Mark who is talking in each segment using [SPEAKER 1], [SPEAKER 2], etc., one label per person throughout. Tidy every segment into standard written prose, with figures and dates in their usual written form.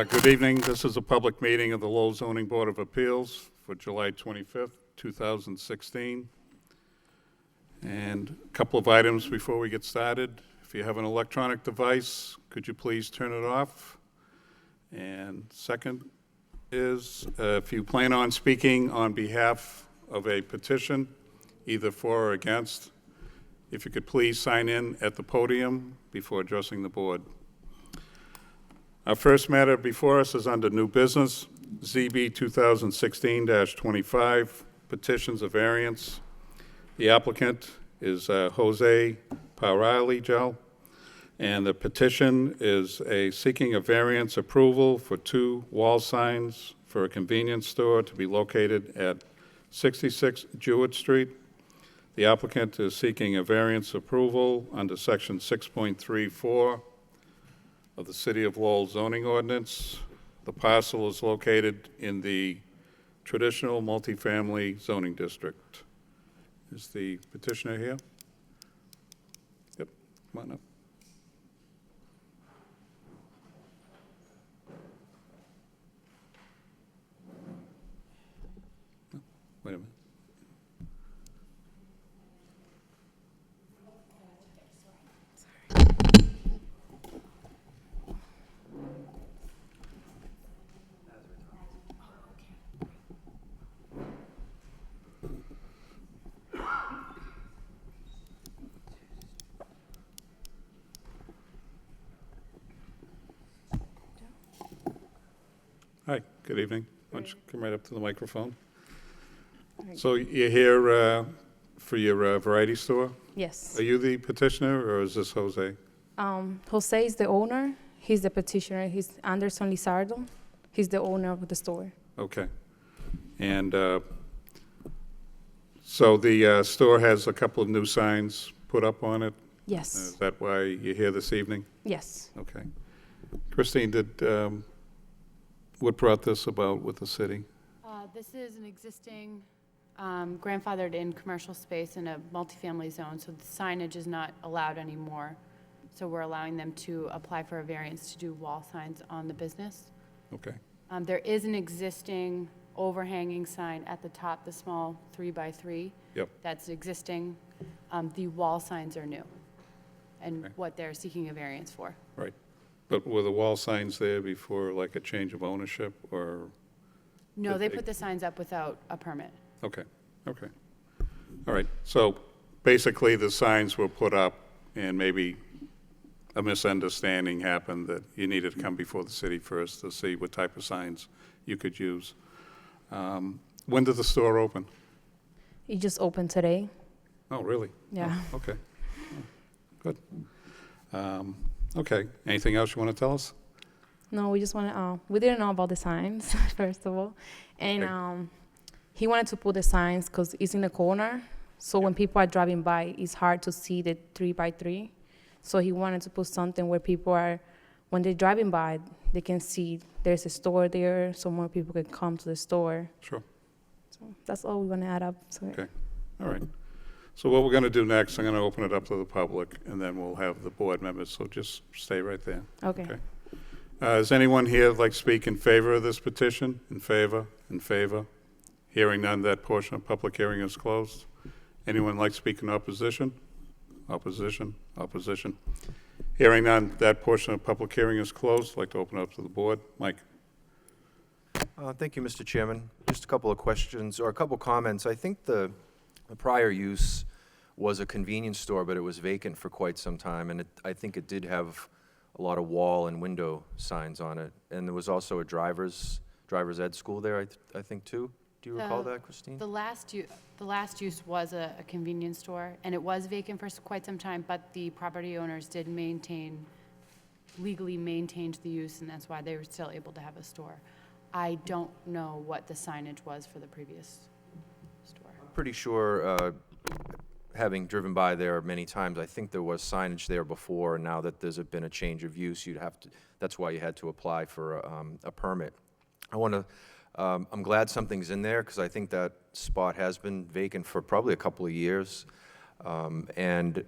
[SPEAKER 1] Good evening. This is a public meeting of the Lowell Zoning Board of Appeals for July 25th, 2016. And a couple of items before we get started. If you have an electronic device, could you please turn it off? And second is, if you plan on speaking on behalf of a petition, either for or against, if you could please sign in at the podium before addressing the board. Our first matter before us is under new business, ZB 2016-25, petitions of variance. The applicant is Jose Paralijo, and the petition is seeking a variance approval for 2 wall signs for a convenience store to be located at 66 Jewett Street. The applicant is seeking a variance approval under section 6.34 of the City of Lowell zoning ordinance. The parcel is located in the traditional multifamily zoning district. Is the petitioner here? Yep, come on up. Oh, wait a minute. Hi, good evening. Why don't you come right up to the microphone? So you're here for your variety store?
[SPEAKER 2] Yes.
[SPEAKER 1] Are you the petitioner, or is this Jose?
[SPEAKER 2] Jose is the owner. He's the petitioner. He's Anderson Lizardo. He's the owner of the store.
[SPEAKER 1] Okay. And so the store has a couple of new signs put up on it?
[SPEAKER 2] Yes.
[SPEAKER 1] Is that why you're here this evening?
[SPEAKER 2] Yes.
[SPEAKER 1] Okay. Christine, what brought this about with the city?
[SPEAKER 3] This is an existing grandfathered in commercial space in a multifamily zone, so the signage is not allowed anymore. So we're allowing them to apply for a variance to do wall signs on the business.
[SPEAKER 1] Okay.
[SPEAKER 3] There is an existing overhanging sign at the top, the small 3x3.
[SPEAKER 1] Yep.
[SPEAKER 3] That's existing. The wall signs are new, and
[SPEAKER 1] Okay.
[SPEAKER 3] what they're seeking a variance for.
[SPEAKER 1] Right. But were the wall signs there before, like, a change of ownership, or?
[SPEAKER 3] No,
[SPEAKER 1] Did
[SPEAKER 3] they
[SPEAKER 1] they-
[SPEAKER 3] put the signs up without a permit.
[SPEAKER 1] Okay, okay. All right, so basically the signs were put up and maybe a misunderstanding happened that you needed to come before the city first to see what type of signs you could use. When did the store open?
[SPEAKER 2] He just opened today.
[SPEAKER 1] Oh, really?
[SPEAKER 2] Yeah.
[SPEAKER 1] Oh, okay. Oh, good. Okay, anything else you want to tell us?
[SPEAKER 2] No, we just want to. We didn't know about the signs first of all, and
[SPEAKER 1] Okay.
[SPEAKER 2] he wanted to put the signs because it's in the corner. So when people are driving by, it's hard to see the 3x3. So he wanted to put something where people are, when they're driving by, they can see there's a store there, so more people can come to the store.
[SPEAKER 1] Sure.
[SPEAKER 2] So that's all we want to add up. So
[SPEAKER 1] Okay. All right. So what we're going to do next, I'm going to open it up to the public, and then we'll have the board members, so just stay right there.
[SPEAKER 2] Okay.
[SPEAKER 1] Okay. Is anyone here like to speak in favor of this petition? In favor? In favor? Hearing none, that portion of public hearing is closed. Anyone like to speak in opposition? Opposition? Opposition? Hearing none, that portion of public hearing is closed. I'd like to open it up to the board. Mike?
[SPEAKER 4] Thank you, Mr. Chairman. Just a couple of questions, or a couple comments. I think the prior use was a convenience store, but it was vacant for quite some time, and I think it did have a lot of wall and window signs on it. And there was also a driver's ed school there, I think, too. Do you recall that, Christine?
[SPEAKER 3] The last use was a convenience store, and it was vacant for quite some time, but the property owners did legally maintained the use, and that's why they were still able to have a store. I don't know what the signage was for the previous store.
[SPEAKER 4] Pretty sure, having driven by there many times, I think there was signage there before, and now that there's been a change of use, you'd have to, that's why you had to apply for a permit. I'm glad something's in there, because I think that spot has been vacant for probably a couple of years. And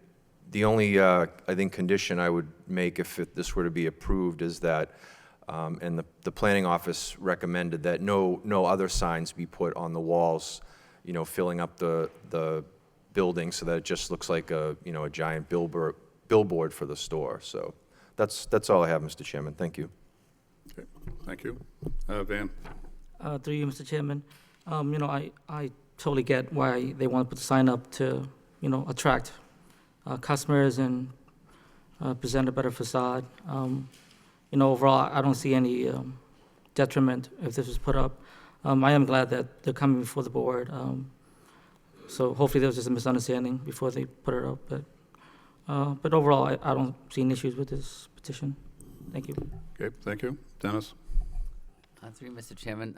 [SPEAKER 4] the only, I think, condition I would make if this were to be approved is that, and the planning office recommended that no other signs be put on the walls, you know, filling up the building so that it just looks like a giant billboard for the store. So that's all I have, Mr. Chairman. Thank you.
[SPEAKER 1] Okay, thank you. Van?
[SPEAKER 5] Through you, Mr. Chairman, I totally get why they want to put the sign up to, attract customers and present a better facade. Overall, I don't see any detriment if this was put up. I am glad that they're coming before the board. So hopefully there was just a misunderstanding before they put it up. But overall, I don't see any issues with this petition. Thank you.
[SPEAKER 1] Okay, thank you. Dennis?
[SPEAKER 6] Through you, Mr. Chairman,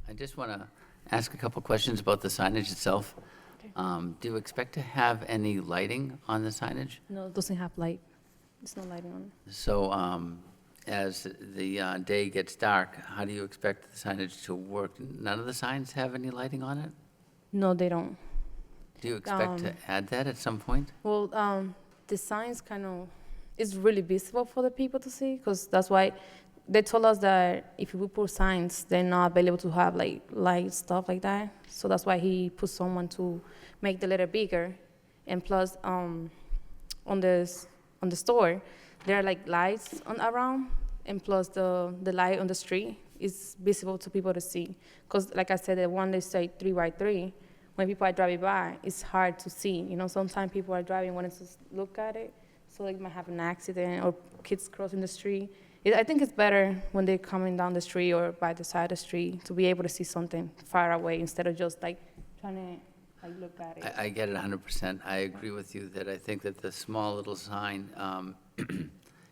[SPEAKER 6] I just want to ask a couple questions about the signage itself. Do you expect to have any lighting on the signage?
[SPEAKER 2] No, it doesn't have light. There's no lighting on it.
[SPEAKER 6] So as the day gets dark, how do you expect the signage to work? None of the signs have any lighting on it?
[SPEAKER 2] No, they don't.
[SPEAKER 6] Do you expect to add that at some point?
[SPEAKER 2] Well, the signs it's really visible for the people to see, because that's why they told us that if we put signs, they're not available to have like light stuff like that. So that's why he put someone to make the letter bigger. And plus, on the store, there are like lights around, and plus the light on the street is visible to people to see. Because like I said, the one they say 3x3, when people are driving by, it's hard to see. Sometimes people are driving, wanting to look at it, so they might have an accident or kids crossing the street. I think it's better when they're coming down the street or by the side of the street to be able to see something far away instead of just like trying to look at it.
[SPEAKER 6] I get it 100%. I agree with you that I think that the small little sign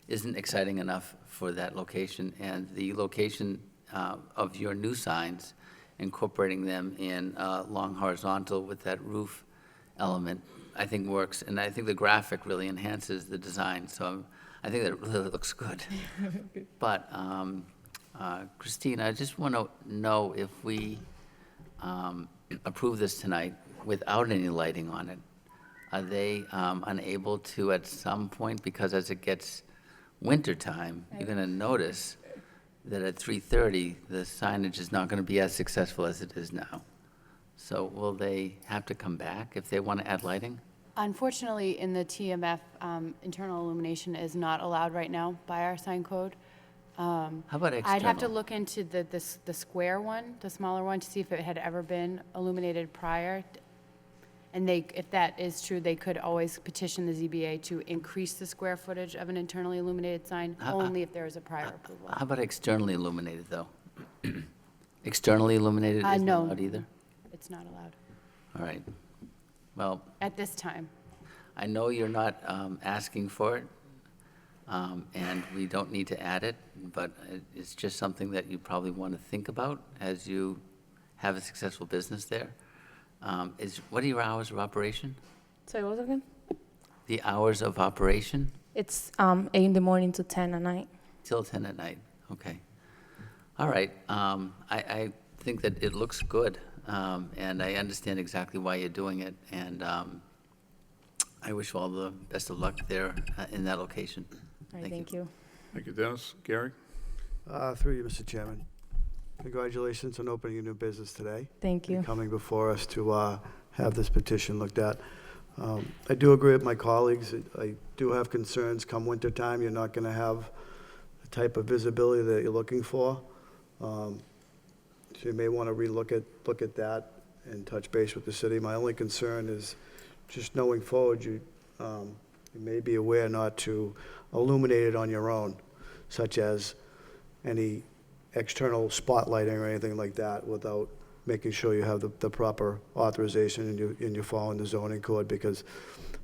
[SPEAKER 6] isn't exciting enough for that location, and the location of your new signs, incorporating them in long horizontal with that roof element, I think works, and I think the graphic really enhances the design, so I think that it really looks good. But Christine, I just want to know if we approve this tonight without any lighting on it, are they unable to at some point, because as it gets wintertime, you're going to notice that at 3:30, the signage is not going to be as successful as it is now. So will they have to come back if they want to add lighting?
[SPEAKER 3] Unfortunately, in the TMF, internal illumination is not allowed right now by our sign code.
[SPEAKER 6] How about external?
[SPEAKER 3] I'd have to look into the square one, the smaller one, to see if it had ever been illuminated prior. And if that is true, they could always petition the ZBA to increase the square footage of an internally illuminated sign, only if there is a prior approval.
[SPEAKER 6] How about externally illuminated, though? Externally illuminated isn't
[SPEAKER 3] No.
[SPEAKER 6] allowed either?
[SPEAKER 3] It's not allowed
[SPEAKER 6] All right. Well,
[SPEAKER 3] at this time.
[SPEAKER 6] I know you're not asking for it, and we don't need to add it, but it's just something that you probably want to think about as you have a successful business there. What are your hours of operation?
[SPEAKER 2] Sorry, what was it again?
[SPEAKER 6] The hours of operation?
[SPEAKER 2] It's 8 in the morning to 10 at night.
[SPEAKER 6] Till 10 at night, okay. All right, I think that it looks good, and I understand exactly why you're doing it, and I wish you all the best of luck there in that location.
[SPEAKER 2] All right, thank you.
[SPEAKER 1] Thank you, Dennis. Gary?
[SPEAKER 7] Through you, Mr. Chairman. Congratulations on opening a new business today.
[SPEAKER 2] Thank you.
[SPEAKER 7] And coming before us to have this petition looked at. I do agree with my colleagues. I do have concerns come wintertime. You're not going to have the type of visibility that you're looking for. So you may want to look at that and touch base with the city. My only concern is just knowing forward, you may be aware not to illuminate it on your own, such as any external spotlighting or anything like that, without making sure you have the proper authorization and you're following the zoning code, because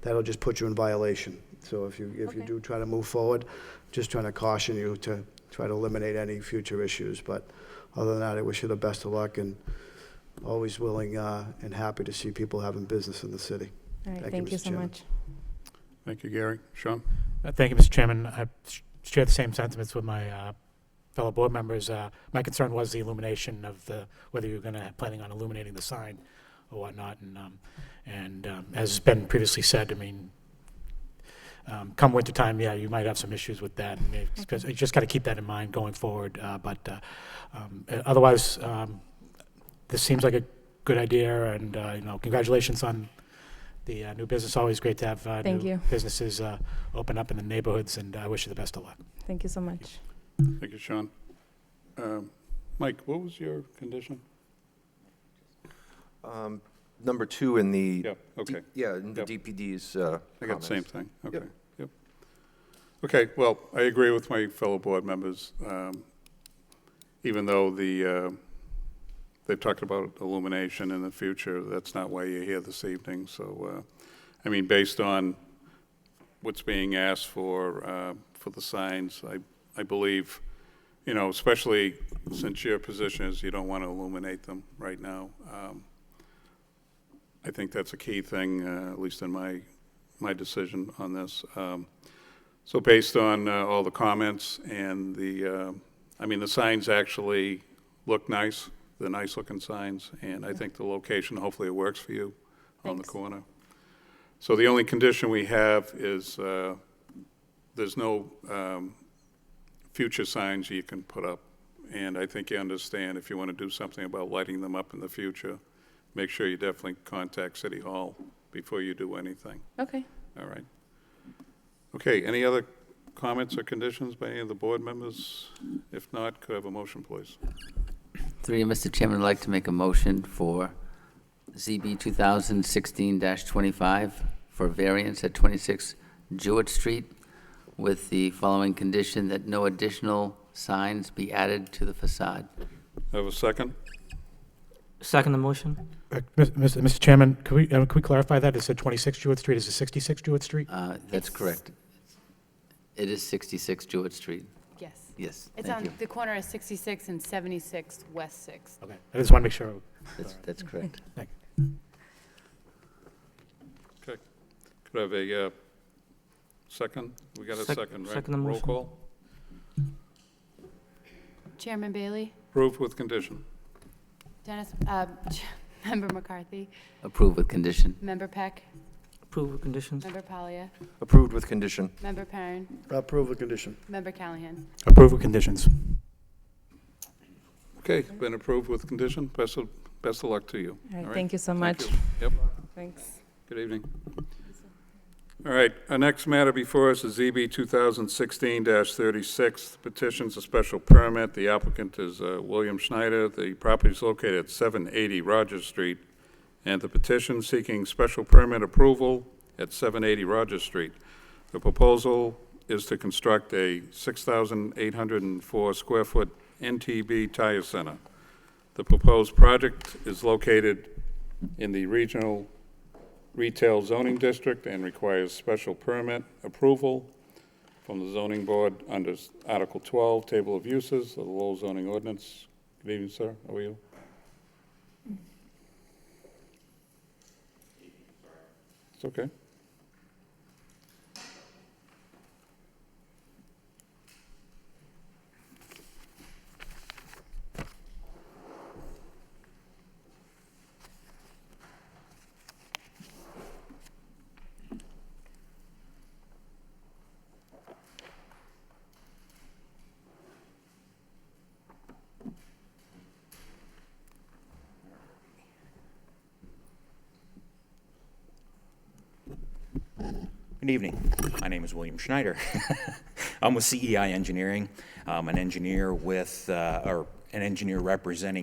[SPEAKER 7] that'll just put you in violation. So if you do try to move forward, just trying to caution you to try to eliminate any future issues. But other than that, I wish you the best of luck, and always willing and happy to see people having business in the city.
[SPEAKER 2] All right,
[SPEAKER 7] Thank you,
[SPEAKER 2] thank you
[SPEAKER 7] Mr.
[SPEAKER 2] so
[SPEAKER 7] Chairman.
[SPEAKER 2] much.
[SPEAKER 1] Thank you, Gary. Sean?
[SPEAKER 8] Thank you, Mr. Chairman. I share the same sentiments with my fellow board members. My concern was the illumination of whether you're going to planning on illuminating the sign or whatnot. And as has been previously said, I mean, come wintertime, yeah, you might have some issues with that. And you just got to keep that in mind going forward. Otherwise, this seems like a good idea. And congratulations on the new business. Always great to have
[SPEAKER 2] Thank
[SPEAKER 8] new
[SPEAKER 2] you.
[SPEAKER 8] businesses open up in the neighborhoods, and I wish you the best of luck.
[SPEAKER 2] Thank you so much.
[SPEAKER 1] Thank you, Sean. Mike, what was your condition?
[SPEAKER 4] Number 2 in the.
[SPEAKER 1] Yep, okay.
[SPEAKER 4] Yeah, in the
[SPEAKER 1] Yep.
[SPEAKER 4] DPD's
[SPEAKER 1] I got the same thing, okay.
[SPEAKER 4] Yep.
[SPEAKER 1] Yep. Okay, well, I agree with my fellow board members. Even though they've talked about illumination in the future, that's not why you're here this evening. So, I mean, based on what's being asked for the signs, I believe, especially since your position is you don't want to illuminate them right now. I think that's a key thing, at least in my decision on this. So based on all the comments and the signs actually look nice. They're nice-looking signs, and I think the location, hopefully it works for you on the
[SPEAKER 2] Thanks.
[SPEAKER 1] corner. So the only condition we have is there's no future signs you can put up. And I think you understand if you want to do something about lighting them up in the future, make sure you definitely contact City Hall before you do anything.
[SPEAKER 2] Okay.
[SPEAKER 1] All right. Okay, any other comments or conditions by any of the board members? If not, could I have a motion, please?
[SPEAKER 6] Through you, Mr. Chairman, I'd like to make a motion for ZB 2016-25 for variance at 26 Jewett Street with the following condition that no additional signs be added to the facade.
[SPEAKER 1] Have a second?
[SPEAKER 5] Second the motion?
[SPEAKER 8] Mr. Chairman, could we clarify that? It said 26 Jewett Street. Is it 66 Jewett Street?
[SPEAKER 6] That's correct. It is 66 Jewett Street.
[SPEAKER 3] Yes.
[SPEAKER 6] Yes,
[SPEAKER 3] It's
[SPEAKER 6] thank
[SPEAKER 3] on
[SPEAKER 6] you.
[SPEAKER 3] the corner of 66 and 76 West 6th.
[SPEAKER 8] Okay. I just want to make sure.
[SPEAKER 6] That's correct.
[SPEAKER 8] Thank
[SPEAKER 1] Okay. Could I have a second? We got a second, right?
[SPEAKER 5] second the
[SPEAKER 1] Roll
[SPEAKER 5] motion.
[SPEAKER 1] call.
[SPEAKER 3] Chairman Bailey?
[SPEAKER 1] Approved with condition.
[SPEAKER 3] Dennis, Member McCarthy?
[SPEAKER 6] Approved with condition.
[SPEAKER 3] Member Peck?
[SPEAKER 5] Approve with conditions?
[SPEAKER 3] Member Polya?
[SPEAKER 4] Approved with condition.
[SPEAKER 3] Member Perrin?
[SPEAKER 7] Approve with condition.
[SPEAKER 3] Member Callahan?
[SPEAKER 8] Approve with conditions.
[SPEAKER 1] Okay, been approved with condition. Best of luck to you.
[SPEAKER 2] All right,
[SPEAKER 1] All right.
[SPEAKER 2] thank you so
[SPEAKER 1] Thank
[SPEAKER 2] much.
[SPEAKER 1] you. Yep.
[SPEAKER 2] Thanks.
[SPEAKER 1] Good evening. All right, our next matter before us is ZB 2016-36, petitions a special permit. The applicant is William Schneider. The property is located at 780 Rogers Street, and the petition seeking special permit approval at 780 Rogers Street. The proposal is to construct a 6,804 square foot NTB tire center. The proposed project is located in the regional retail zoning district and requires special permit approval from the zoning board under Article 12, Table of Uses of the Lowell zoning ordinance. Good evening, sir. How are you? It's okay.
[SPEAKER 9] Good evening. My name is William Schneider. I'm with CEI Engineering. I'm an engineer representing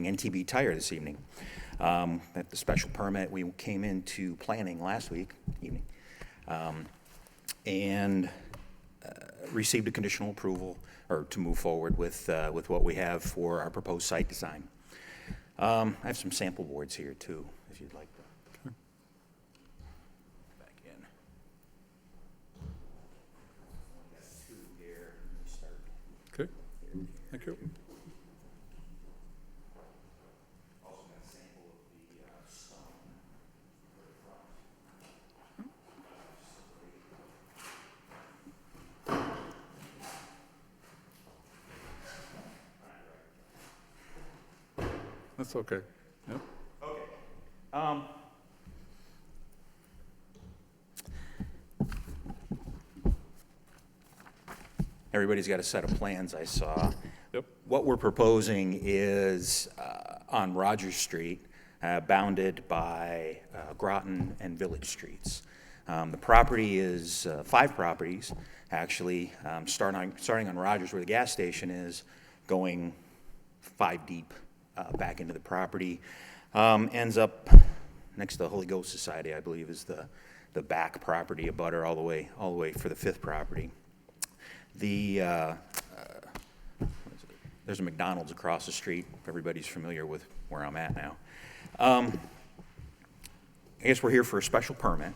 [SPEAKER 9] NTB Tire this evening. At the special permit, we came into planning last evening, and received a conditional approval or to move forward with what we have for our proposed site design. I have some sample boards here too, if you'd like to. Back in.
[SPEAKER 1] Okay. Thank you. That's okay. Yep.
[SPEAKER 9] Everybody's got a set of plans I saw.
[SPEAKER 1] Yep.
[SPEAKER 9] What we're proposing is on Rogers Street, bounded by Groton and Village Streets. The property is 5 properties, actually, starting on Rogers where the gas station is, going 5 deep back into the property. Ends up next to the Holy Ghost Society, I believe, is the back property, a butter all the way for the 5th property. There's a McDonald's across the street, if everybody's familiar with where I'm at now. I guess we're here for a special permit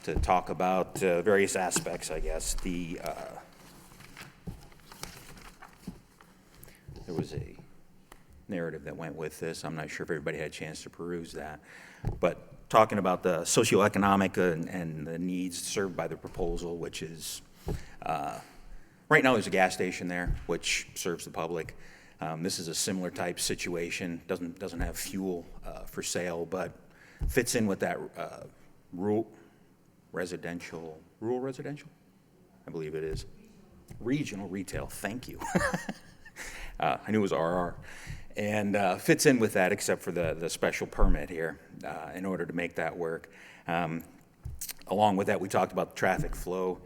[SPEAKER 9] to talk about various aspects, I guess. There was a narrative that went with this. I'm not sure if everybody had a chance to peruse that. But talking about the socioeconomic and the needs served by the proposal, which is right now there's a gas station there which serves the public. This is a similar type situation. Doesn't have fuel for sale, but fits in with that rural residential, I believe it is. Regional retail, thank you. I knew it was RR. And fits in with that except for the special permit here in order to make that work. Along with that, we talked about the traffic flow.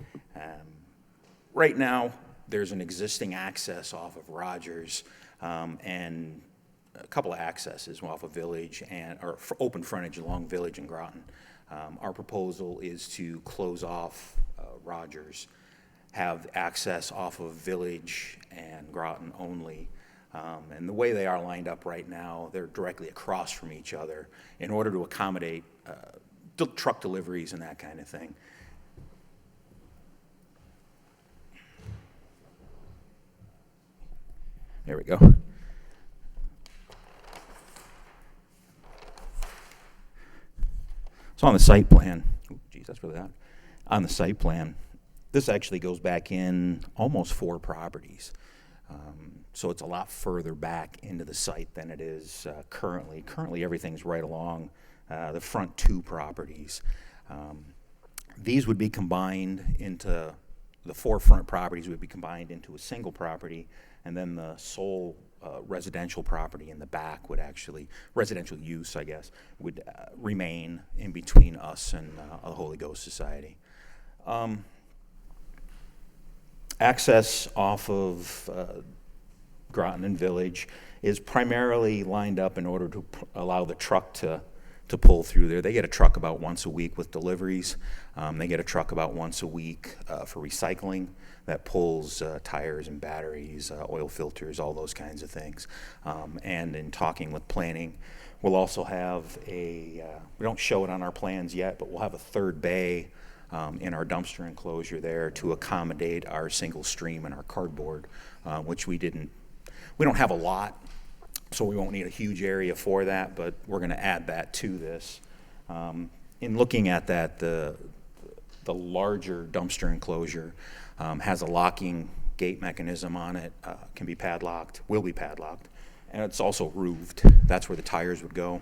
[SPEAKER 9] Right now, there's an existing access off of Rogers and a couple of accesses off of Village or open frontage along Village and Groton. Our proposal is to close off Rogers, have access off of Village and Groton only. And the way they are lined up right now, they're directly across from each other in order to accommodate truck deliveries and that kind of thing. There we go. So on the site plan, that's really odd. On the site plan, this actually goes back in almost 4 properties. So it's a lot further back into the site than it is currently. Currently, everything's right along the front 2 properties. These would be combined into, the 4 front properties would be combined into a single property, and then the sole residential property in the back would actually, residential use, I guess, would remain in between us and the Holy Ghost Society. Access off of Groton and Village is primarily lined up in order to allow the truck to pull through there. They get a truck about once a week with deliveries. They get a truck about once a week for recycling that pulls tires and batteries, oil filters, all those kinds of things. And in talking with planning, we'll also have we don't show it on our plans yet, but we'll have a 3rd bay in our dumpster enclosure there to accommodate our single stream and our cardboard, which we don't have a lot, so we won't need a huge area for that, but we're going to add that to this. In looking at that, the larger dumpster enclosure has a locking gate mechanism on it, can be padlocked, will be padlocked, and it's also roofed. That's where the tires would go.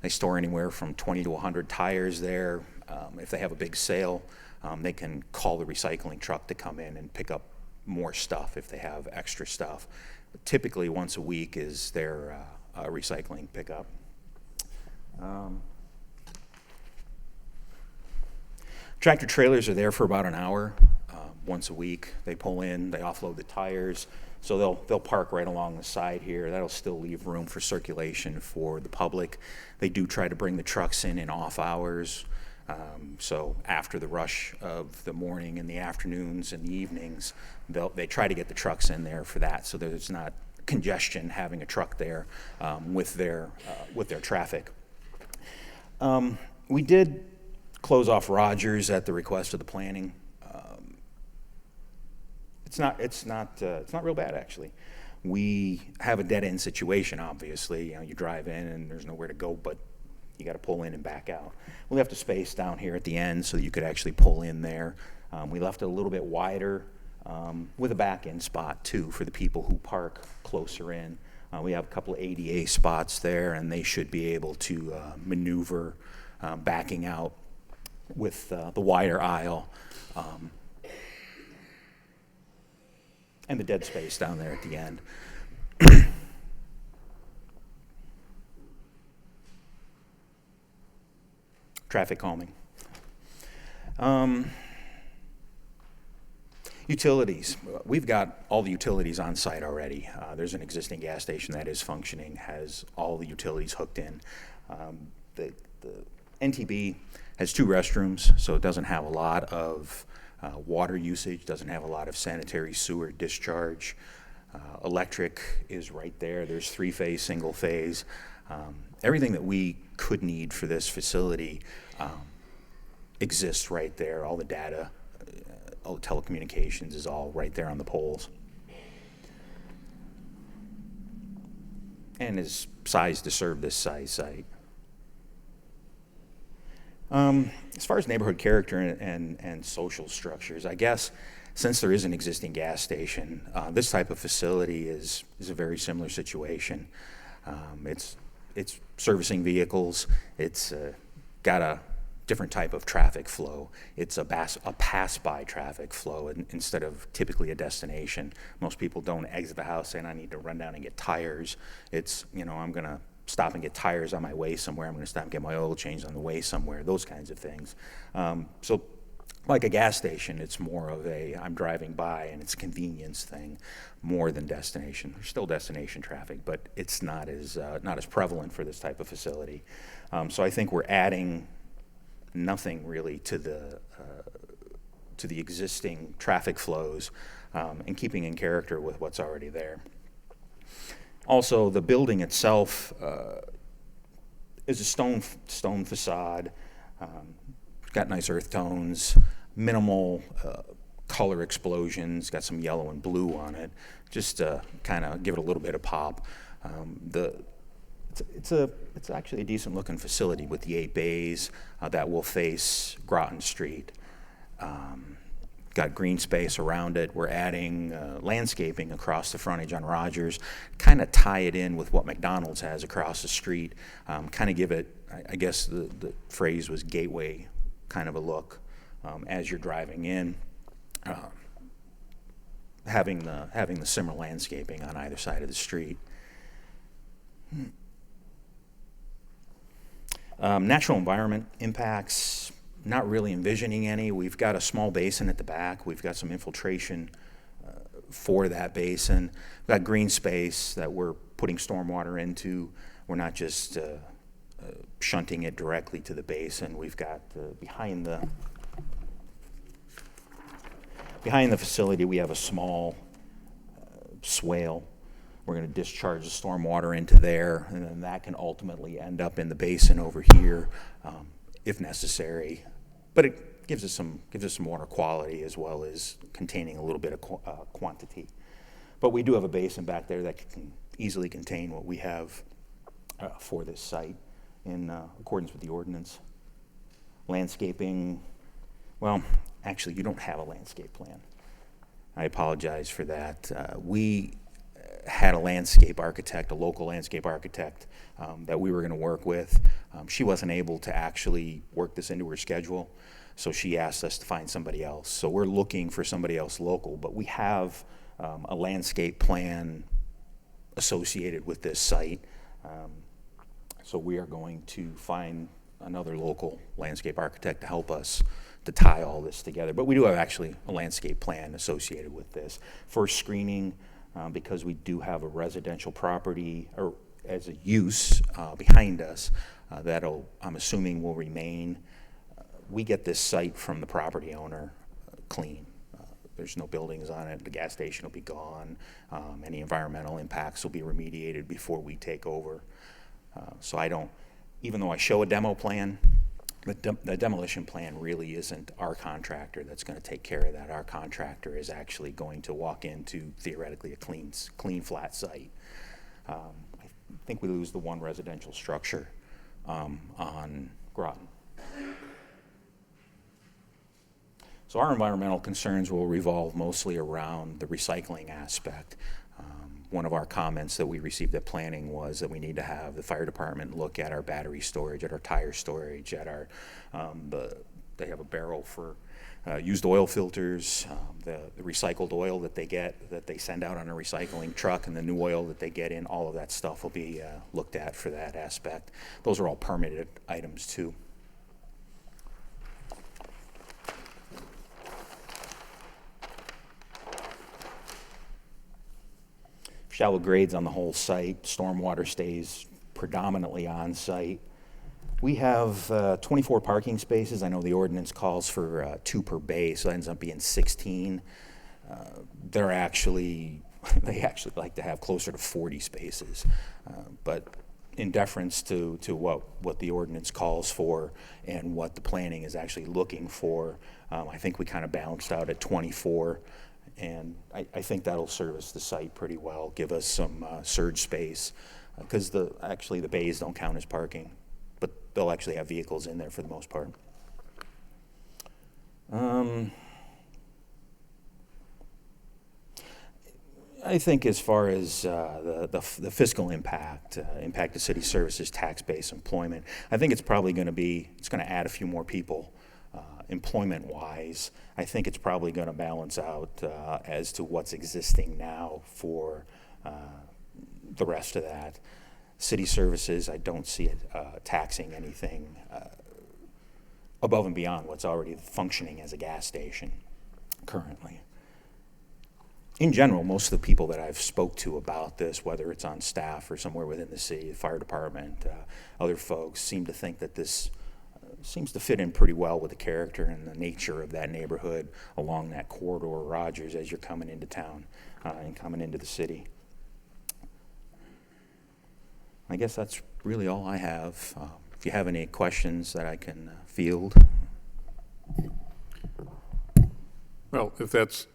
[SPEAKER 9] They store anywhere from 20 to 100 tires there. If they have a big sale, they can call the recycling truck to come in and pick up more stuff if they have extra stuff. But typically, once a week is their recycling pickup. Tractor trailers are there for about an hour once a week. They pull in, they offload the tires, so they'll park right along the side here. That'll still leave room for circulation for the public. They do try to bring the trucks in off hours. So after the rush of the morning and the afternoons and the evenings, they try to get the trucks in there for that, so there's not congestion having a truck there with their traffic. We did close off Rogers at the request of the planning. It's not real bad, actually. We have a dead-end situation, obviously. You drive in and there's nowhere to go, but you got to pull in and back out. We left a space down here at the end so that you could actually pull in there. We left it a little bit wider with a back-end spot, too, for the people who park closer in. We have a couple of ADA spots there, and they should be able to maneuver backing out with the wider aisle and the dead space down there at the end. Traffic calming. Utilities. We've got all the utilities on site already. There's an existing gas station that is functioning, has all the utilities hooked in. The NTB has 2 restrooms, so it doesn't have a lot of water usage, doesn't have a lot of sanitary sewer discharge. Electric is right there. There's 3-phase, single phase. Everything that we could need for this facility exists right there. All the data, all the telecommunications is all right there on the poles. And is sized to serve this size site. As far as neighborhood character and social structures, I guess since there is an existing gas station, this type of facility is a very similar situation. It's servicing vehicles. It's got a different type of traffic flow. It's a pass-by traffic flow instead of typically a destination. Most people don't exit the house saying, I need to run down and get tires. It's, I'm going to stop and get tires on my way somewhere. I'm going to stop and get my oil changed on the way somewhere, those kinds of things. So like a gas station, it's more of I'm driving by and it's a convenience thing more than destination. There's still destination traffic, but it's not as prevalent for this type of facility. So I think we're adding nothing really to the existing traffic flows and keeping in character with what's already there. Also, the building itself is a stone facade. Got nice earth tones, minimal color explosions. Got some yellow and blue on it, just to kind of give it a little bit of pop. It's actually a decent looking facility with the 8 bays that will face Groton Street. Got green space around it. We're adding landscaping across the frontage on Rogers, kind of tie it in with what McDonald's has across the street, kind of give it, I guess the phrase was gateway kind of a look as you're driving in. Having the similar landscaping on either side of the street. Natural environment impacts, not really envisioning any. We've got a small basin at the back. We've got some infiltration for that basin. We've got green space that we're putting stormwater into. We're not just shunting it directly to the basin. We've got behind the facility, we have a small swale. We're going to discharge the stormwater into there, and then that can ultimately end up in the basin over here, if necessary. But it gives us some water quality as well as containing a little bit of quantity. But we do have a basin back there that can easily contain what we have for this site in accordance with the ordinance. Landscaping, well, actually, you don't have a landscape plan. I apologize for that. We had a landscape architect, a local landscape architect that we were going to work with. She wasn't able to actually work this into her schedule, so she asked us to find somebody else. So we're looking for somebody else local, but we have a landscape plan associated with this site. So we are going to find another local landscape architect to help us to tie all this together. But we do have actually a landscape plan associated with this. For screening, because we do have a residential property or as a use behind us that'll, I'm assuming, will remain. We get this site from the property owner clean. There's no buildings on it. The gas station will be gone. Any environmental impacts will be remediated before we take over. So I don't, even though I show a demo plan, the demolition plan really isn't our contractor that's going to take care of that. Our contractor is actually going to walk into, theoretically, a clean flat site. I think we lose the one residential structure on Groton. So our environmental concerns will revolve mostly around the recycling aspect. one of our comments that we received at planning was that we need to have the fire department look at our battery storage, at our tire storage, at our, they have a barrel for used oil filters, the recycled oil that they get, that they send out on a recycling truck, and the new oil that they get in, all of that stuff will be looked at for that aspect. Those are all permitted items too. Shallow grades on the whole site. Stormwater stays predominantly on site. We have 24 parking spaces. I know the ordinance calls for 2 per bay, so it ends up being 16. They actually like to have closer to 40 spaces. But in deference to what the ordinance calls for and what the planning is actually looking for, I think we kind of balanced out at 24. And I think that'll service the site pretty well, give us some surge space, because actually the bays don't count as parking, but they'll actually have vehicles in there for the most part. I think as far as the fiscal impact, impact to city services, tax base, employment, I think it's probably going to add a few more people. Employment-wise, I think it's probably going to balance out as to what's existing now for the rest of that. City services, I don't see it taxing anything above and beyond what's already functioning as a gas station currently. In general, most of the people that I've spoke to about this, whether it's on staff or somewhere within the city, the fire department, other folks, seem to think that this seems to fit in pretty well with the character and the nature of that neighborhood along that corridor, Rogers, as you're coming into town and coming into the city. I guess that's really all I have. If you have any questions that I can field.
[SPEAKER 1] Well, if that's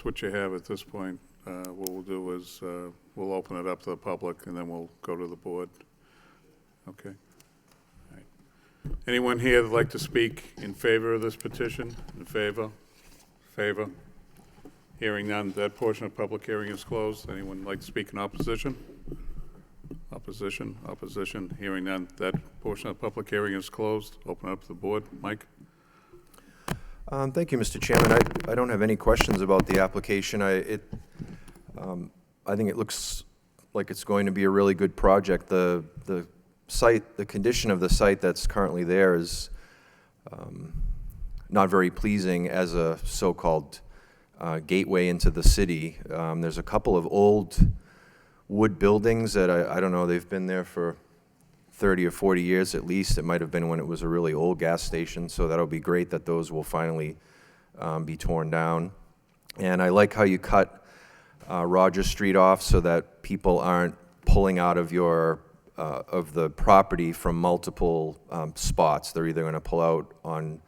[SPEAKER 1] what you have at this point, what we'll do is we'll open it up to the public, and then we'll go to the board. Okay. All right. Anyone here that'd like to speak in favor of this petition? In favor? Favor? Hearing none, that portion of public hearing is closed. Anyone like to speak in opposition? Opposition? Opposition? Hearing none, that portion of public hearing is closed. Open it up to the board. Mike?
[SPEAKER 4] Thank you, Mr. Chairman. I don't have any questions about the application. I think it looks like it's going to be a really good project. The site, the condition of the site that's currently there is not very pleasing as a so-called gateway into the city. There's a couple of old wood buildings that I don't know, they've been there for 30 or 40 years at least. It might have been when it was a really old gas station, so that'll be great that those will finally be torn down. And I like how you cut Rogers Street off so that people aren't pulling out of of the property from multiple spots. They're either going to pull out on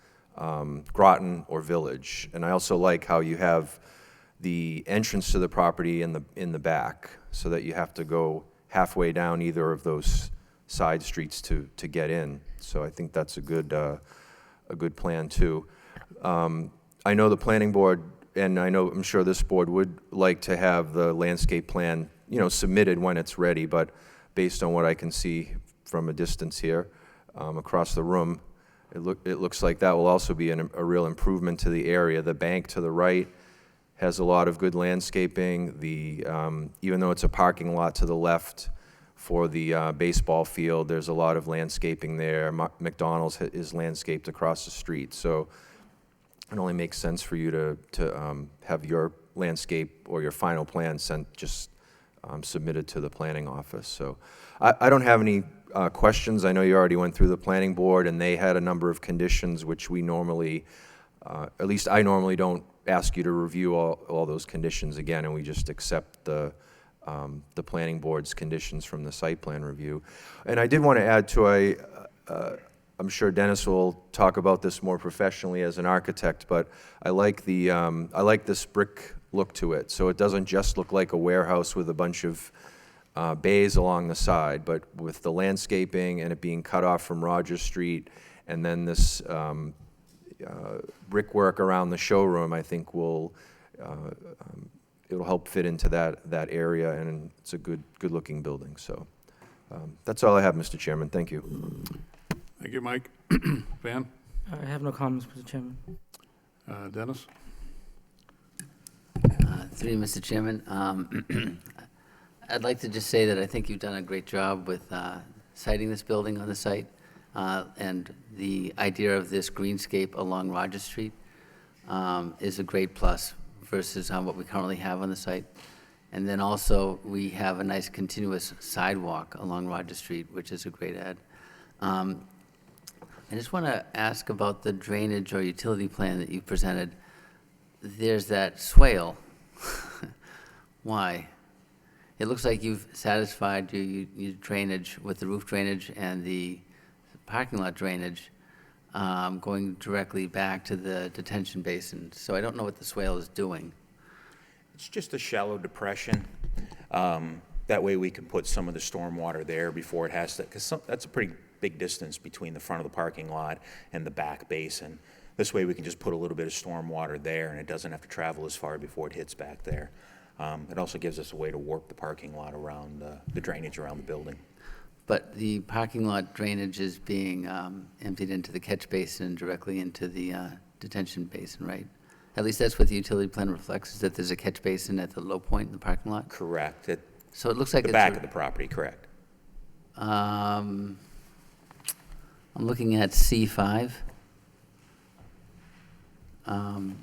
[SPEAKER 4] Groton or Village. And I also like how you have the entrance to the property in the back, so that you have to go halfway down either of those side streets to get in. So I think that's a good plan too. I know the planning board, and I'm sure this board would like to have the landscape plan, submitted when it's ready, but based on what I can see from a distance here across the room, it looks like that will also be a real improvement to the area. The bank to the right has a lot of good landscaping. Even though it's a parking lot to the left for the baseball field, there's a lot of landscaping there. McDonald's is landscaped across the street, so it only makes sense for you to have your landscape or your final plan submitted to the planning office. So I don't have any questions. I know you already went through the planning board, and they had a number of conditions which we normally, at least I normally don't ask you to review all those conditions again, and we just accept the planning board's conditions from the site plan review. And I did want to add to, I'm sure Dennis will talk about this more professionally as an architect, but I like this brick look to it. So it doesn't just look like a warehouse with a bunch of bays along the side, but with the landscaping and it being cut off from Rogers Street, and then this brickwork around the showroom, I think will it'll help fit into that area, and it's a good-looking building. So that's all I have, Mr. Chairman. Thank you.
[SPEAKER 1] Thank you, Mike. Van?
[SPEAKER 5] I have no comments, Mr. Chairman.
[SPEAKER 1] Dennis?
[SPEAKER 6] Through you, Mr. Chairman. I'd like to just say that I think you've done a great job with siting this building on the site, and the idea of this greenscape along Roger Street is a great plus versus what we currently have on the site. And then also, we have a nice continuous sidewalk along Roger Street, which is a great add. I just want to ask about the drainage or utility plan that you presented. There's that swale. Why? It looks like you've satisfied your drainage with the roof drainage and the parking lot drainage going directly back to the detention basin. So I don't know what the swale is doing.
[SPEAKER 9] It's just a shallow depression. That way we can put some of the stormwater there before it has to, because that's a pretty big distance between the front of the parking lot and the back basin. This way we can just put a little bit of stormwater there, and it doesn't have to travel as far before it hits back there. It also gives us a way to warp the parking lot around, the drainage around the building.
[SPEAKER 6] But the parking lot drainage is being emptied into the catch basin and directly into the detention basin, right? At least that's what the utility plan reflects, is that there's a catch basin at the low point in the parking lot?
[SPEAKER 9] Correct.
[SPEAKER 6] So it looks like
[SPEAKER 9] The
[SPEAKER 6] it's...
[SPEAKER 9] back of the property, correct.
[SPEAKER 6] I'm looking at C5,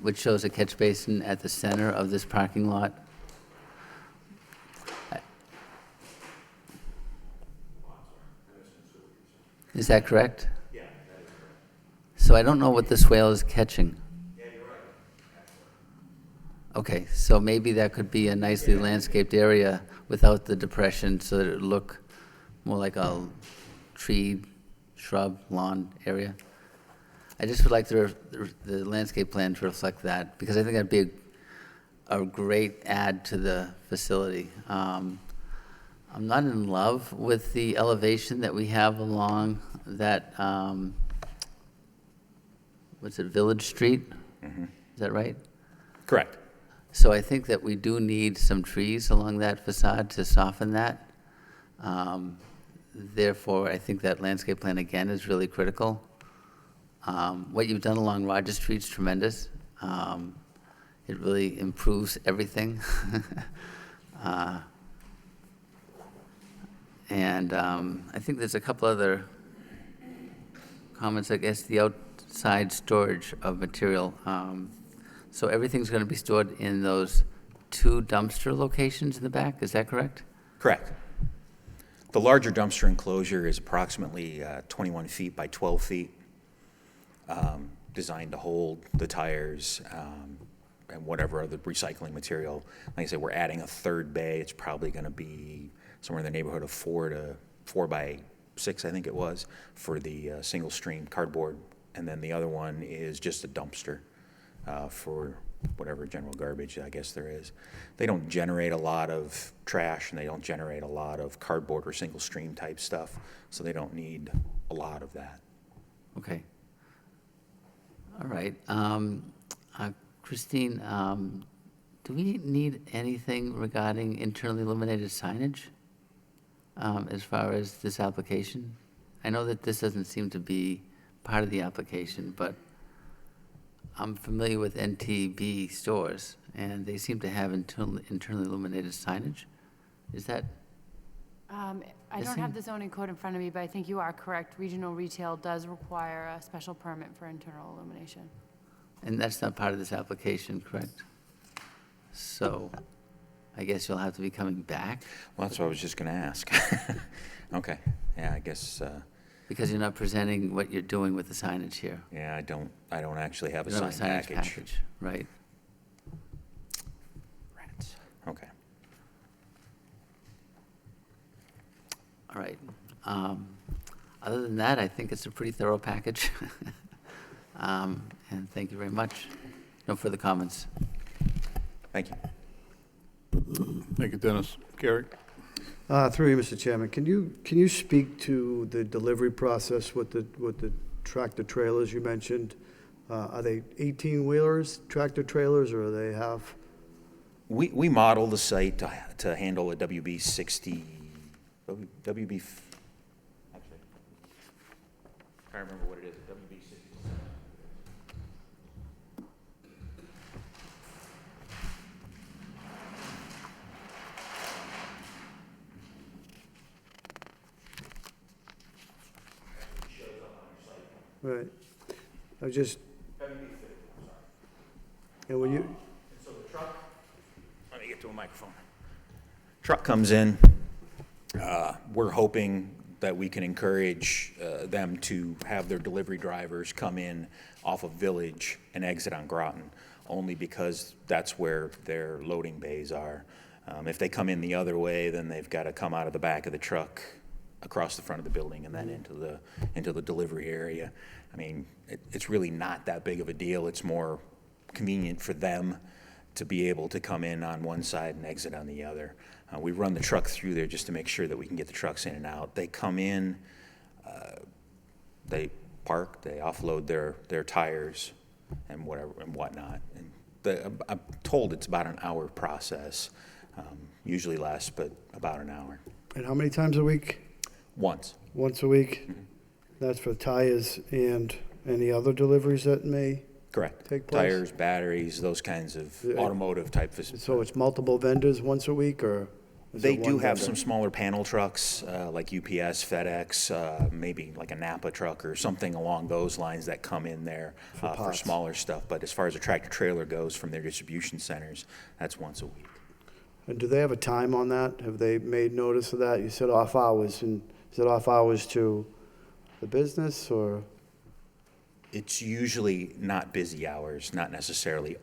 [SPEAKER 6] which shows a catch basin at the center of this parking lot. Is that correct? Yeah, that is correct. So I don't know what the swale is catching. Yeah, you're right. Okay, so maybe that could be a nicely landscaped area without the depression, so that it would look more like a tree, shrub, lawn area. I just would like the landscape plan to reflect that, because I think that'd be a great add to the facility. I'm not in love with the elevation that we have along that, what's it, Village Street?
[SPEAKER 9] Mm-hmm.
[SPEAKER 6] Is that right?
[SPEAKER 9] Correct.
[SPEAKER 6] So I think that we do need some trees along that facade to soften that. Therefore, I think that landscape plan, again, is really critical. What you've done along Roger Street's tremendous. It really improves everything. And I think there's a couple other comments, I guess, the outside storage of material. So everything's going to be stored in those 2 dumpster locations in the back, is that correct?
[SPEAKER 9] Correct. The larger dumpster enclosure is approximately 21 feet by 12 feet, designed to hold the tires and whatever other recycling material. Like I said, we're adding a 3rd bay. It's probably going to be somewhere in the neighborhood of 4 by 6, I think it was, for the single stream cardboard. And then the other one is just a dumpster for whatever general garbage I guess there is. They don't generate a lot of trash, and they don't generate a lot of cardboard or single stream type stuff, so they don't need a lot of that.
[SPEAKER 6] Okay. All right. Christine, do we need anything regarding internally illuminated signage as far as this application? I know that this doesn't seem to be part of the application, but I'm familiar with NTB stores, and they seem to have internally illuminated signage. Is that?
[SPEAKER 3] I don't have the zoning code in front of me, but I think you are correct. Regional retail does require a special permit for internal illumination.
[SPEAKER 6] And that's not part of this application, correct? So I guess you'll have to be coming back?
[SPEAKER 9] Well, that's what I was just going to ask. Okay. Yeah, I guess.
[SPEAKER 6] Because you're not presenting what you're doing with the signage here.
[SPEAKER 9] Yeah, I don't actually have a
[SPEAKER 6] You don't
[SPEAKER 9] sign
[SPEAKER 6] have a signage
[SPEAKER 9] package.
[SPEAKER 6] package, right?
[SPEAKER 9] Rats. Okay.
[SPEAKER 6] All right. Other than that, I think it's a pretty thorough package. And thank you very much. No further comments.
[SPEAKER 9] Thank you.
[SPEAKER 1] Thank you, Dennis. Gary?
[SPEAKER 7] Through you, Mr. Chairman, can you speak to the delivery process with the tractor trailers you mentioned? Are they 18-wheelers, tractor trailers, or are they half?
[SPEAKER 9] We model the site to handle a WB 60, WB, actually, I can't remember what it is, WB 60.
[SPEAKER 7] Right. I just, and when you,
[SPEAKER 9] So the truck, let me get to a microphone. Truck comes in, we're hoping that we can encourage them to have their delivery drivers come in off of Village and exit on Groton, only because that's where their loading bays are. If they come in the other way, then they've got to come out of the back of the truck, across the front of the building, and then into the delivery area. I mean, it's really not that big of a deal. It's more convenient for them to be able to come in on one side and exit on the other. We run the truck through there just to make sure that we can get the trucks in and out. They come in, they park, they offload their tires and whatever and whatnot. And I'm told it's about an hour process, usually less, but about an hour.
[SPEAKER 7] and how many times a week?
[SPEAKER 9] Once.
[SPEAKER 7] Once a week?
[SPEAKER 9] Mm-hmm.
[SPEAKER 7] That's for tires and any other deliveries that may
[SPEAKER 9] Correct.
[SPEAKER 7] take place?
[SPEAKER 9] Tires, batteries, those kinds of
[SPEAKER 7] Yeah.
[SPEAKER 9] automotive type facilities.
[SPEAKER 7] So it's multiple vendors once a week, or? is
[SPEAKER 9] They
[SPEAKER 7] it
[SPEAKER 9] do
[SPEAKER 7] one
[SPEAKER 9] have
[SPEAKER 7] vendor?
[SPEAKER 9] some smaller panel trucks, like UPS, FedEx, maybe like a Napa truck or something along those lines that come in there for
[SPEAKER 7] parts.
[SPEAKER 9] smaller stuff. But as far as a tractor trailer goes from their distribution centers, that's once a week.
[SPEAKER 7] And do they have a time on that? Have they made notice of that? You said off hours, and is it off hours to the business, or?
[SPEAKER 9] It's usually not busy hours, not necessarily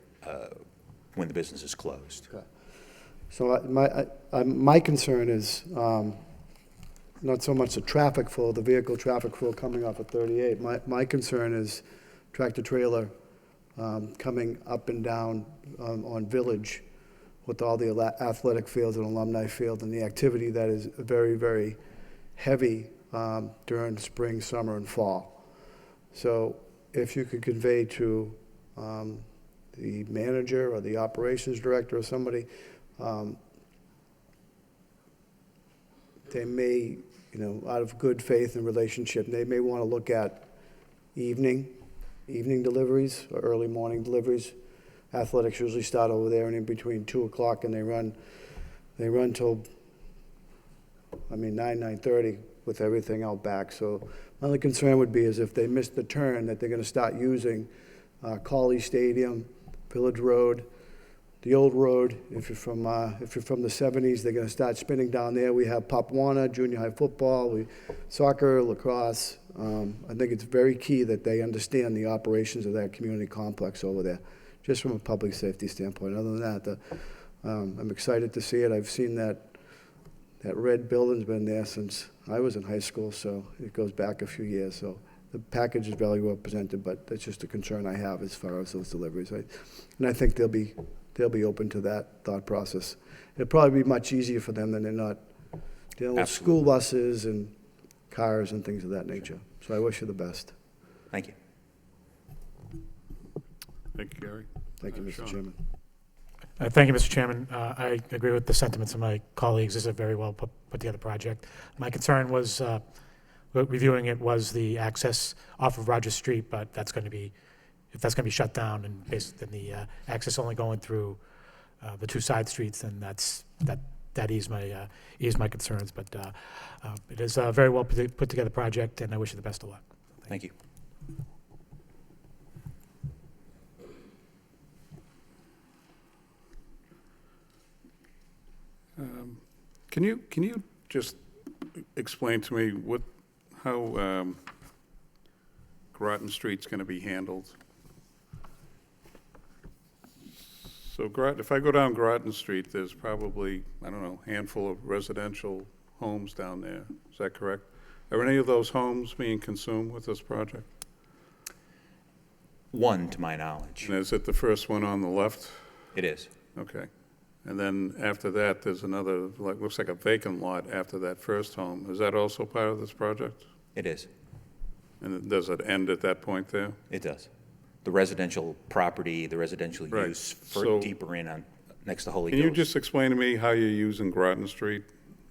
[SPEAKER 9] when the business is closed.
[SPEAKER 7] So my concern is not so much the traffic flow, the vehicle traffic flow coming off of 38. My concern is tractor trailer coming up and down on Village with all the athletic fields and alumni field and the activity that is very, very heavy during spring, summer, and fall. So if you could convey to the manager or the operations director or somebody, they may, out of good faith and relationship, they may want to look at evening deliveries or early morning deliveries. Athletics usually start over there and in between 2 o'clock, and they run till, 9:30 with everything out back. So my only concern would be is if they miss the turn, that they're going to start using Colley Stadium, Village Road, the old road. If you're from the 70s, they're going to start spinning down there. We have Pop Warner, junior high football, soccer, lacrosse. I think it's very key that they understand the operations of that community complex over there, just from a public safety standpoint. Other than that, I'm excited to see it. I've seen that red building's been there since I was in high school, so it goes back a few years. So the package is very well presented, but that's just a concern I have as far as those deliveries. And I think they'll be open to that thought process. It'll probably be much easier for them than they're not dealing with school buses and cars and things of that nature. So I wish you the best.
[SPEAKER 9] Thank you.
[SPEAKER 1] Thank you, Gary.
[SPEAKER 7] Thank you, Mr.
[SPEAKER 1] Sean.
[SPEAKER 7] Chairman.
[SPEAKER 8] Thank you, Mr. Chairman. I agree with the sentiments of my colleagues. This is a very well put together project. My concern was, reviewing it, was the access off of Rogers Street, but that's going to be, if that's going to be shut down and then the access only going through the two side streets, then that ease my concerns. But it is a very well put together project, and I wish you the best of luck.
[SPEAKER 9] Thank you.
[SPEAKER 1] Can you just explain to me how Groton Street's going to be handled? So if I go down Groton Street, there's probably, I don't know, a handful of residential homes down there. Is that correct? Are any of those homes being consumed with this project?
[SPEAKER 9] One, to my knowledge.
[SPEAKER 1] And is it the first one on the left?
[SPEAKER 9] It is.
[SPEAKER 1] Okay. And then after that, there's another, looks like a vacant lot after that first home. Is that also part of this project?
[SPEAKER 9] It is.
[SPEAKER 1] And does it end at that point there?
[SPEAKER 9] It does. The residential property, the residential
[SPEAKER 1] Right.
[SPEAKER 9] use
[SPEAKER 1] So-
[SPEAKER 9] deeper in on next to Holy
[SPEAKER 1] Can you
[SPEAKER 9] Ghost.
[SPEAKER 1] just explain to me how you're using Groton Street?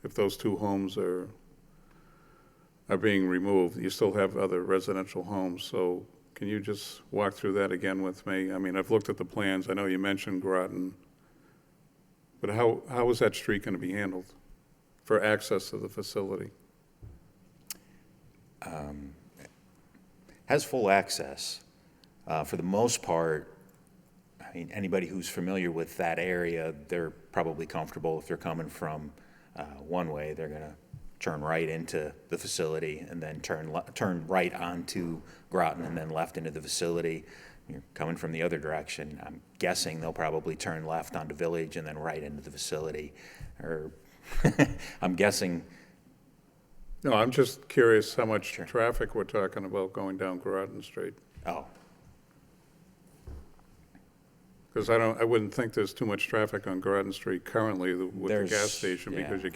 [SPEAKER 1] If those two homes are being removed, you still have other residential homes, so can you just walk through that again with me? I mean, I've looked at the plans, I know you mentioned Groton, but how is that street going to be handled for access to the facility?
[SPEAKER 9] Has full access. For the most part, I mean, anybody who's familiar with that area, they're probably comfortable if they're coming from one way, they're going to turn right into the facility and then turn right onto Groton and then left into the facility. You're coming from the other direction, I'm guessing they'll probably turn left onto Village and then right into the facility. Or I'm guessing.
[SPEAKER 1] No, I'm just curious how much
[SPEAKER 9] Sure.
[SPEAKER 1] traffic we're talking about going down Groton Street.
[SPEAKER 9] Oh,
[SPEAKER 1] Because I wouldn't think there's too much traffic on Groton Street currently with the gas
[SPEAKER 9] There's-
[SPEAKER 1] station,
[SPEAKER 9] yeah.
[SPEAKER 1] because you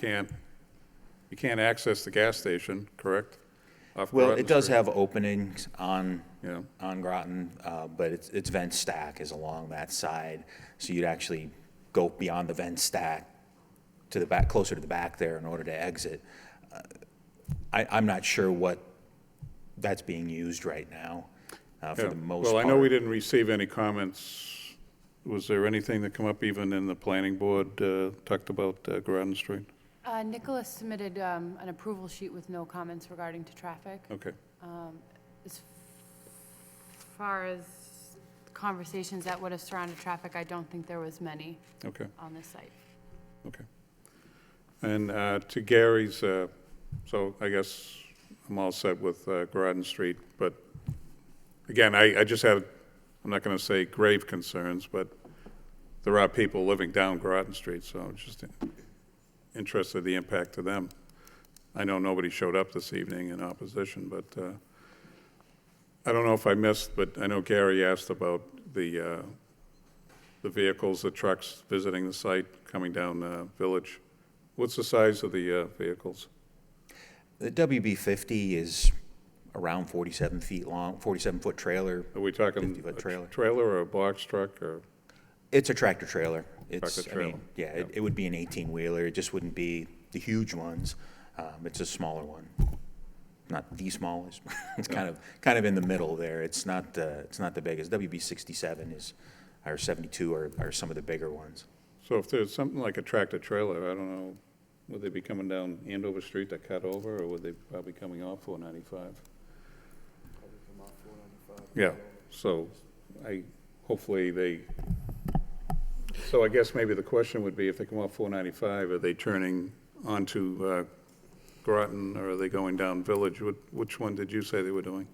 [SPEAKER 1] can't access the gas station, correct? Off
[SPEAKER 9] well,
[SPEAKER 1] Groton
[SPEAKER 9] it does
[SPEAKER 1] Street.
[SPEAKER 9] have openings on
[SPEAKER 1] Yeah.
[SPEAKER 9] Groton, but its vent stack is along that side. So you'd actually go beyond the vent stack to the back, closer to the back there in order to exit. I'm not sure what that's being used right now, for
[SPEAKER 1] Yeah.
[SPEAKER 9] the most
[SPEAKER 1] Well,
[SPEAKER 9] part.
[SPEAKER 1] I know we didn't receive any comments. Was there anything that come up even in the planning board talked about Groton Street?
[SPEAKER 3] Nicholas submitted an approval sheet with no comments regarding to traffic.
[SPEAKER 1] Okay.
[SPEAKER 3] As far as conversations that would have surrounded traffic, I don't think there was many
[SPEAKER 1] Okay.
[SPEAKER 3] on this site.
[SPEAKER 1] Okay. And to Gary's, so I guess I'm all set with Groton Street, but again, I just had, I'm not going to say grave concerns, but there are people living down Groton Street, so I'm just interested in the impact to them. I know nobody showed up this evening in opposition, but I don't know if I missed, but I know Gary asked about the vehicles, the trucks visiting the site, coming down Village. What's the size of the vehicles?
[SPEAKER 9] The WB-50 is around 47 feet long, 47-foot trailer.
[SPEAKER 1] Are we talking
[SPEAKER 9] 50-foot
[SPEAKER 1] a
[SPEAKER 9] trailer.
[SPEAKER 1] trailer or a box truck or?
[SPEAKER 9] It's a tractor trailer. It's,
[SPEAKER 1] Tractor
[SPEAKER 9] I mean,
[SPEAKER 1] trailer,
[SPEAKER 9] yeah,
[SPEAKER 1] yeah.
[SPEAKER 9] it would be an 18-wheeler. It just wouldn't be the huge ones. It's a smaller one. Not the smallest. It's kind of in the middle there. It's not the biggest. WB-67 is, or 72 are some of the bigger ones.
[SPEAKER 1] So if there's something like a tractor trailer, I don't know, would they be coming down Andover Street to cut over, or would they probably coming off 495? Yeah, so hopefully so I guess maybe the question would be, if they come off 495, are they turning onto Groton, or are they going down Village? Which one did you say they were doing?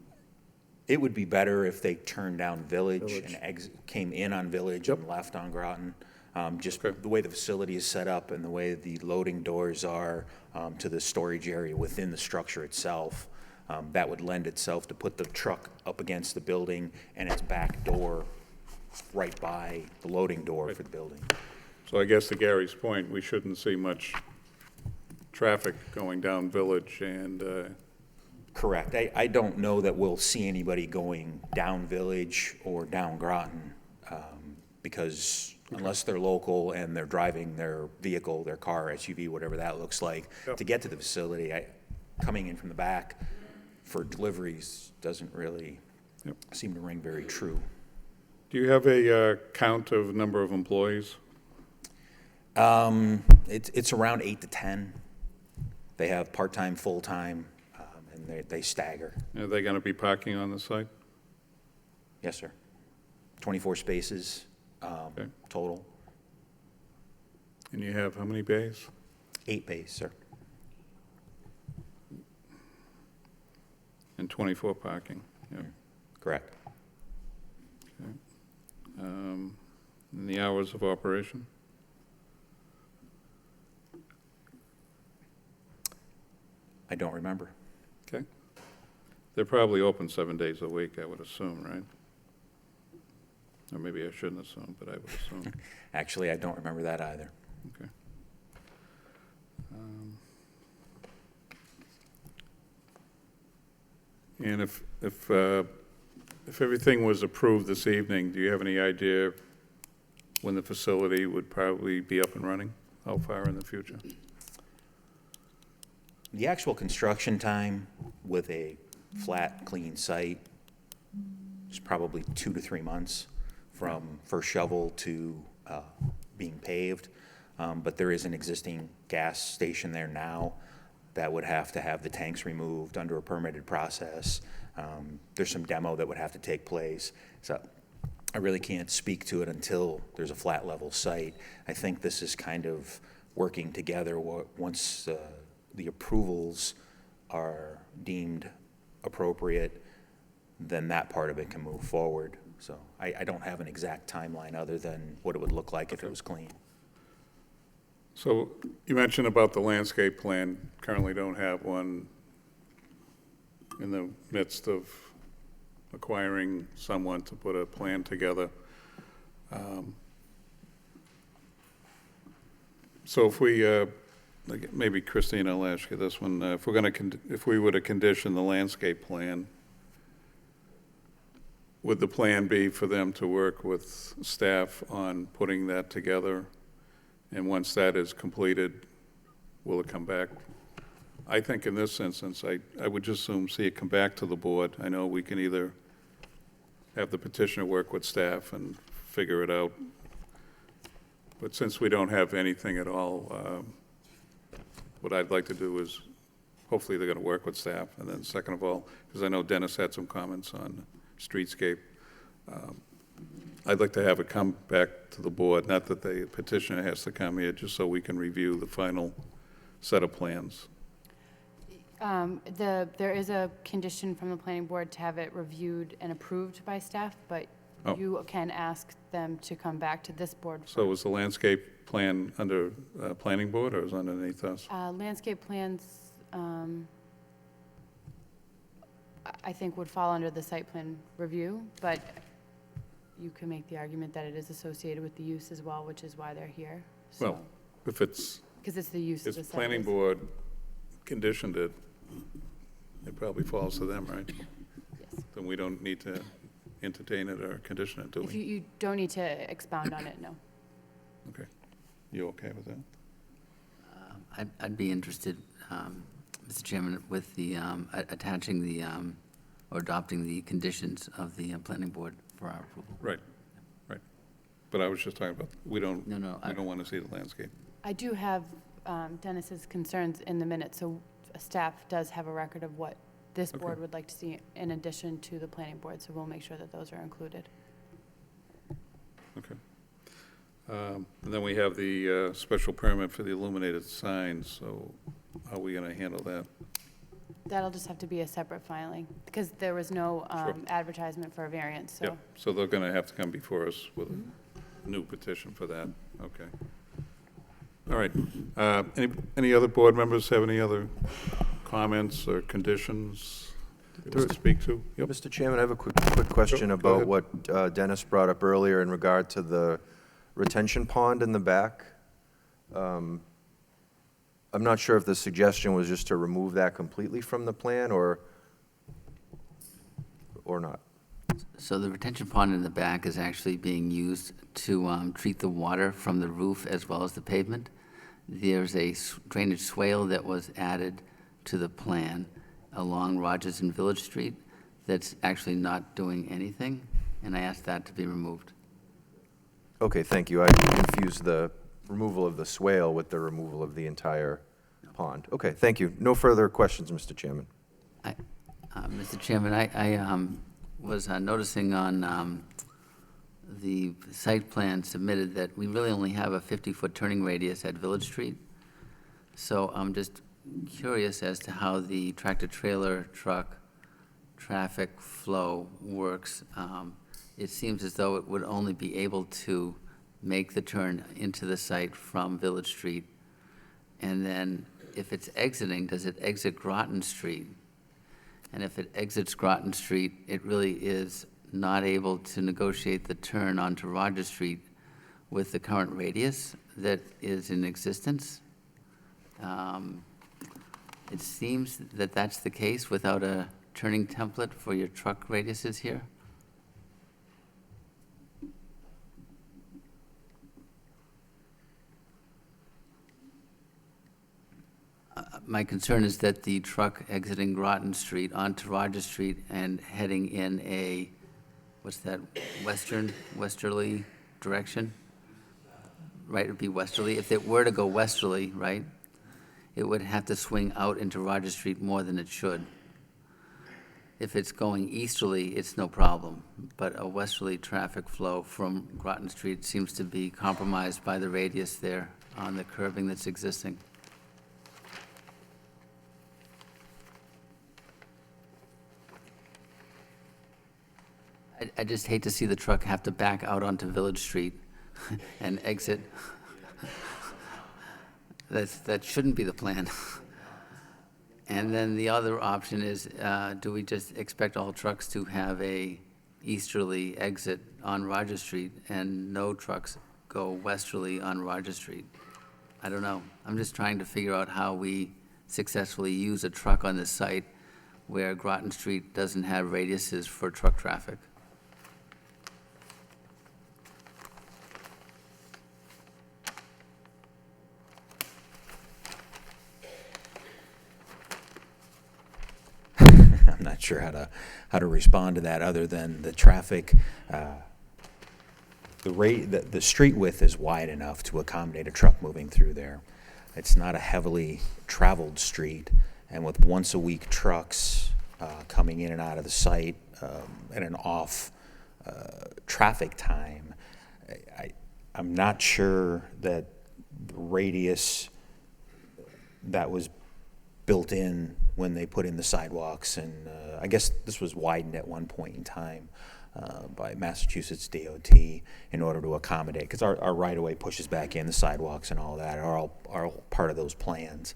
[SPEAKER 9] It would be better if they turned down Village
[SPEAKER 7] Village.
[SPEAKER 9] and came in on Village
[SPEAKER 1] Yep.
[SPEAKER 9] and left on Groton. Just
[SPEAKER 1] Okay.
[SPEAKER 9] the way the facility is set up and the way the loading doors are to the storage area within the structure itself, that would lend itself to put the truck up against the building and its back door right by the loading door for the building.
[SPEAKER 1] So I guess to Gary's point, we shouldn't see much traffic going down Village and,
[SPEAKER 9] Correct. I don't know that we'll see anybody going down Village or down Groton, because unless they're local and they're driving their vehicle, their car, SUV, whatever that looks like,
[SPEAKER 1] Yep.
[SPEAKER 9] to get to the facility, coming in from the back for deliveries doesn't really
[SPEAKER 1] Yep.
[SPEAKER 9] seem to ring very true.
[SPEAKER 1] do you have a count of number of employees?
[SPEAKER 9] It's around 8 to 10. They have part-time, full-time, and they stagger.
[SPEAKER 1] Are they going to be parking on the site?
[SPEAKER 9] Yes, sir. 24 spaces
[SPEAKER 1] Okay.
[SPEAKER 9] total.
[SPEAKER 1] And you have how many bays?
[SPEAKER 9] 8 bays, sir.
[SPEAKER 1] And 24 parking, yeah.
[SPEAKER 9] Correct.
[SPEAKER 1] And the hours of operation?
[SPEAKER 9] I don't remember.
[SPEAKER 1] Okay. They're probably open 7 days a week, I would assume, right? Or maybe I shouldn't assume, but I would assume.
[SPEAKER 9] Actually, I don't remember that either.
[SPEAKER 1] Okay. And if everything was approved this evening, do you have any idea when the facility would probably be up and running? How far in the future?
[SPEAKER 9] The actual construction time with a flat, clean site is probably 2 to 3 months from first shovel to being paved. But there is an existing gas station there now that would have to have the tanks removed under a permitted process. There's some demo that would have to take place. So I really can't speak to it until there's a flat level site. I think this is kind of working together once the approvals are deemed appropriate, then that part of it can move forward. So I don't have an exact timeline other than what it would look like if it was clean.
[SPEAKER 1] So you mentioned about the landscape plan, currently don't have one, in the midst of acquiring someone to put a plan together. So if we, maybe Christine, I'll ask you this one, if we were to condition the landscape plan, would the plan be for them to work with staff on putting that together? And once that is completed, will it come back? I think in this instance, I would just assume see it come back to the board. I know we can either have the petitioner work with staff and figure it out. But since we don't have anything at all, what I'd like to do is, hopefully they're going to work with staff. And then second of all, because I know Dennis had some comments on streetscape, I'd like to have it come back to the board, not that the petitioner has to come here, just so we can review the final set of plans.
[SPEAKER 3] There is a condition from the planning board to have it reviewed and approved by staff, but
[SPEAKER 1] Oh.
[SPEAKER 3] you can ask them to come back to this board.
[SPEAKER 1] So was the landscape plan under planning board, or is it underneath us?
[SPEAKER 3] Landscape plans, I think would fall under the site plan review, but you can make the argument that it is associated with the use as well, which is why they're here.
[SPEAKER 1] Well, if it's,
[SPEAKER 3] Because it's the use of the
[SPEAKER 1] if
[SPEAKER 3] site.
[SPEAKER 1] planning board conditioned it, it probably falls to them, right?
[SPEAKER 3] Yes.
[SPEAKER 1] Then we don't need to entertain it or condition it, do
[SPEAKER 3] If
[SPEAKER 1] we?
[SPEAKER 3] you don't need to expound on it, no.
[SPEAKER 1] Okay. You okay with that?
[SPEAKER 6] I'd be interested, Mr. Chairman, with the, attaching the, or adopting the conditions of the planning board for our approval.
[SPEAKER 1] Right, right. But I was just talking about, we don't
[SPEAKER 6] No,
[SPEAKER 1] we don't want to see the landscape.
[SPEAKER 3] I do have Dennis's concerns in the minutes, so staff does have a record of what this
[SPEAKER 1] Okay.
[SPEAKER 3] board would like to see in addition to the planning board, so we'll make sure that those are included.
[SPEAKER 1] Okay. And then we have the special permit for the illuminated signs, so how are we going to handle that?
[SPEAKER 3] That'll just have to be a separate filing, because there was no
[SPEAKER 1] Sure.
[SPEAKER 3] Advertisement for a variance, so.
[SPEAKER 1] Yep, so they're going to have to come before us with a new petition for that, okay. All right, any other board members have any other comments or conditions they want to speak to? Yep,
[SPEAKER 4] Mr. Chairman, I have a quick question
[SPEAKER 1] Go
[SPEAKER 4] about
[SPEAKER 1] ahead.
[SPEAKER 4] what Dennis brought up earlier in regard to the retention pond in the back. I'm not sure if the suggestion was just to remove that completely from the plan or not.
[SPEAKER 6] So the retention pond in the back is actually being used to treat the water from the roof as well as the pavement. There's a drainage swale that was added to the plan along Rogers and Village Street that's actually not doing anything, and I asked that to be removed.
[SPEAKER 4] Okay, thank you. I confused the removal of the swale with the removal of the entire pond. Okay, thank you. No further questions, Mr. Chairman.
[SPEAKER 6] Mr. Chairman, I was noticing on the site plan submitted that we really only have a 50-foot turning radius at Village Street. So I'm just curious as to how the tractor-trailer truck traffic flow works. It seems as though it would only be able to make the turn into the site from Village Street. And then if it's exiting, does it exit Groton Street? And if it exits Groton Street, it really is not able to negotiate the turn onto Rogers Street with the current radius that is in existence. It seems that that's the case without a turning template for your truck radiuses here. My concern is that the truck exiting Groton Street onto Rogers Street and heading in a, what's that, westerly direction? Right, it would be westerly. If it were to go westerly, right, it would have to swing out into Rogers Street more than it should. If it's going easterly, it's no problem, but a westerly traffic flow from Groton Street seems to be compromised by the radius there on the curbing that's existing. I just hate to see the truck have to back out onto Village Street and exit. That shouldn't be the plan. And then the other option is, do we just expect all trucks to have a easterly exit on Rogers Street and no trucks go westerly on Rogers Street? I don't know. I'm just trying to figure out how we successfully use a truck on this site where Groton Street doesn't have radiuses for truck traffic.
[SPEAKER 9] I'm not sure how to respond to that other than the traffic. The street width is wide enough to accommodate a truck moving through there. It's not a heavily traveled street, and with once-a-week trucks coming in and out of the site at an off traffic time, I'm not sure that the radius that was built in when they put in the sidewalks, and I guess this was widened at one point in time by Massachusetts DOT in order to accommodate, because our right-of-way pushes back in, the sidewalks and all that are all part of those plans.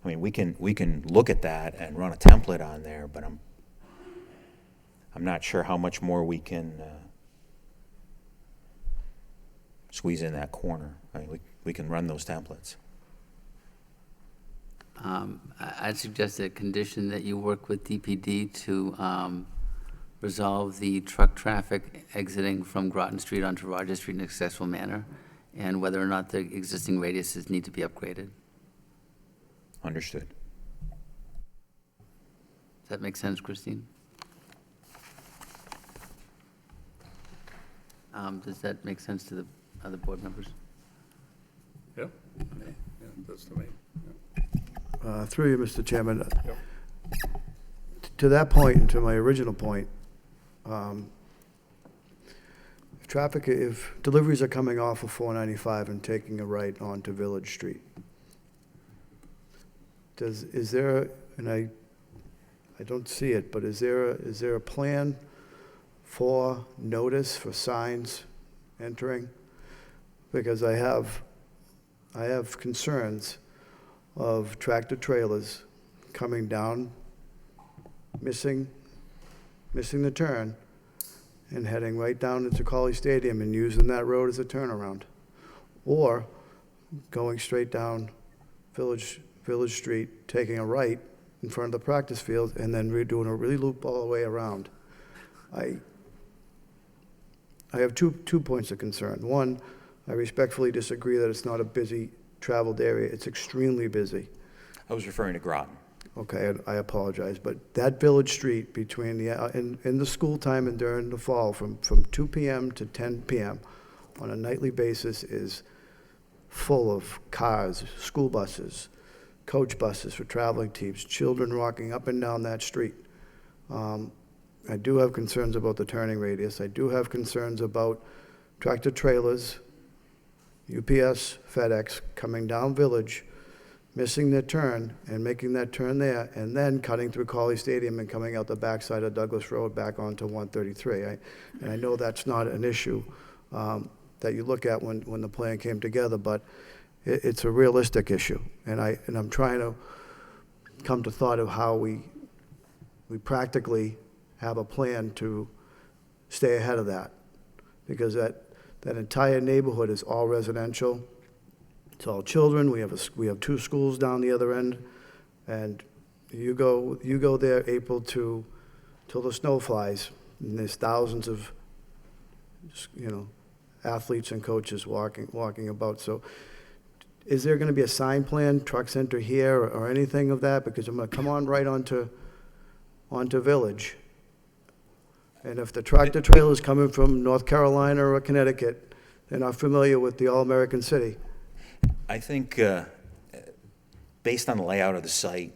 [SPEAKER 9] I mean, we can look at that and run a template on there, but I'm not sure how much more we can squeeze in that corner. I mean, we can run those templates.
[SPEAKER 6] I'd suggest a condition that you work with DPD to resolve the truck traffic exiting from Groton Street onto Rogers Street in a successful manner, and whether or not the existing radiuses need to be upgraded.
[SPEAKER 9] Understood.
[SPEAKER 6] Does that make sense, Christine? Does that make sense to the other board members?
[SPEAKER 1] Yeah, yeah, that's to me.
[SPEAKER 7] Through you, Mr. Chairman.
[SPEAKER 1] Yep.
[SPEAKER 7] To that point, and to my original point, if deliveries are coming off of 495 and taking a right onto Village Street, is there, and I don't see it, but is there a plan for notice for signs entering? Because I have concerns of tractor trailers coming down, missing the turn, and heading right down into Colley Stadium and using that road as a turnaround. Or going straight down Village Street, taking a right in front of the practice field, and then doing a really loop all the way around. I have two points of concern. One, I respectfully disagree that it's not a busy traveled area. It's extremely busy.
[SPEAKER 9] I was referring to Groton.
[SPEAKER 7] Okay, I apologize, but that Village Street between in the school time and during the fall, from 2 p.m. to 10 p.m. on a nightly basis is full of cars, school buses, coach buses for traveling teams, children walking up and down that street. I do have concerns about the turning radius. I do have concerns about tractor trailers, UPS, FedEx, coming down Village, missing their turn and making that turn there, and then cutting through Colley Stadium and coming out the backside of Douglas Road back onto 133. And I know that's not an issue that you look at when the plan came together, but it's a realistic issue. And I'm trying to come to thought of how we practically have a plan to stay ahead of that, because that entire neighborhood is all residential. It's all children. We have 2 schools down the other end, and you go there April till the snow flies, and there's thousands of athletes and coaches walking about. So is there gonna be a sign plan, trucks enter here, or anything of that? Because I'm gonna come on right onto Village. And if the tractor trailer's coming from North Carolina or Connecticut, they're not familiar with the All-American City.
[SPEAKER 9] I think, based on the layout of the site,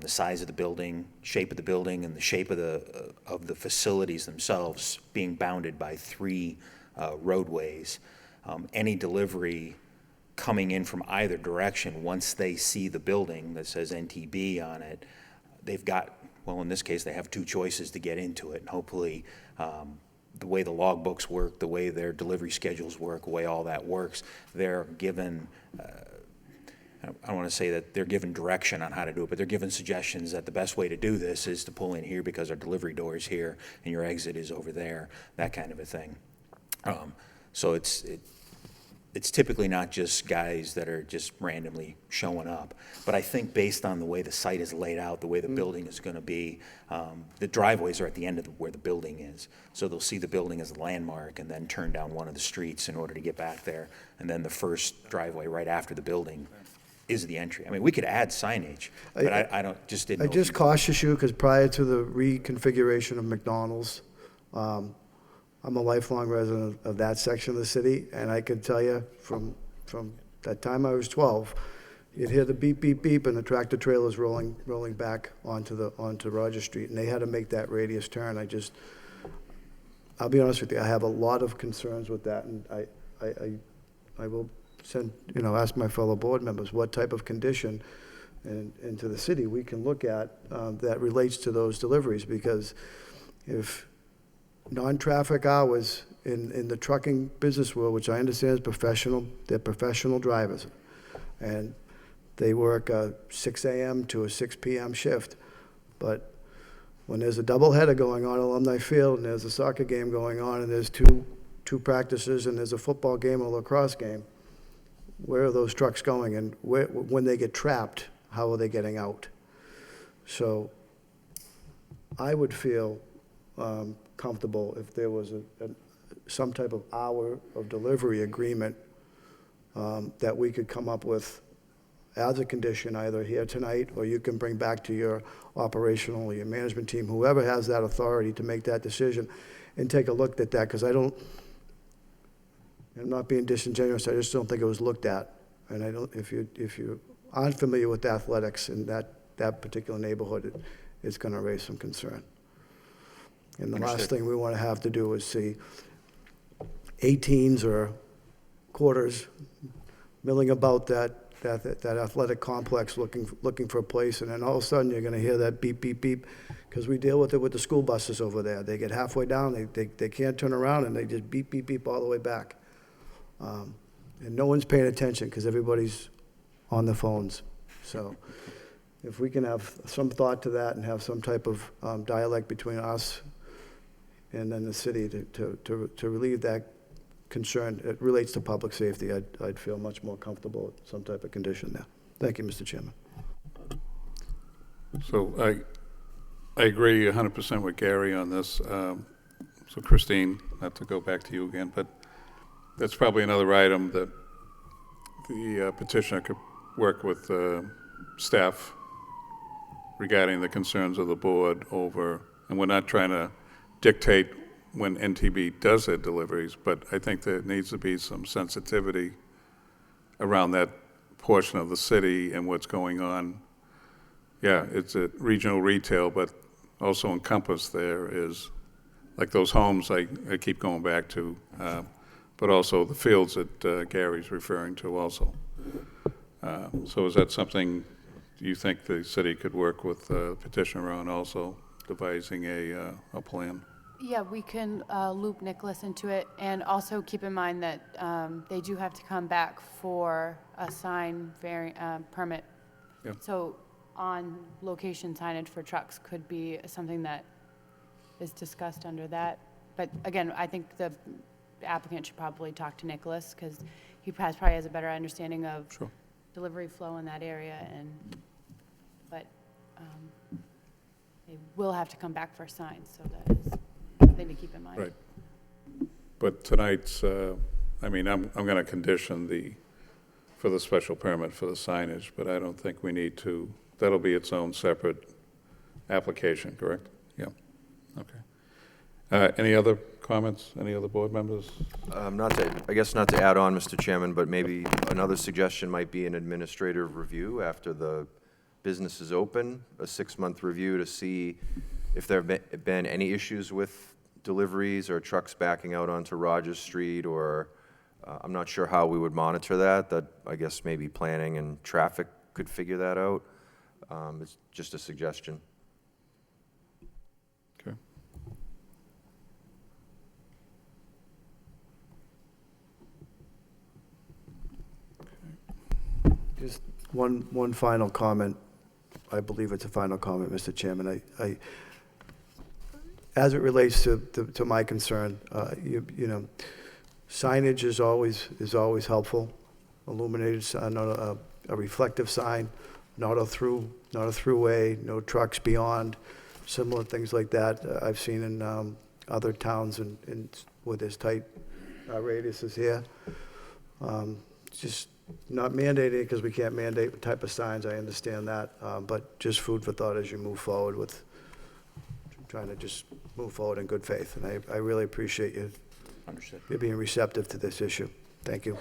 [SPEAKER 9] the size of the building, shape of the building, and the shape of the facilities themselves being bounded by 3 roadways, any delivery coming in from either direction, once they see the building that says NTB on it, they've got, well, in this case, they have 2 choices to get into it. And hopefully, the way the logbooks work, the way their delivery schedules work, the way all that works, they're given, I don't want to say that they're given direction on how to do it, but they're given suggestions that the best way to do this is to pull in here because our delivery door is here and your exit is over there, that kind of a thing. So it's typically not just guys that are just randomly showing up. But I think based on the way the site is laid out, the way the building is going to be, the driveways are at the end of where the building is. So they'll see the building as a landmark and then turn down one of the streets in order to get back there. And then the first driveway right after the building is the entry. I mean, we could add signage, but I didn't
[SPEAKER 7] I
[SPEAKER 9] know.
[SPEAKER 7] just cautious you, because prior to the reconfiguration of McDonald's, I'm a lifelong resident of that section of the city, and I can tell you from that time I was 12, you'd hear the beep, beep, beep, and the tractor trailers rolling back onto Roger Street, and they had to make that radius turn. I'll be honest with you, I have a lot of concerns with that, and I will ask my fellow board members what type of condition into the city we can look at that relates to those deliveries, because if non-traffic hours in the trucking business world, which I understand is professional, they're professional drivers, and they work a 6 a.m. to a 6 p.m. shift. But when there's a doubleheader going on at Alumni Field, and there's a soccer game going on, and there's two practices, and there's a football game or lacrosse game, where are those trucks going? And when they get trapped, how are they getting out? So I would feel comfortable if there was some type of hour of delivery agreement that we could come up with as a condition, either here tonight, or you can bring back to your operational or your management team, whoever has that authority to make that decision, and take a look at that, because I'm not being disingenuous, I just don't think it was looked at. And I don't, if you aren't familiar with athletics in that particular neighborhood, it's gonna raise some concern. And the last
[SPEAKER 9] Understood.
[SPEAKER 7] thing we want to have to do is see 18s or quarters milling about that athletic complex looking for a place, and then all of a sudden you're going to hear that beep, beep, beep, because we deal with it with the school buses over there. They get halfway down, they can't turn around, and they just beep, beep, beep all the way back. And no one's paying attention because everybody's on their phones. So if we can have some thought to that and have some type of dialect between us and then the city to relieve that concern, it relates to public safety, I'd feel much more comfortable with some type of condition there. Thank you, Mr. Chairman.
[SPEAKER 1] So I agree 100% with Gary on this. So Christine, not to go back to you again, but that's probably another item that the petitioner could work with staff regarding the concerns of the board over, and we're not trying to dictate when NTB does their deliveries, but I think there needs to be some sensitivity around that portion of the city and what's going on. Yeah, it's a regional retail, but also encompassed there is, like those homes I keep going back to, but also the fields that Gary's referring to also. So is that something you think the city could work with the petitioner on, also devising a plan?
[SPEAKER 3] Yeah, we can loop Nicholas into it, and also keep in mind that they do have to come back for a sign permit.
[SPEAKER 1] Yeah.
[SPEAKER 3] So on-location signage for trucks could be something that is discussed under that. But again, I think the applicant should probably talk to Nicholas, because he probably has a better understanding of
[SPEAKER 1] Sure.
[SPEAKER 3] delivery flow in that area, but they will have to come back for signs, so that is something to keep in mind.
[SPEAKER 1] Right. But tonight's, I'm going to condition the for the special permit for the signage, but I don't think we need to, that'll be its own separate application, correct? Yeah, okay. Any other comments? Any other board members?
[SPEAKER 4] I guess not to add on, Mr. Chairman, but maybe another suggestion might be an administrative review after the business is open, a 6-month review to see if there have been any issues with deliveries or trucks backing out onto Rogers Street, or I'm not sure how we would monitor that. I guess maybe planning and traffic could figure that out. It's just a suggestion.
[SPEAKER 1] Okay.
[SPEAKER 7] Just one final comment. I believe it's a final comment, Mr. Chairman. As it relates to my concern, you know, signage is always helpful. Illuminated, not a reflective sign, not a throughway, no trucks beyond, similar things like that. I've seen in other towns and where there's tight radiuses here. Just not mandating because we can't mandate what type of signs. I understand that, but just food for thought as you move forward with trying to just move forward in good faith. And I really appreciate you.
[SPEAKER 9] Understood.
[SPEAKER 7] You're being receptive to this issue. Thank you.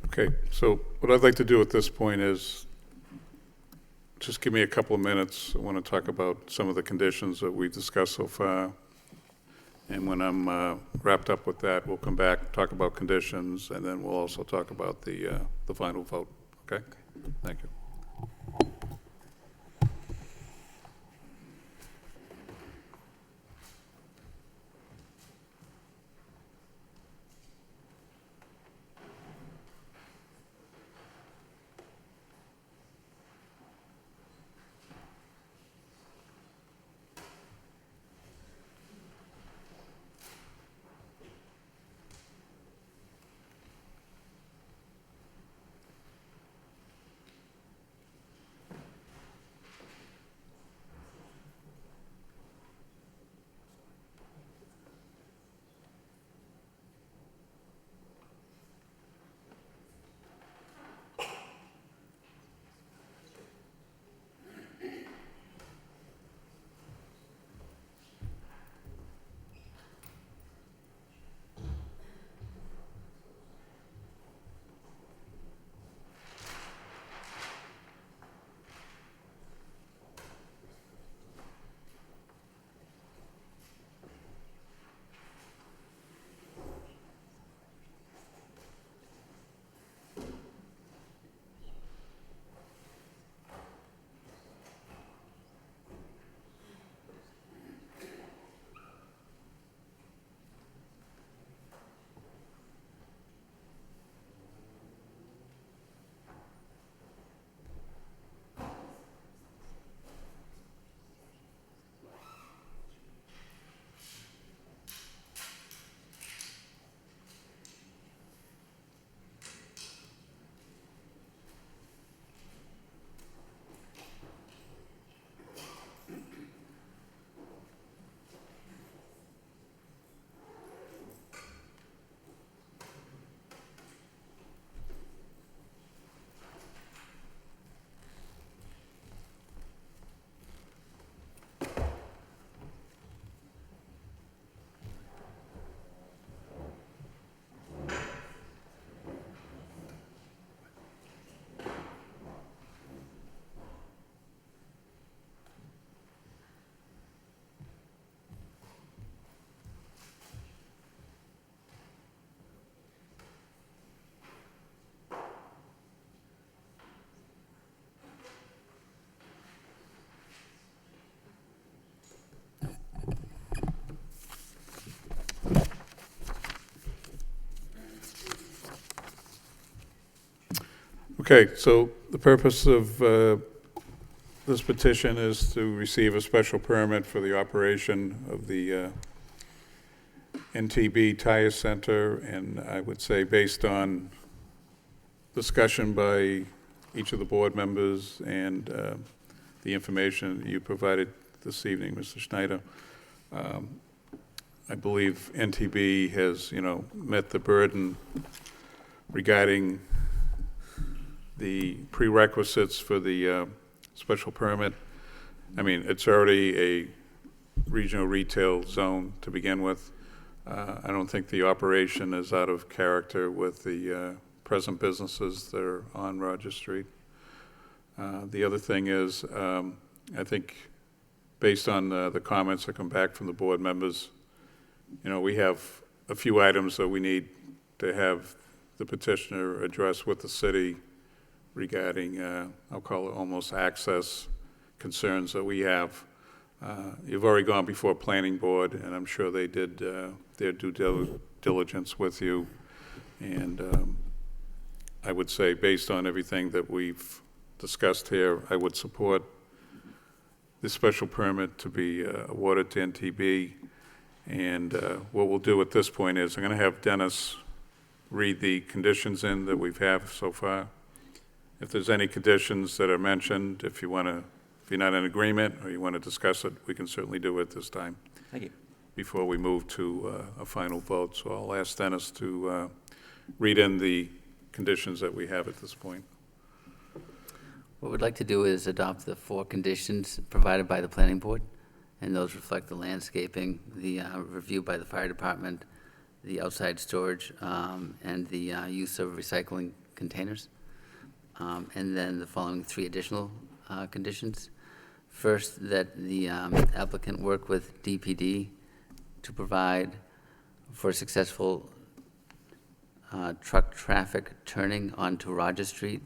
[SPEAKER 1] Okay, so what I'd like to do at this point is just give me a couple of minutes. I want to talk about some of the conditions that we've discussed so far. And when I'm wrapped up with that, we'll come back, talk about conditions, and then we'll also talk about the final vote. Okay? Thank you. Okay, so the purpose of this petition is to receive a special permit for the operation of the NTB Tire Center, and I would say based on discussion by each of the board members and the information you provided this evening, Mr. Schneider, I believe NTB has, met the burden regarding the prerequisites for the special permit. I mean, it's already a regional retail zone to begin with. I don't think the operation is out of character with the present businesses that are on Roger Street. The other thing is, I think, based on the comments that come back from the board members, you know, we have a few items that we need to have the petitioner address with the city regarding, I'll call it almost access concerns that we have. You've already gone before planning board, and I'm sure they did their due diligence with you. And I would say, based on everything that we've discussed here, I would support this special permit to be awarded to NTB. And what we'll do at this point is I'm going to have Dennis read the conditions in that we've have so far. If there's any conditions that are mentioned, if you're not in agreement or you want to discuss it, we can certainly do it this time.
[SPEAKER 9] Thank you.
[SPEAKER 1] Before we move to a final vote. So I'll ask Dennis to read in the conditions that we have at this point.
[SPEAKER 6] What we'd like to do is adopt the 4 conditions provided by the planning board, and those reflect the landscaping, the review by the fire department, the outside storage, and the use of recycling containers. And then the following 3 additional conditions. First, that the applicant work with DPD to provide for successful truck traffic turning onto Roger Street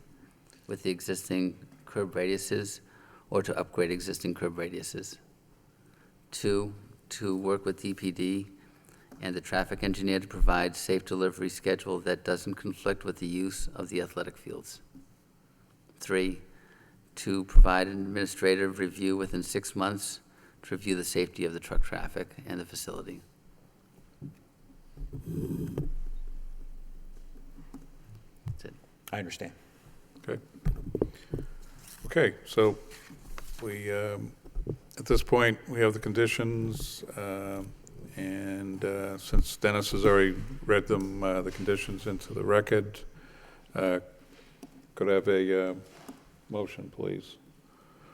[SPEAKER 6] with the existing curb radiuses, or to upgrade existing curb radiuses. 2, to work with DPD and the traffic engineer to provide safe delivery schedule that doesn't conflict with the use of the athletic fields. 3, to provide an administrative review within 6 months to review the safety of the truck traffic and the facility. That's it.
[SPEAKER 9] I understand.
[SPEAKER 1] Okay. Okay, so we, at this point, we have the conditions, and since Dennis has already read them, the conditions into the record, could I have a motion, please?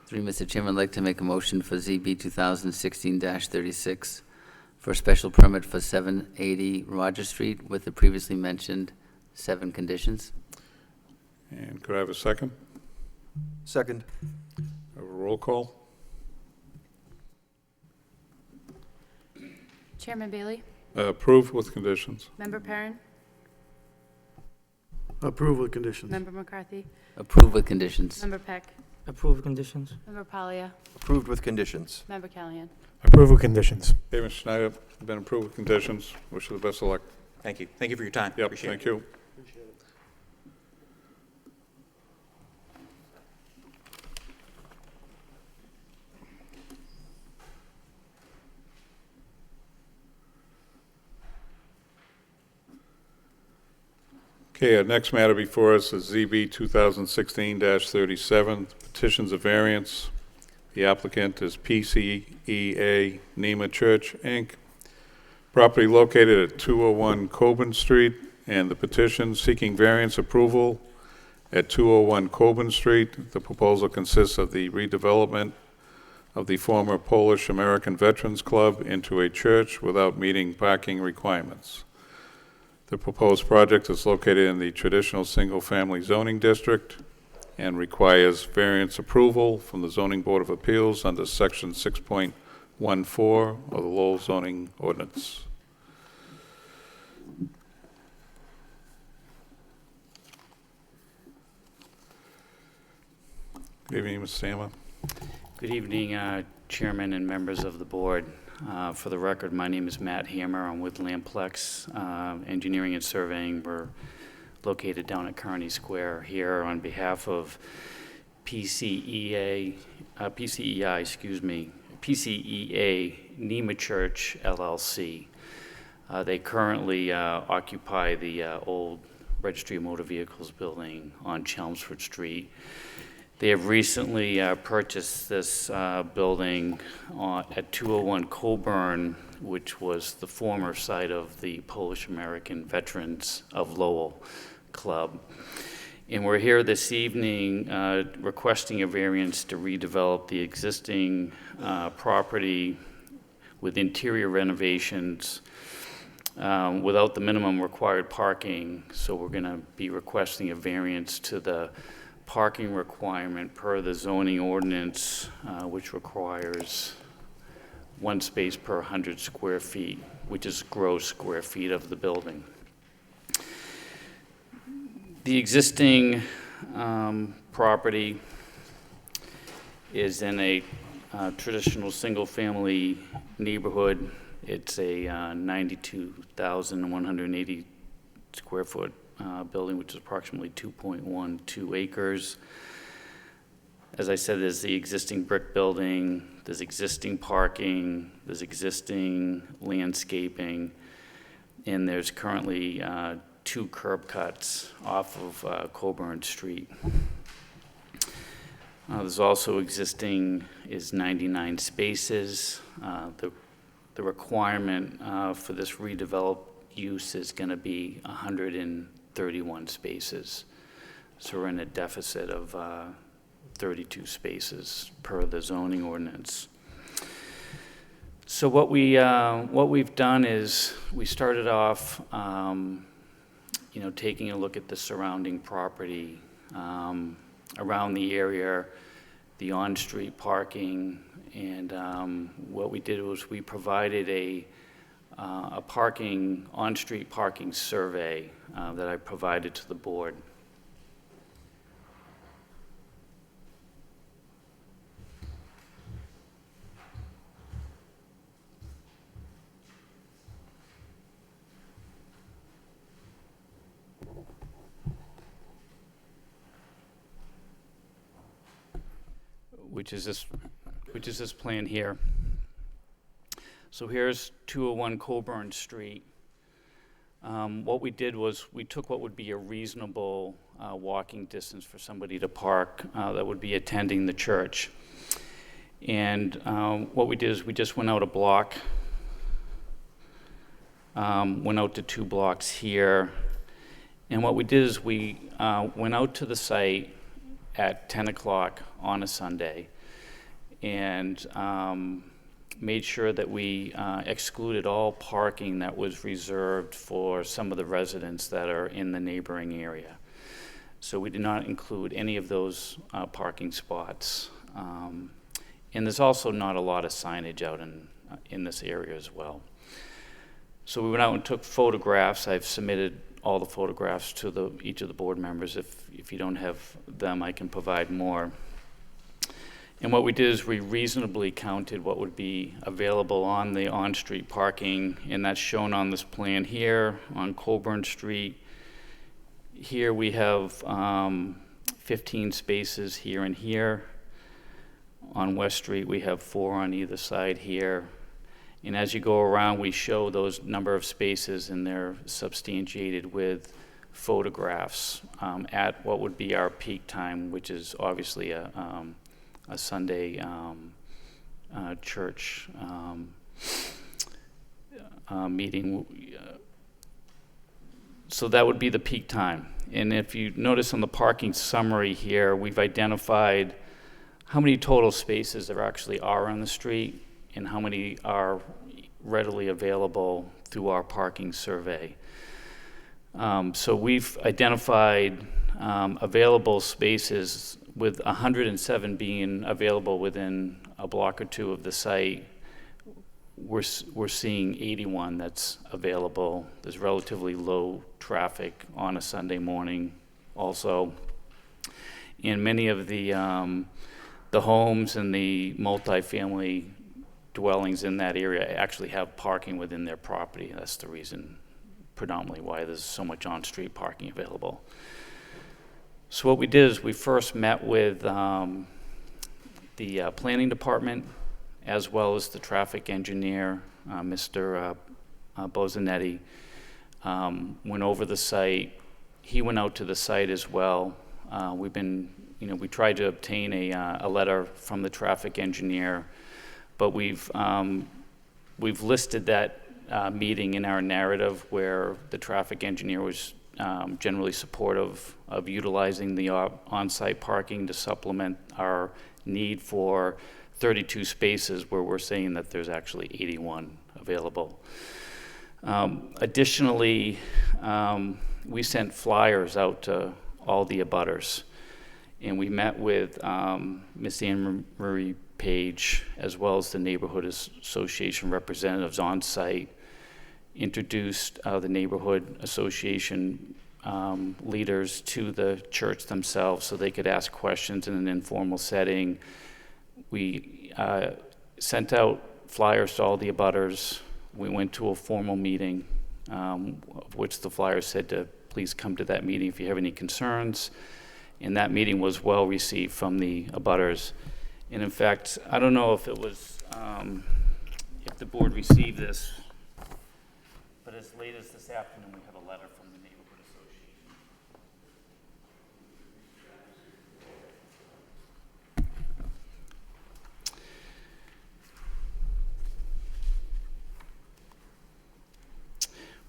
[SPEAKER 6] Through you, Mr. Chairman, I'd like to make a motion for ZB 2016-36 for a special permit for 780 Roger Street with the previously mentioned 7 conditions.
[SPEAKER 1] And could I have a second?
[SPEAKER 4] Second.
[SPEAKER 1] Have a roll call?
[SPEAKER 3] Chairman Bailey?
[SPEAKER 1] Approved with conditions.
[SPEAKER 3] Member Perrin?
[SPEAKER 7] Approve with conditions.
[SPEAKER 3] Member McCarthy?
[SPEAKER 6] Approved with conditions.
[SPEAKER 3] Member Peck?
[SPEAKER 5] Approved conditions.
[SPEAKER 3] Member Polya?
[SPEAKER 4] Approved with conditions.
[SPEAKER 3] Member Callahan?
[SPEAKER 8] Approve with conditions.
[SPEAKER 1] Okay, Mr. Schneider, been approved with conditions. Wish you the best of luck.
[SPEAKER 9] Thank you. Thank you for your time.
[SPEAKER 1] Yep,
[SPEAKER 9] Appreciate
[SPEAKER 1] thank
[SPEAKER 9] it.
[SPEAKER 1] you. Okay, our next matter before us is ZB 2016-37, petitions of variance. The applicant is PCEA Nema Church, Inc., property located at 201 Coburn Street, and the petition seeking variance approval at 201 Coburn Street. The proposal consists of the redevelopment of the former Polish American Veterans Club into a church without meeting parking requirements. The proposed project is located in the traditional single-family zoning district and requires variance approval from the Zoning Board of Appeals under Section 6.14 of the Lowell zoning ordinance. Good evening, Mr. Sama.
[SPEAKER 10] Good evening, Chairman and members of the board. For the record, my name is Matt Hammer. I'm with Lamplex Engineering and Surveying. We're located down at Kearney Square here on behalf of PCEA Nema Church LLC. They currently occupy the old Registry of Motor Vehicles building on Chelmsford Street. They have recently purchased this building at 201 Coburn, which was the former site of the Polish American Veterans of Lowell club. And we're here this evening requesting a variance to redevelop the existing property with interior renovations without the minimum required parking. So we're going to be requesting a variance to the parking requirement per the zoning ordinance, which requires 1 space per 100 square feet, which is gross square feet of the building. The existing property is in a traditional single-family neighborhood. It's a 92,180 square foot building, which is approximately 2.12 acres. As I said, there's the existing brick building, there's existing parking, there's existing landscaping, and there's currently 2 curb cuts off of Coburn Street. There's also existing is 99 spaces. The requirement for this redeveloped use is going to be 131 spaces. So we're in a deficit of 32 spaces per the zoning ordinance. So what we've done is we started off, taking a look at the surrounding property around the area, the on-street parking, and what we did was we provided a on-street parking survey that I provided to the board. Which is this plan here. So here's 201 Coburn Street. What we did was we took what would be a reasonable walking distance for somebody to park that would be attending the church. And what we did is we just went out a block, went out to 2 blocks here. And what we did is we went out to the site at 10 o'clock on a Sunday and made sure that we excluded all parking that was reserved for some of the residents that are in the neighboring area. So we did not include any of those parking spots. And there's also not a lot of signage out in this area as well. So we went out and took photographs. I've submitted all the photographs to each of the board members. If you don't have them, I can provide more. And what we did is we reasonably counted what would be available on the on-street parking, and that's shown on this plan here on Coburn Street. Here we have 15 spaces here and here. On West Street, we have 4 on either side here. And as you go around, we show those number of spaces, and they're substantiated with photographs at what would be our peak time, which is obviously a Sunday church meeting. So that would be the peak time. And if you notice on the parking summary here, we've identified how many total spaces there actually are on the street and how many are readily available through our parking survey. So we've identified available spaces, with 107 being available within a block or 2 of the site. We're seeing 81 that's available. There's relatively low traffic on a Sunday morning also. And many of the homes and the multifamily dwellings in that area actually have parking within their property. That's the reason predominantly why there's so much on-street parking available. So what we did is we first met with the planning department as well as the traffic engineer, Mr. Bozanetti. Went over the site. He went out to the site as well. We tried to obtain a letter from the traffic engineer, but we've listed that meeting in our narrative where the traffic engineer was generally supportive of utilizing the on-site parking to supplement our need for 32 spaces where we're saying that there's actually 81 available. Additionally, we sent flyers out to all the abutters, and we met with Ms. Anne Marie Page as well as the Neighborhood Association representatives on site, introduced the Neighborhood Association leaders to the church themselves so they could ask questions in an informal setting. We sent out flyers to all the abutters. We went to a formal meeting, of which the flyers said to please come to that meeting if you have any concerns. And that meeting was well received from the abutters. And in fact, I don't know if it was, if the board received this, but as late as this afternoon, we have a letter from the Neighborhood Association.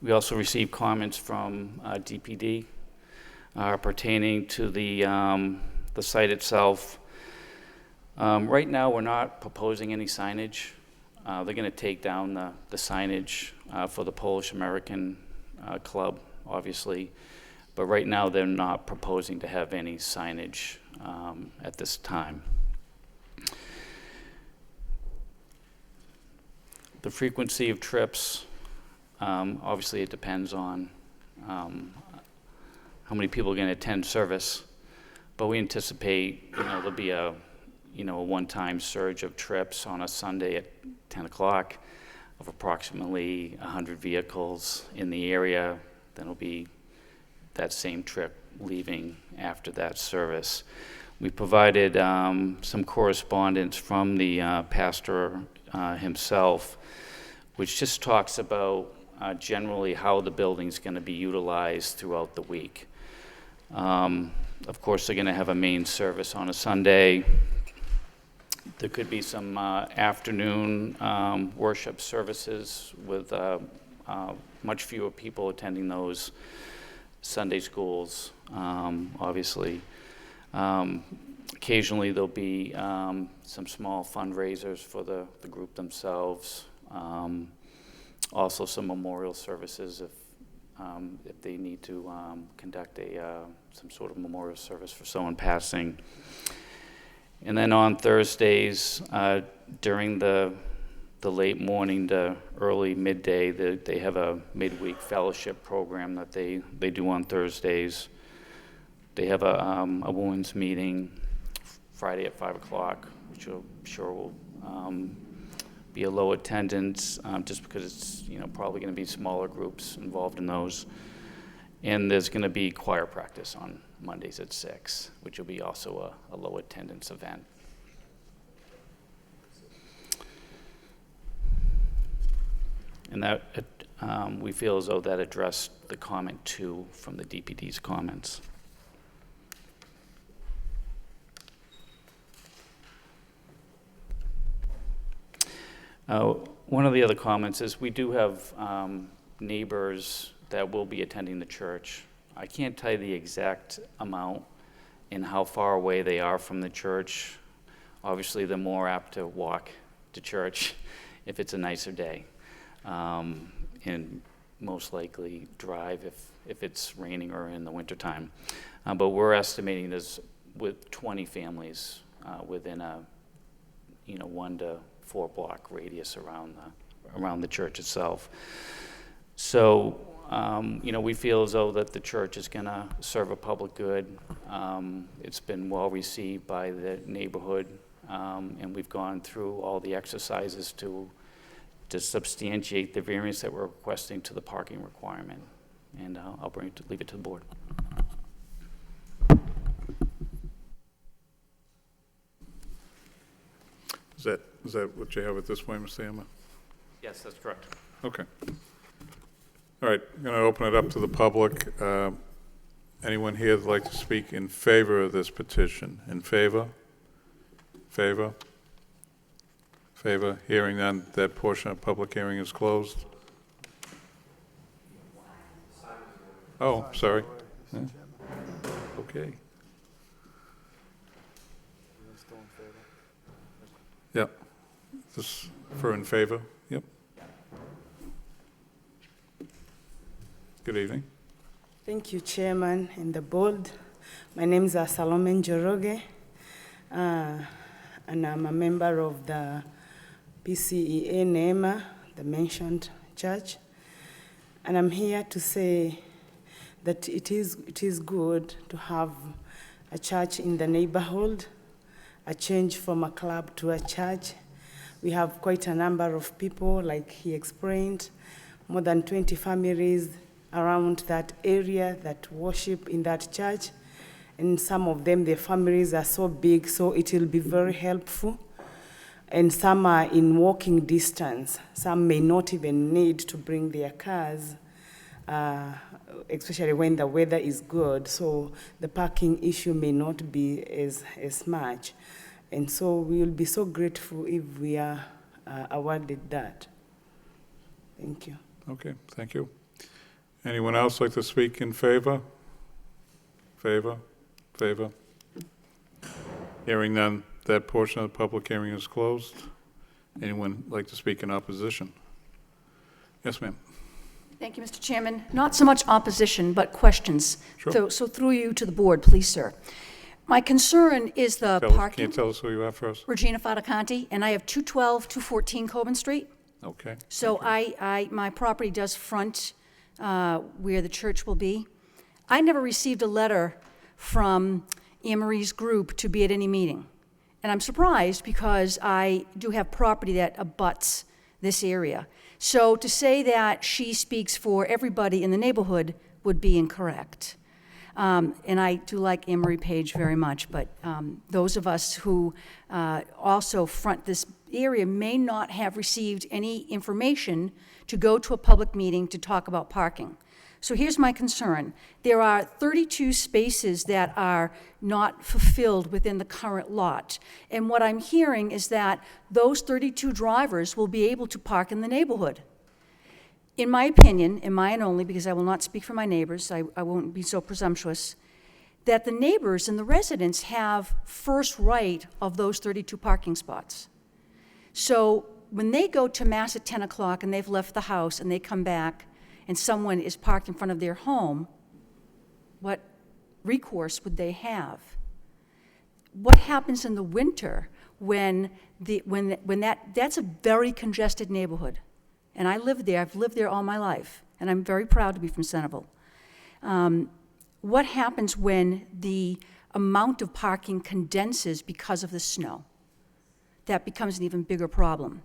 [SPEAKER 10] We also received comments from DPD pertaining to the site itself. Right now, we're not proposing any signage. They're going to take down the signage for the Polish American Club, obviously. But right now, they're not proposing to have any signage at this time. The frequency of trips, obviously it depends on how many people are going to attend service. But we anticipate, there'll be a one-time surge of trips on a Sunday at 10 o'clock of approximately 100 vehicles in the area. Then it'll be that same trip leaving after that service. We provided some correspondence from the pastor himself, which just talks about generally how the building's going to be utilized throughout the week. Of course, they're going to have a main service on a Sunday. There could be some afternoon worship services with much fewer people attending those. Sunday schools, obviously. Occasionally there'll be some small fundraisers for the group themselves. Also some memorial services if they need to conduct some sort of memorial service for someone passing. And then on Thursdays, during the late morning to early midday, they have a midweek fellowship program that they do on Thursdays. They have a women's meeting Friday at 5 o'clock, which I'm sure will be a low attendance, just because it's probably going to be smaller groups involved in those. And there's going to be choir practice on Mondays at 6, which will be also a low attendance event. And that we feel as though that addressed the comment 2 from the DPD's comments. One of the other comments is we do have neighbors that will be attending the church. I can't tell you the exact amount and how far away they are from the church. Obviously, they're more apt to walk to church if it's a nicer day, and most likely drive if it's raining or in the wintertime. But we're estimating there's with 20 families within a 1 to 4 block radius around the church itself. So we feel as though that the church is going to serve a public good. It's been well received by the neighborhood, and we've gone through all the exercises to substantiate the variance that we're requesting to the parking requirement. And I'll leave it to the board.
[SPEAKER 1] Is that what you have at this point, Mr. Emma?
[SPEAKER 10] Yes, that's correct.
[SPEAKER 1] Okay. All right, I'm going to open it up to the public. Anyone here that'd like to speak in favor of this petition? In favor? Favor? Favor? Hearing none, that portion of public hearing is closed. Oh, sorry. Yeah. Okay. Yep. This for in favor? Yep. Good evening.
[SPEAKER 11] Thank you, Chairman and the board. My name is Salome Njoroge, and I'm a member of the PCEA NEMA, the mentioned church. And I'm here to say that it is good to have a church in the neighborhood, a change from a club to a church. We have quite a number of people, like he explained, more than 20 families around that area that worship in that church. And some of them, their families are so big, so it will be very helpful. And some are in walking distance. Some may not even need to bring their cars, especially when the weather is good. So the parking issue may not be as much. And so we will be so grateful if we are awarded that. Thank you.
[SPEAKER 1] Okay, thank you. Anyone else like to speak in favor? Favor? Favor? Hearing none, that portion of the public hearing is closed. Anyone like to speak in opposition? Yes, ma'am.
[SPEAKER 12] Thank you, Mr. Chairman. Not so much opposition, but questions.
[SPEAKER 1] Sure.
[SPEAKER 12] So through you to the board, please, sir. My concern is the
[SPEAKER 1] Can
[SPEAKER 12] parking.
[SPEAKER 1] you tell us who you are first?
[SPEAKER 12] Regina Fatacanti, and I have 212, 214 Coben Street.
[SPEAKER 1] Okay.
[SPEAKER 12] So my property does front where the church will be. I never received a letter from Anne Marie's group to be at any meeting. And I'm surprised because I do have property that abuts this area. So to say that she speaks for everybody in the neighborhood would be incorrect. And I do like Anne Marie Page very much, but those of us who also front this area may not have received any information to go to a public meeting to talk about parking. So here's my concern. There are 32 spaces that are not fulfilled within the current lot. And what I'm hearing is that those 32 drivers will be able to park in the neighborhood. In my opinion, and mine only, because I will not speak for my neighbors, I won't be so presumptuous, that the neighbors and the residents have first right of those 32 parking spots. So when they go to Mass at 10 o'clock and they've left the house and they come back and someone is parked in front of their home, what recourse would they have? What happens in the winter when that's a very congested neighborhood? And I live there, I've lived there all my life, and I'm very proud to be from Centerville. What happens when the amount of parking condenses because of the snow? That becomes an even bigger problem.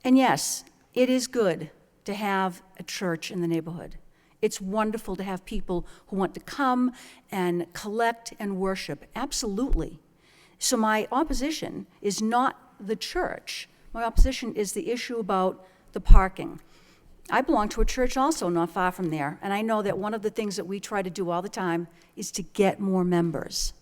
[SPEAKER 12] And yes, it is good to have a church in the neighborhood. It's wonderful to have people who want to come and collect and worship, absolutely. So my opposition is not the church. My opposition is the issue about the parking. I belong to a church also not far from there, and I know that one of the things that we try to do all the time is to get more members.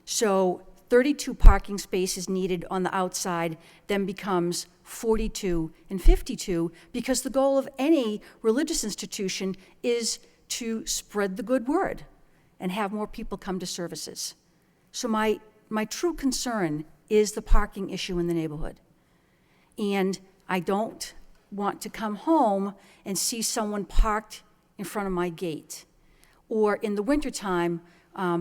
[SPEAKER 12] So 32 parking spaces needed on the outside then becomes 42 and 52, because the goal of any religious institution is to spread the good word and have more people come to services. So my true concern is the parking issue in the neighborhood. And I don't want to come home and see someone parked in front of my gate, or in the wintertime,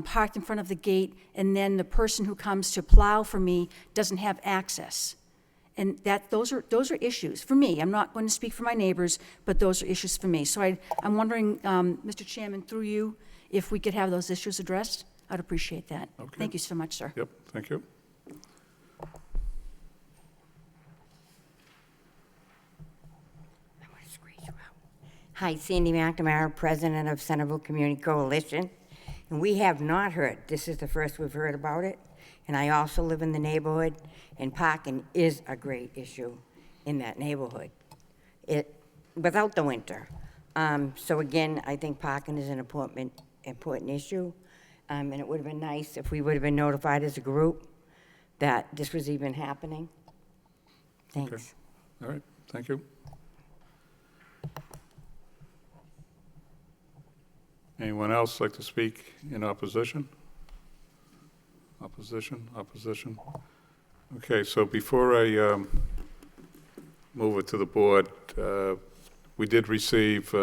[SPEAKER 12] parked in front of the gate, and then the person who comes to plow for me doesn't have access. And those are issues for me. I'm not going to speak for my neighbors, but those are issues for me. So I'm wondering, Mr. Chairman, through you, if we could have those issues addressed, I'd appreciate that.
[SPEAKER 1] Okay.
[SPEAKER 12] Thank you so much, sir.
[SPEAKER 1] Yep, thank you.
[SPEAKER 13] Hi, Sandy McNamara, President of Centerville Community Coalition. And we have not heard, this is the first we've heard about it. And I also live in the neighborhood, and parking is a great issue in that neighborhood, without the winter. So again, I think parking is an important issue. And it would have been nice if we would have been notified as a group that this was even happening. Thanks.
[SPEAKER 1] Okay. All right, thank you. Anyone else like to speak in opposition? Opposition, opposition? Okay, so before I move it to the board, we did receive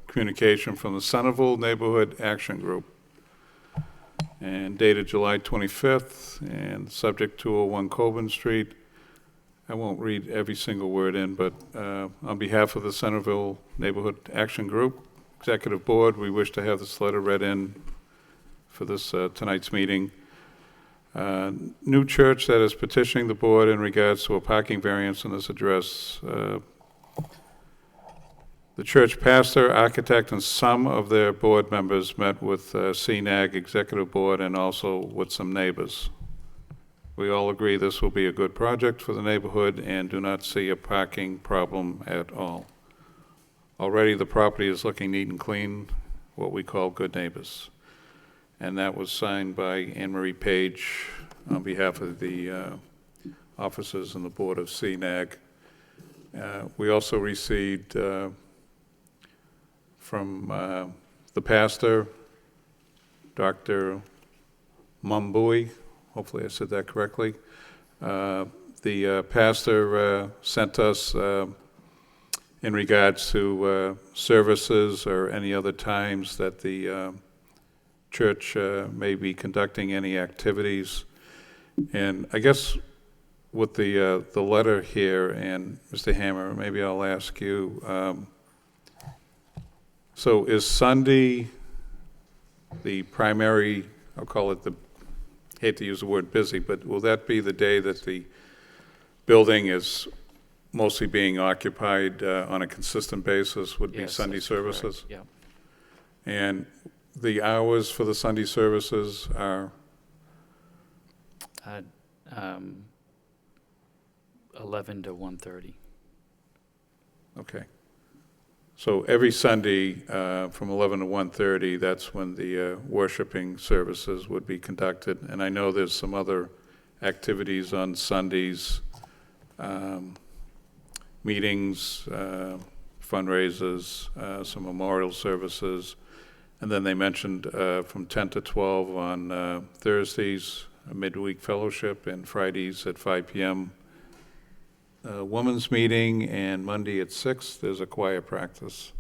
[SPEAKER 1] communication from the Centerville Neighborhood Action Group, and dated July 25th, and subject 201 Coburn Street. I won't read every single word in, but on behalf of the Centerville Neighborhood Action Group Executive Board, we wish to have this letter read in for this tonight's meeting. New church that is petitioning the board in regards to a parking variance in this address. The church pastor, architect, and some of their board members met with CNAG Executive Board and also with some neighbors. We all agree this will be a good project for the neighborhood and do not see a parking problem at all. Already the property is looking neat and clean, what we call good neighbors. And that was signed by Anne Marie Page on behalf of the officers and the board of CNAG. We also received from the pastor, Dr. Mumbui, hopefully I said that correctly. The pastor sent us in regards to services or any other times that the church may be conducting any activities. And I guess with the letter here, and Mr. Hammer, maybe I'll ask you, so is Sunday the primary, I'll call it the, hate to use the word busy, but will that be the day that the building is mostly being occupied on a consistent basis, would be
[SPEAKER 10] Yes,
[SPEAKER 1] Sunday
[SPEAKER 10] that's
[SPEAKER 1] services?
[SPEAKER 10] correct. Yeah.
[SPEAKER 1] And the hours for the Sunday services are?
[SPEAKER 10] 11 to 1:30.
[SPEAKER 1] Okay. So every Sunday from 11 to 1:30, that's when the worshiping services would be conducted. And I know there's some other activities on Sundays, meetings, fundraisers, some memorial services. And then they mentioned from 10 to 12 on Thursdays, a midweek fellowship, and Fridays at 5 p.m. Women's meeting, and Monday at 6, there's a choir practice.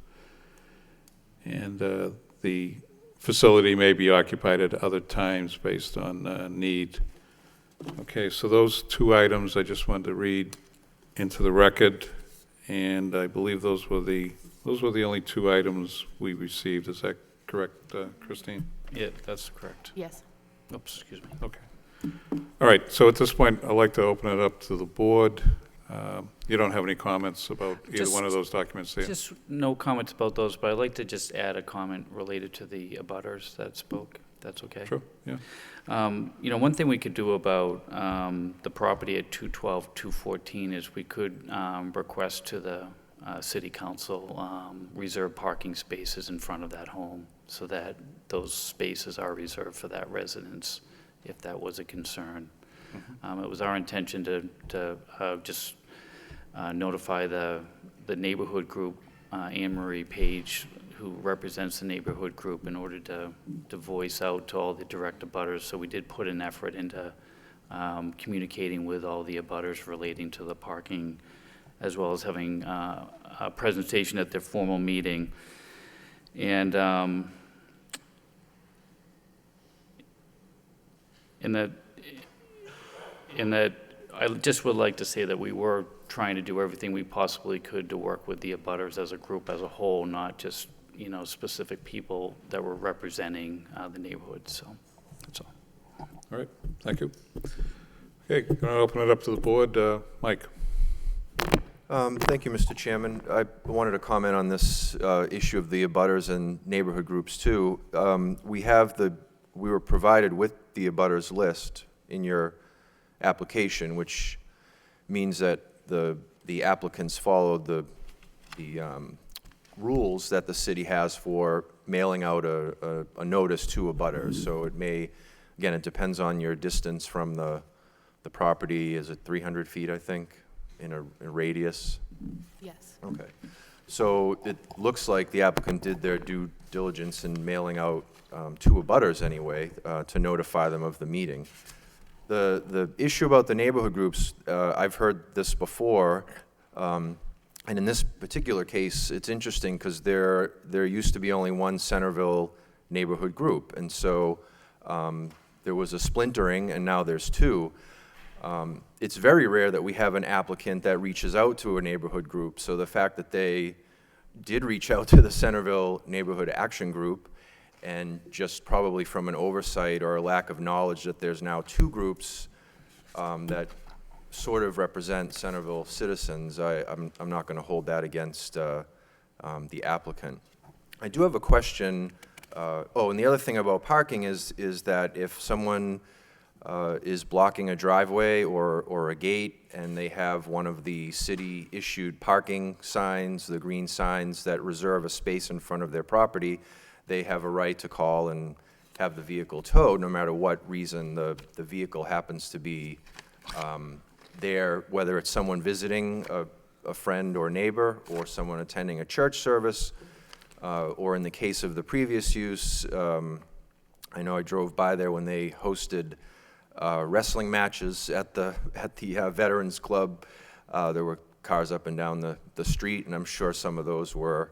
[SPEAKER 1] And the facility may be occupied at other times based on need. Okay, so those two items I just wanted to read into the record, and I believe those were the only two items we received. Is that correct, Christine?
[SPEAKER 10] Yeah, that's correct.
[SPEAKER 3] Yes.
[SPEAKER 10] Oops, excuse me.
[SPEAKER 1] Okay. All right, so at this point, I'd like to open it up to the board. You don't have any comments about either one of those documents, do you?
[SPEAKER 10] Just no comments about those, but I'd like to just add a comment related to the abutters that spoke, if that's okay?
[SPEAKER 1] Sure, yeah.
[SPEAKER 10] You know, one thing we could do about the property at 212, 214 is we could request to the city council reserve parking spaces in front of that home so that those spaces are reserved for that residence, if that was a concern. It was our intention to just notify the neighborhood group, Anne Marie Page, who represents the neighborhood group, in order to voice out to all the direct abutters. So we did put an effort into communicating with all the abutters relating to the parking, as well as having a presentation at their formal meeting. And in that, I just would like to say that we were trying to do everything we possibly could to work with the abutters as a group as a whole, not just, you know, specific people that were representing the neighborhood, so that's all.
[SPEAKER 1] All right, thank you. Okay, going to open it up to the board. Mike?
[SPEAKER 4] Thank you, Mr. Chairman. I wanted to comment on this issue of the abutters and neighborhood groups, too. We were provided with the abutters list in your application, which means that the applicants followed the rules that the city has for mailing out a notice to abutters. So it may, again, it depends on your distance from the property. Is it 300 feet, I think, in a radius?
[SPEAKER 3] Yes.
[SPEAKER 4] Okay. So it looks like the applicant did their due diligence in mailing out to abutters anyway, to notify them of the meeting. The issue about the neighborhood groups, I've heard this before, and in this particular case, it's interesting because there used to be only one Centerville neighborhood group, and so there was a splintering, and now there's two. It's very rare that we have an applicant that reaches out to a neighborhood group, so the fact that they did reach out to the Centerville Neighborhood Action Group, and just probably from an oversight or a lack of knowledge that there's now two groups that sort of represent Centerville citizens, I'm not going to hold that against the applicant. I do have a question. And the other thing about parking is that if someone is blocking a driveway or a gate, and they have one of the city-issued parking signs, the green signs that reserve a space in front of their property, they have a right to call and have the vehicle towed, no matter what reason the vehicle happens to be there, whether it's someone visiting a friend or neighbor, or someone attending a church service, or in the case of the previous use, I know I drove by there when they hosted wrestling matches at the Veterans Club. There were cars up and down the street, and I'm sure some of those were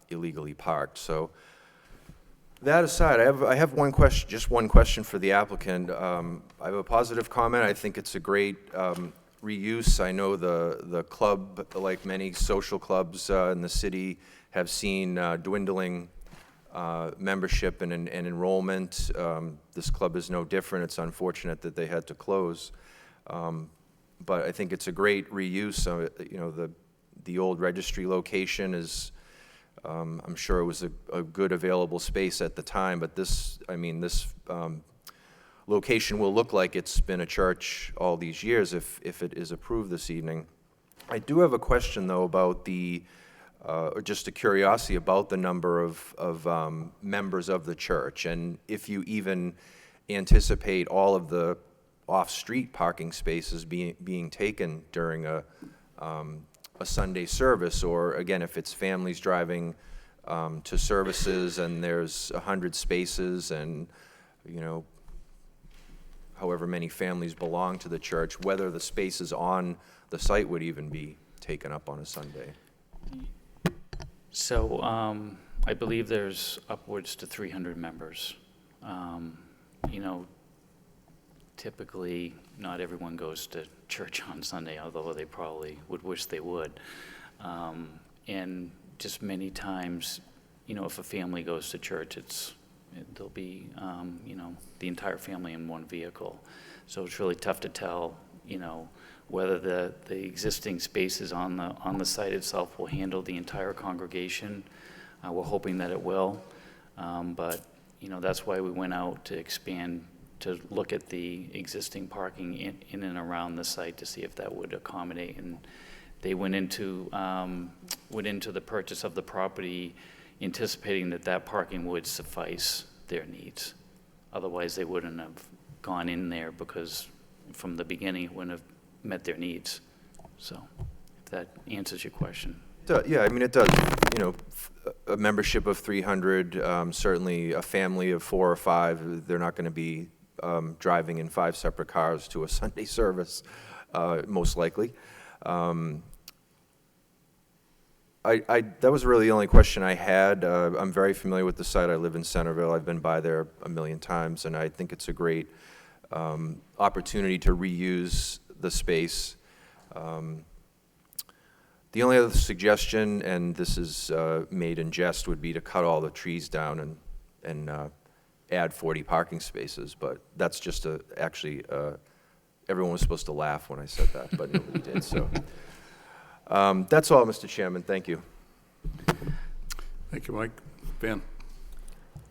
[SPEAKER 4] illegally parked. So that aside, I have one question, just one question for the applicant. I have a positive comment. I think it's a great reuse. I know the club, like many social clubs in the city, have seen dwindling membership and enrollment. This club is no different. It's unfortunate that they had to close. But I think it's a great reuse. You know, the old registry location is, I'm sure it was a good available space at the time, but this location will look like it's been a church all these years if it is approved this evening. I do have a question, though, about or just a curiosity about the number of members of the church, and if you even anticipate all of the off-street parking spaces being taken during a Sunday service, or again, if it's families driving to services and there's 100 spaces, and you know, however many families belong to the church, whether the spaces on the site would even be taken up on a Sunday.
[SPEAKER 10] So I believe there's upwards to 300 members. You know, typically not everyone goes to church on Sunday, although they probably would wish they would. And just many times, you know, if a family goes to church, there'll be, you know, the entire family in one vehicle. So it's really tough to tell, you know, whether the existing spaces on the site itself will handle the entire congregation. We're hoping that it will, but you know, that's why we went out to expand, to look at the existing parking in and around the site to see if that would accommodate. And they went into the purchase of the property anticipating that parking would suffice their needs. Otherwise, they wouldn't have gone in there, because from the beginning it wouldn't have met their needs. So if that answers your question.
[SPEAKER 4] Yeah, I mean, it does. You know, a membership of 300, certainly a family of 4 or 5, they're not going to be driving in 5 separate cars to a Sunday service, most likely. That was really the only question I had. I'm very familiar with the site. I live in Centerville. I've been by there a million times, and I think it's a great opportunity to reuse the space. The only other suggestion, and this is made in jest, would be to cut all the trees down and add 40 parking spaces, but that's just actually, everyone was supposed to laugh when I said that, but nobody did, so. That's all, Mr. Chairman, thank you.
[SPEAKER 1] Thank you, Mike. Van?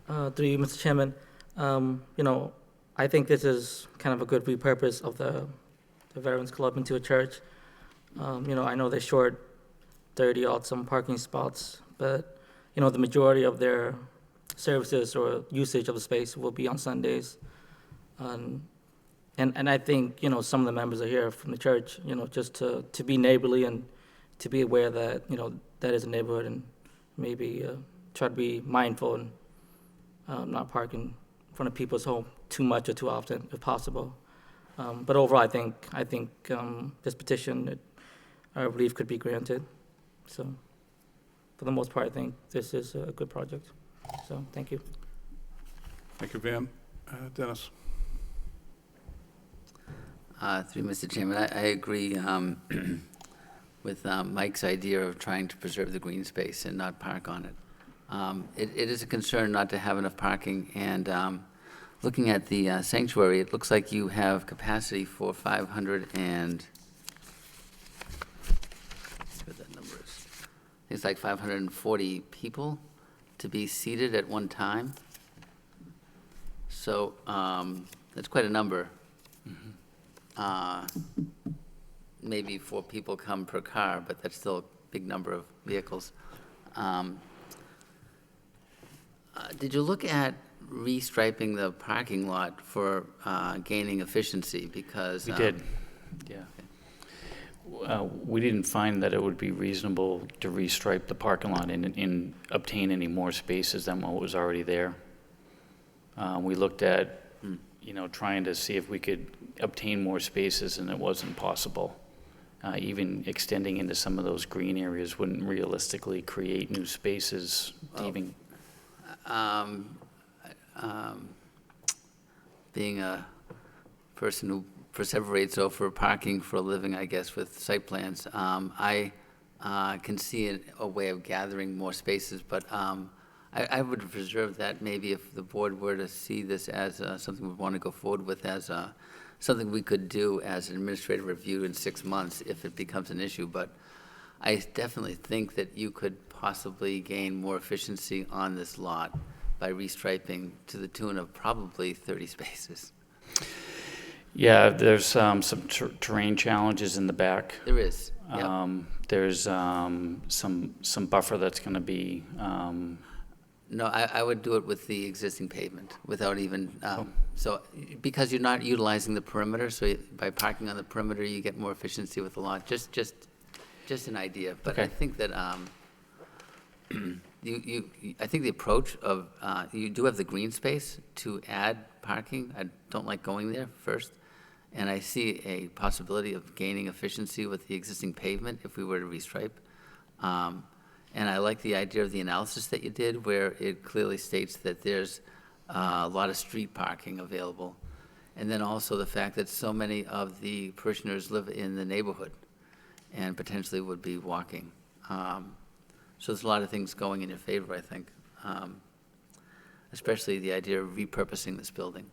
[SPEAKER 5] Through you, Mr. Chairman, you know, I think this is kind of a good repurpose of the Veterans Club into a church. You know, I know they're short 30-odd some parking spots, but, you know, the majority of their services or usage of the space will be on Sundays. And I think, you know, some of the members are here from the church, you know, just to be neighborly and to be aware that, you know, that is a neighborhood, and maybe try to be mindful and not park in front of people's home too much or too often, if possible. But overall, I think this petition, I believe, could be granted. So, for the most part, I think this is a good project. So, thank you.
[SPEAKER 1] Thank you, Van. Dennis?
[SPEAKER 6] Through Mr. Chairman, I agree with Mike's idea of trying to preserve the green space and not park on it. It is a concern not to have enough parking, and looking at the sanctuary, it looks like you have capacity for 500 and, what that number is. It's like 540 people to be seated at one time. So that's quite a number. Maybe 4 people come per car, but that's still a big number of vehicles. Did you look at restriping the parking lot for gaining efficiency? Because
[SPEAKER 10] We did, yeah. We didn't find that it would be reasonable to restripe the parking lot and obtain any more spaces than what was already there. We looked at, you know, trying to see if we could obtain more spaces, and it wasn't possible. Even extending into some of those green areas wouldn't realistically create new spaces to even.
[SPEAKER 6] Being a person who perseverates over parking for a living, I guess, with site plans, I can see a way of gathering more spaces, but I would reserve that maybe if the board were to see this as something we want to go forward with as something we could do as an administrative review in 6 months if it becomes an issue. But I definitely think that you could possibly gain more efficiency on this lot by restriping to the tune of probably 30 spaces.
[SPEAKER 10] Yeah, there's some terrain challenges in the back.
[SPEAKER 6] There is, yep.
[SPEAKER 10] There's some buffer that's going to be.
[SPEAKER 6] No, I would do it with the existing pavement without even, so, because you're not utilizing the perimeter, so by parking on the perimeter, you get more efficiency with the lot. Just an idea. But
[SPEAKER 10] Okay.
[SPEAKER 6] I think that I think the approach of, you do have the green space to add parking. I don't like going there first. And I see a possibility of gaining efficiency with the existing pavement if we were to restripe. And I like the idea of the analysis that you did, where it clearly states that there's a lot of street parking available. And then also the fact that so many of the parishioners live in the neighborhood and potentially would be walking. So there's a lot of things going in your favor, I think, especially the idea of repurposing this building,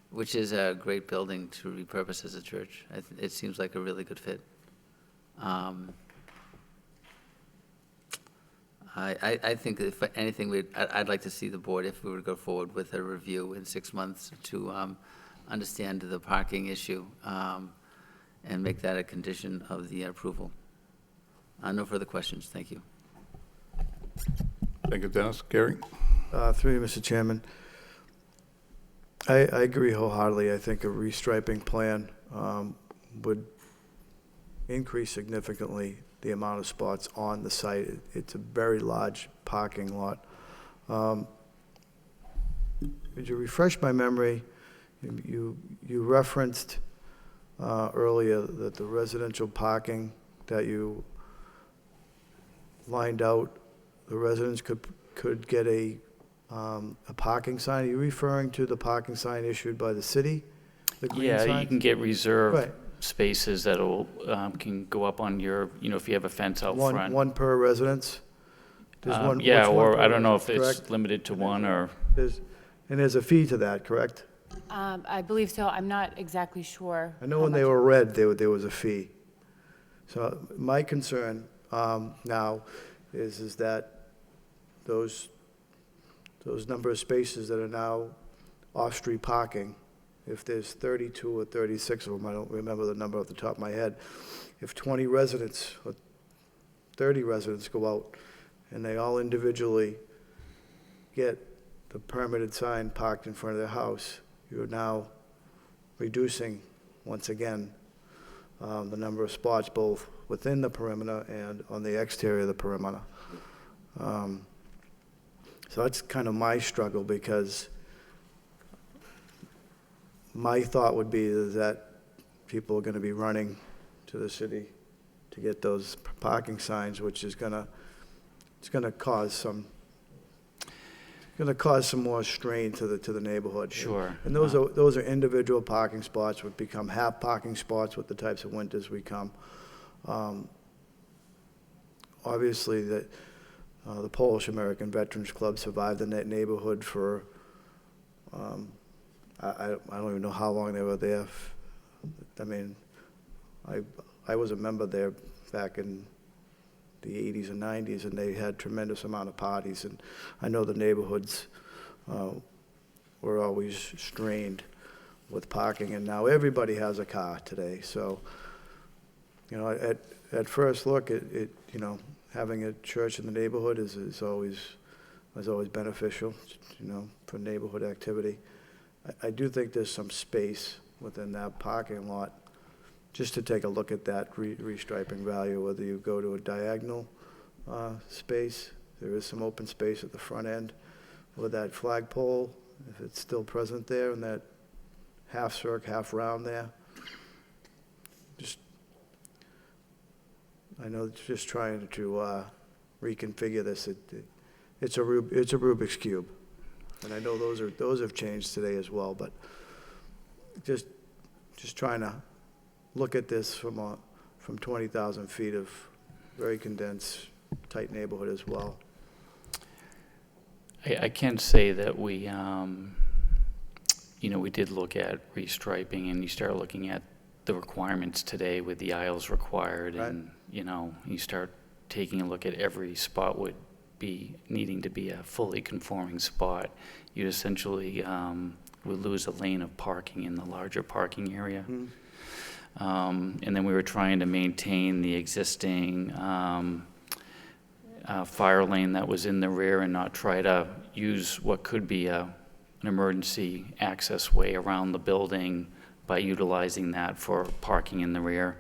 [SPEAKER 6] which is a great building to repurpose as a church. It seems like a really good fit. I think if anything, I'd like to see the board, if we were to go forward with a review in 6 months, to understand the parking issue and make that a condition of the approval. No further questions. Thank you.
[SPEAKER 1] Thank you, Dennis. Gary?
[SPEAKER 7] Through you, Mr. Chairman. I agree wholeheartedly. I think a restriping plan would increase significantly the amount of spots on the site. It's a very large parking lot. Could you refresh my memory? You referenced earlier that the residential parking that you lined out, the residents could get a parking sign. Are you referring to the parking sign issued by the city? The green
[SPEAKER 10] Yeah,
[SPEAKER 7] sign?
[SPEAKER 10] you can get reserved
[SPEAKER 7] Right.
[SPEAKER 10] spaces that'll can go up on your, you know, if you have a fence out front.
[SPEAKER 7] One per residence? There's one.
[SPEAKER 10] Yeah,
[SPEAKER 7] what's one
[SPEAKER 10] or
[SPEAKER 7] per
[SPEAKER 10] I don't know if
[SPEAKER 7] residence,
[SPEAKER 10] it's
[SPEAKER 7] correct?
[SPEAKER 10] limited to one or.
[SPEAKER 7] There's a fee to that, correct?
[SPEAKER 3] I believe so. I'm not exactly sure.
[SPEAKER 7] I know
[SPEAKER 3] how
[SPEAKER 7] when they
[SPEAKER 3] much-
[SPEAKER 7] were red, there was a fee. So my concern now is that those number of spaces that are now off-street parking, if there's 32 or 36 of them, I don't remember the number off the top of my head, if 20 residents or 30 residents go out and they all individually get the permitted sign parked in front of their house, you're now reducing, once again, the number of spots both within the perimeter and on the exterior of the perimeter. So that's kind of my struggle, because my thought would be that people are going to be running to the city to get those parking signs, which is it's going to cause some more strain to the neighborhood.
[SPEAKER 10] Sure.
[SPEAKER 7] And those are individual parking spots, would become half parking spots with the types of winters we come. Obviously, the Polish American Veterans Club survived in that neighborhood for, I don't even know how long they were there. I mean, I was a member there back in the 80s and 90s, and they had tremendous amount of parties, and I know the neighborhoods were always strained with parking, and now everybody has a car today. So, you know, at first look, you know, having a church in the neighborhood is always beneficial, you know, for neighborhood activity. I do think there's some space within that parking lot just to take a look at that restriping value, whether you go to a diagonal space. There is some open space at the front end, or that flagpole, if it's still present there, and that half circle, half round there. I know it's just trying to reconfigure this. It's a Rubik's Cube, and I know those have changed today as well. But just trying to look at this from 20,000 feet of very condensed, tight neighborhood as well.
[SPEAKER 10] I can say that we, you know, we did look at restriping, and you start looking at the requirements today with the aisles required,
[SPEAKER 7] Right.
[SPEAKER 10] and, you know, you start taking a look at every spot would be needing to be a fully conforming spot. You essentially would lose a lane of parking in the larger parking area.
[SPEAKER 7] Mm.
[SPEAKER 10] And then we were trying to maintain the existing fire lane that was in the rear and not try to use what could be an emergency access way around the building by utilizing that for parking in the rear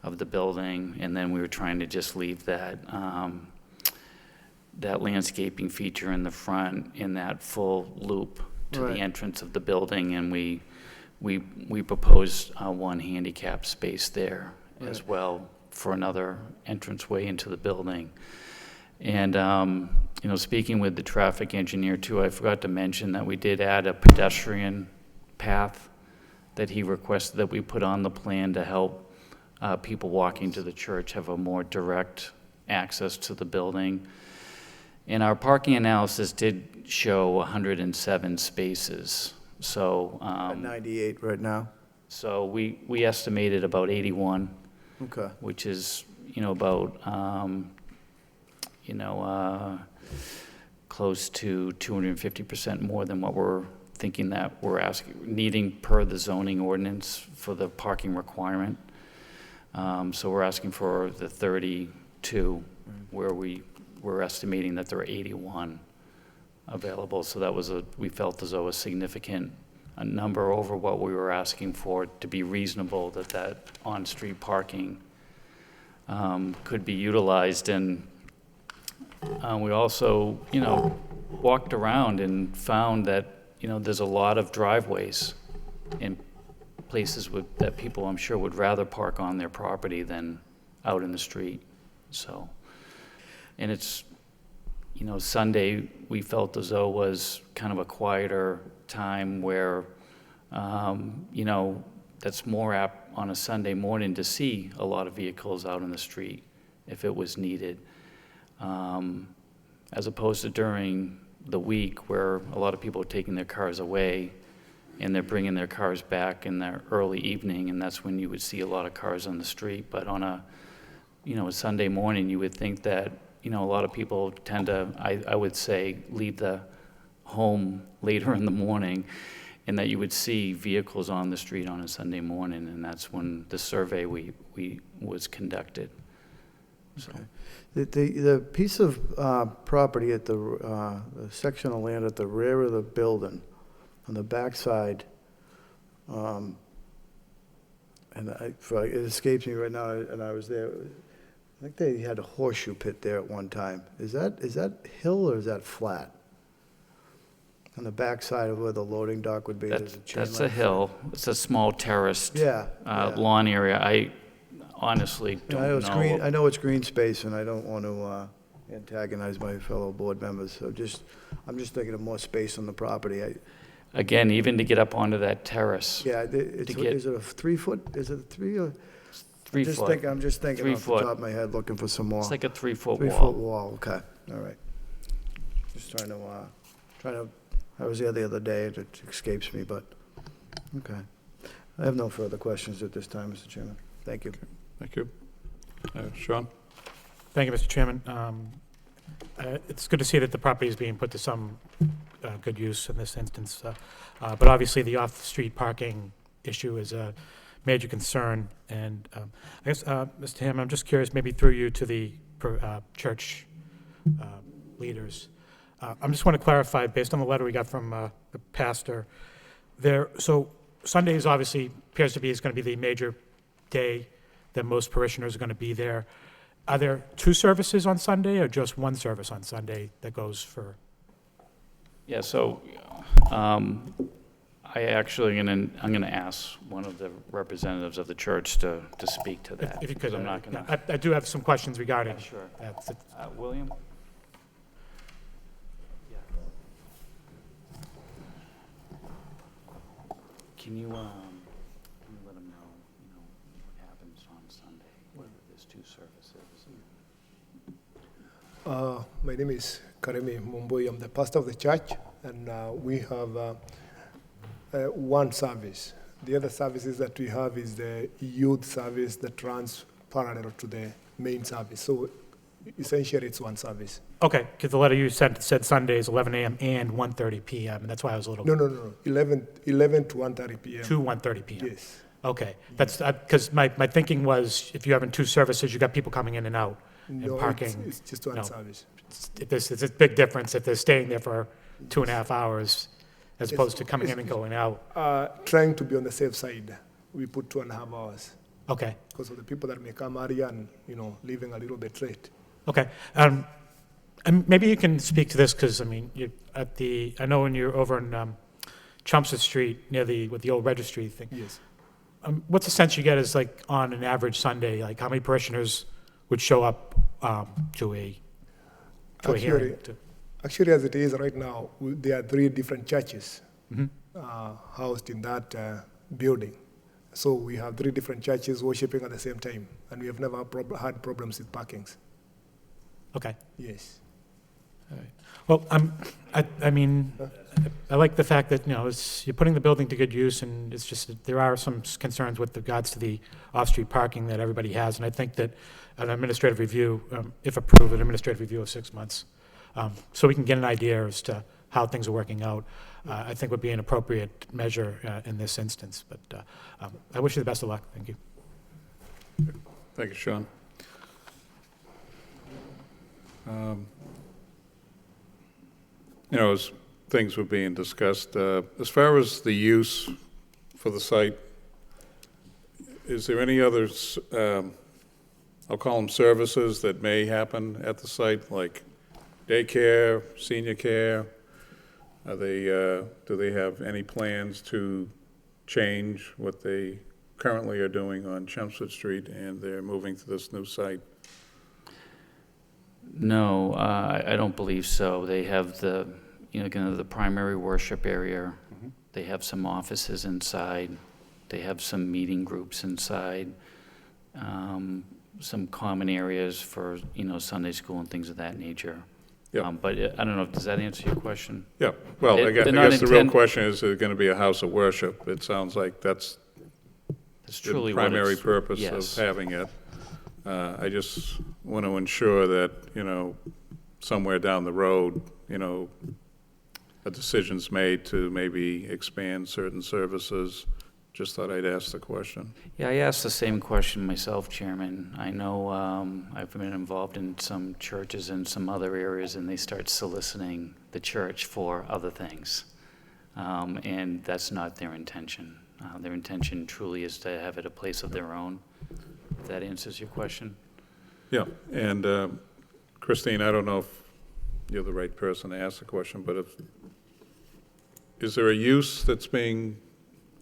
[SPEAKER 10] of the building. And then we were trying to just leave that that landscaping feature in the front in that full loop to
[SPEAKER 7] Right.
[SPEAKER 10] the entrance of the building, and we proposed one handicap space there as
[SPEAKER 7] Right.
[SPEAKER 10] well for another entranceway into the building. And, you know, speaking with the traffic engineer too, I forgot to mention that we did add a pedestrian path that he requested that we put on the plan to help people walking to the church have a more direct access to the building. And our parking analysis did show 107 spaces. So,
[SPEAKER 7] At 98 right now.
[SPEAKER 10] so we estimated about 81,
[SPEAKER 7] Okay.
[SPEAKER 10] which is, you know, about, close to 250% more than what we're thinking that we're needing per the zoning ordinance for the parking requirement. So we're asking for the 32, where we're estimating that there are 81 available. So that was we felt as though a significant number over what we were asking for to be reasonable, that on-street parking could be utilized. And we also, you know, walked around and found that, you know, there's a lot of driveways in places that people, I'm sure, would rather park on their property than out in the street. So, and it's, you know, Sunday, we felt as though was kind of a quieter time where, you know, that's more apt on a Sunday morning to see a lot of vehicles out in the street if it was needed, as opposed to during the week where a lot of people are taking their cars away and they're bringing their cars back in the early evening, and that's when you would see a lot of cars on the street. But on a, you know, a Sunday morning, you would think that, you know, a lot of people tend to, I would say, leave the home later in the morning, and that you would see vehicles on the street on a Sunday morning, and that's when the survey was conducted. So.
[SPEAKER 7] The piece of property at the section of land at the rear of the building, on the backside, and it escapes me right now, and I was there. I think they had a horseshoe pit there at one time. Is that hill or is that flat? On the backside of where the loading dock would be, there's a chain
[SPEAKER 10] That's a
[SPEAKER 7] link
[SPEAKER 10] hill. It's a small terraced
[SPEAKER 7] Yeah, yeah.
[SPEAKER 10] lawn area. I honestly
[SPEAKER 7] Yeah, I know it's
[SPEAKER 10] don't
[SPEAKER 7] green,
[SPEAKER 10] know.
[SPEAKER 7] I know it's green space, and I don't want to antagonize my fellow board members, so I'm just thinking of more space on the property.
[SPEAKER 10] Again, even to get up onto that terrace,
[SPEAKER 7] Yeah, is it a 3 foot, is it a 3 or?
[SPEAKER 10] 3 foot.
[SPEAKER 7] I'm just thinking
[SPEAKER 10] 3
[SPEAKER 7] off the
[SPEAKER 10] foot.
[SPEAKER 7] top of my head, looking for some more.
[SPEAKER 10] It's like a 3-foot
[SPEAKER 7] 3 foot
[SPEAKER 10] wall.
[SPEAKER 7] wall, okay, all right. Just trying to, I was there the other day, and it escapes me, but, okay. I have no further questions at this time, Mr. Chairman. Thank you.
[SPEAKER 1] Thank you. Sean?
[SPEAKER 8] Thank you, Mr. Chairman. It's good to see that the property is being put to some good use in this instance. But obviously, the off-street parking issue is a major concern. And I guess, Mr. Hammond, I'm just curious, maybe through you to the church leaders. I just want to clarify, based on the letter we got from the pastor, so Sundays obviously appears to be is going to be the major day that most parishioners are going to be there. Are there 2 services on Sunday or just 1 service on Sunday that goes for?
[SPEAKER 10] Yeah, so I'm gonna ask one of the representatives of the church to speak to that.
[SPEAKER 8] If you could,
[SPEAKER 10] because I'm not gonna.
[SPEAKER 8] I do have some questions regarding.
[SPEAKER 10] Yeah, sure.
[SPEAKER 8] that.
[SPEAKER 10] William? Can you let them know, what happens on Sunday, whether there's 2 services?
[SPEAKER 14] My name is Karemi Mumboy. I'm the pastor of the church, and we have 1 service. The other services that we have is the youth service that runs parallel to the main service. So essentially, it's 1 service.
[SPEAKER 8] Okay, because the letter you sent said Sundays 11 a.m. and 1:30 p.m., and that's why I was a little.
[SPEAKER 14] No. 11 to 1:30 p.m.
[SPEAKER 8] To 1:30 p.m.
[SPEAKER 14] Yes.
[SPEAKER 8] Okay, that's because my thinking was if you're having 2 services, you got people coming in and out and
[SPEAKER 14] No,
[SPEAKER 8] parking.
[SPEAKER 14] it's just 1
[SPEAKER 8] No.
[SPEAKER 14] service.
[SPEAKER 8] It's a big difference if they're staying there for 2.5 hours as opposed to coming in and going out.
[SPEAKER 14] Trying to be on the safe side, we put 2.5 hours
[SPEAKER 8] Okay,
[SPEAKER 14] because of the people that may come earlier and leaving a little bit late.
[SPEAKER 8] okay. And maybe you can speak to this because I mean, I know when you're over in Chelmsford Street near with the old registry thing.
[SPEAKER 14] Yes.
[SPEAKER 8] What's the sense you get is like on an average Sunday, like how many parishioners would show up to a hearing?
[SPEAKER 14] Actually, as it is right now, there are 3 different churches
[SPEAKER 8] Mhm.
[SPEAKER 14] housed in that building. So we have 3 different churches worshiping at the same time, and we have never had problems with parkings.
[SPEAKER 8] Okay.
[SPEAKER 14] Yes.
[SPEAKER 8] All right. Well, I mean, I like the fact that, you're putting the building to good use, and it's just that there are some concerns with regards to the off-street parking that everybody has, and I think that an administrative review, if approved, an administrative review of 6 months, so we can get an idea as to how things are working out, I think would be an appropriate measure in this instance. But I wish you the best of luck. Thank you.
[SPEAKER 1] Thank you, Sean. As things were being discussed, as far as the use for the site, is there any other, I'll call them services that may happen at the site, like daycare, senior care? Do they have any plans to change what they currently are doing on Chelmsford Street and they're moving to this new site?
[SPEAKER 10] No, I don't believe so. They have the primary worship area.
[SPEAKER 1] Mm-hmm.
[SPEAKER 10] They have some offices inside. They have some meeting groups inside. Some common areas for, Sunday school and things of that nature.
[SPEAKER 1] Yeah.
[SPEAKER 10] But I don't know, does that answer your question?
[SPEAKER 1] Yeah, well, I
[SPEAKER 10] They're
[SPEAKER 1] guess
[SPEAKER 10] not
[SPEAKER 1] the real question is there going to be a house of worship? It sounds like that's
[SPEAKER 10] That's
[SPEAKER 1] the
[SPEAKER 10] truly what
[SPEAKER 1] primary
[SPEAKER 10] it's-
[SPEAKER 1] purpose
[SPEAKER 10] yes.
[SPEAKER 1] of having it. I just want to ensure that, somewhere down the road, a decision's made to maybe expand certain services. Just thought I'd ask the question.
[SPEAKER 10] Yeah, I asked the same question myself, Chairman. I know I've been involved in some churches in some other areas, and they start soliciting the church for other things. And that's not their intention. Their intention truly is to have it a place of their own, if that answers your question.
[SPEAKER 1] Yeah, and Christine, I don't know if you're the right person to ask the question, but is there a use that's being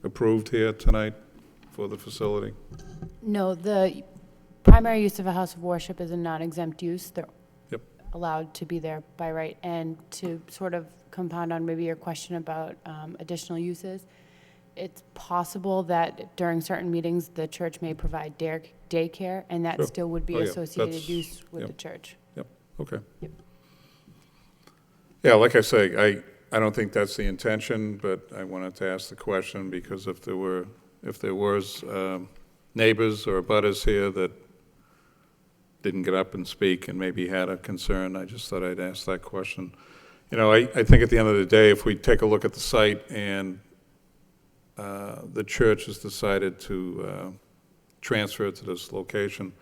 [SPEAKER 1] approved here tonight for the facility?
[SPEAKER 3] No, the primary use of a house of worship is a non-exempt use. They're
[SPEAKER 1] Yep.
[SPEAKER 3] allowed to be there by right. And to sort of compound on maybe your question about additional uses, it's possible that during certain meetings, the church may provide daycare, and that
[SPEAKER 1] Sure.
[SPEAKER 3] still would be
[SPEAKER 1] Oh, yeah,
[SPEAKER 3] associated
[SPEAKER 1] that's-
[SPEAKER 3] use with
[SPEAKER 1] yep.
[SPEAKER 3] the church.
[SPEAKER 1] Yep, okay.
[SPEAKER 3] Yep.
[SPEAKER 1] Yeah, like I say, I don't think that's the intention, but I wanted to ask the question because if there was neighbors or abutters here that didn't get up and speak and maybe had a concern, I just thought I'd ask that question. You know, I think at the end of the day, if we take a look at the site and the church has decided to transfer it to this location,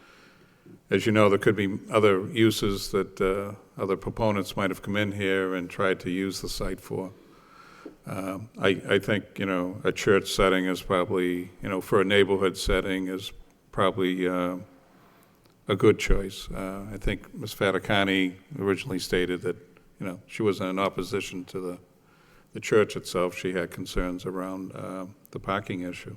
[SPEAKER 1] as you know, there could be other uses that other proponents might have come in here and tried to use the site for. I think, you know, a church setting is probably, you know, for a neighborhood setting is probably a good choice. I think Ms. Faticani originally stated that, you know, she wasn't in opposition to the church itself. She had concerns around the parking issue.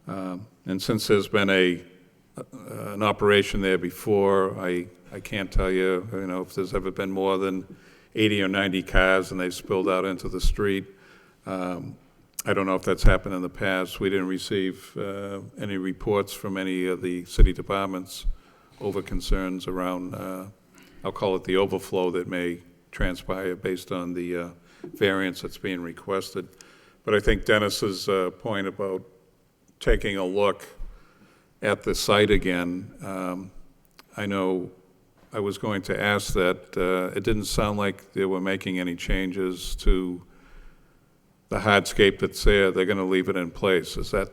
[SPEAKER 1] And since there's been an operation there before, I can't tell you, you know, if there's ever been more than 80 or 90 cars and they spilled out into the street. I don't know if that's happened in the past. We didn't receive any reports from any of the city departments over concerns around, I'll call it the overflow that may transpire based on the variance that's being requested. But I think Dennis's point about taking a look at the site again, I know I was going to ask that. It didn't sound like they were making any changes to the hardscape that's there. They're going to leave it in place. Is that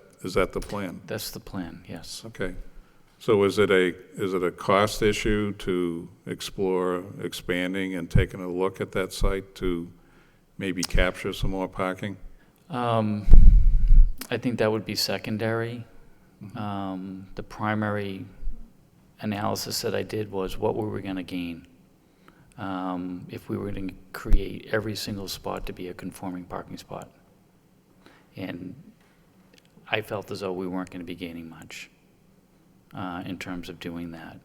[SPEAKER 1] the plan?
[SPEAKER 10] That's the plan, yes.
[SPEAKER 1] Okay. So is it a cost issue to explore expanding and taking a look at that site to maybe capture some more parking?
[SPEAKER 10] I think that would be secondary. The primary analysis that I did was what were we going to gain if we were going to create every single spot to be a conforming parking spot. And I felt as though we weren't going to be gaining much in terms of doing that.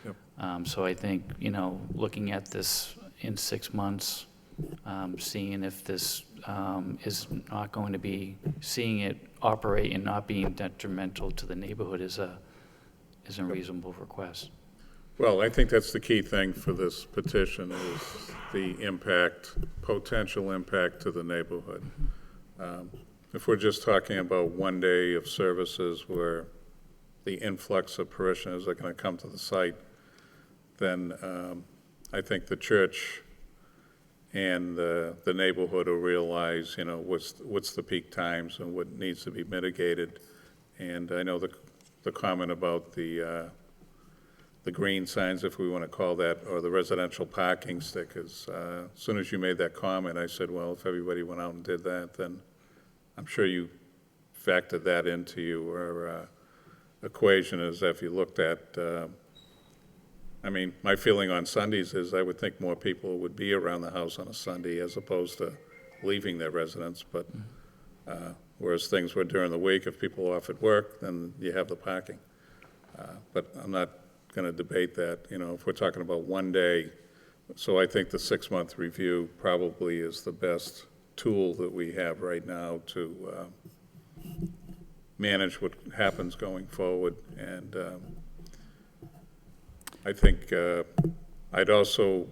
[SPEAKER 1] Yep.
[SPEAKER 10] So I think, you know, looking at this in 6 months, seeing if this is not going to be, seeing it operate and not being detrimental to the neighborhood is a reasonable request.
[SPEAKER 1] Well, I think that's the key thing for this petition is the impact, potential impact to the neighborhood. If we're just talking about one day of services where the influx of parishioners are going to come to the site, then I think the church and the neighborhood will realize, you know, what's the peak times and what needs to be mitigated. And I know the comment about the green signs, if we want to call that, or the residential parking stickers. As soon as you made that comment, I said, well, if everybody went out and did that, then I'm sure you factored that into your equation as if you looked at, I mean, my feeling on Sundays is I would think more people would be around the house on a Sunday as opposed to leaving their residence, but whereas things were during the week, if people are off at work, then you have the parking. But I'm not going to debate that, you know, if we're talking about one day. So I think the 6-month review probably is the best tool that we have right now to manage what happens going forward. And I think I'd also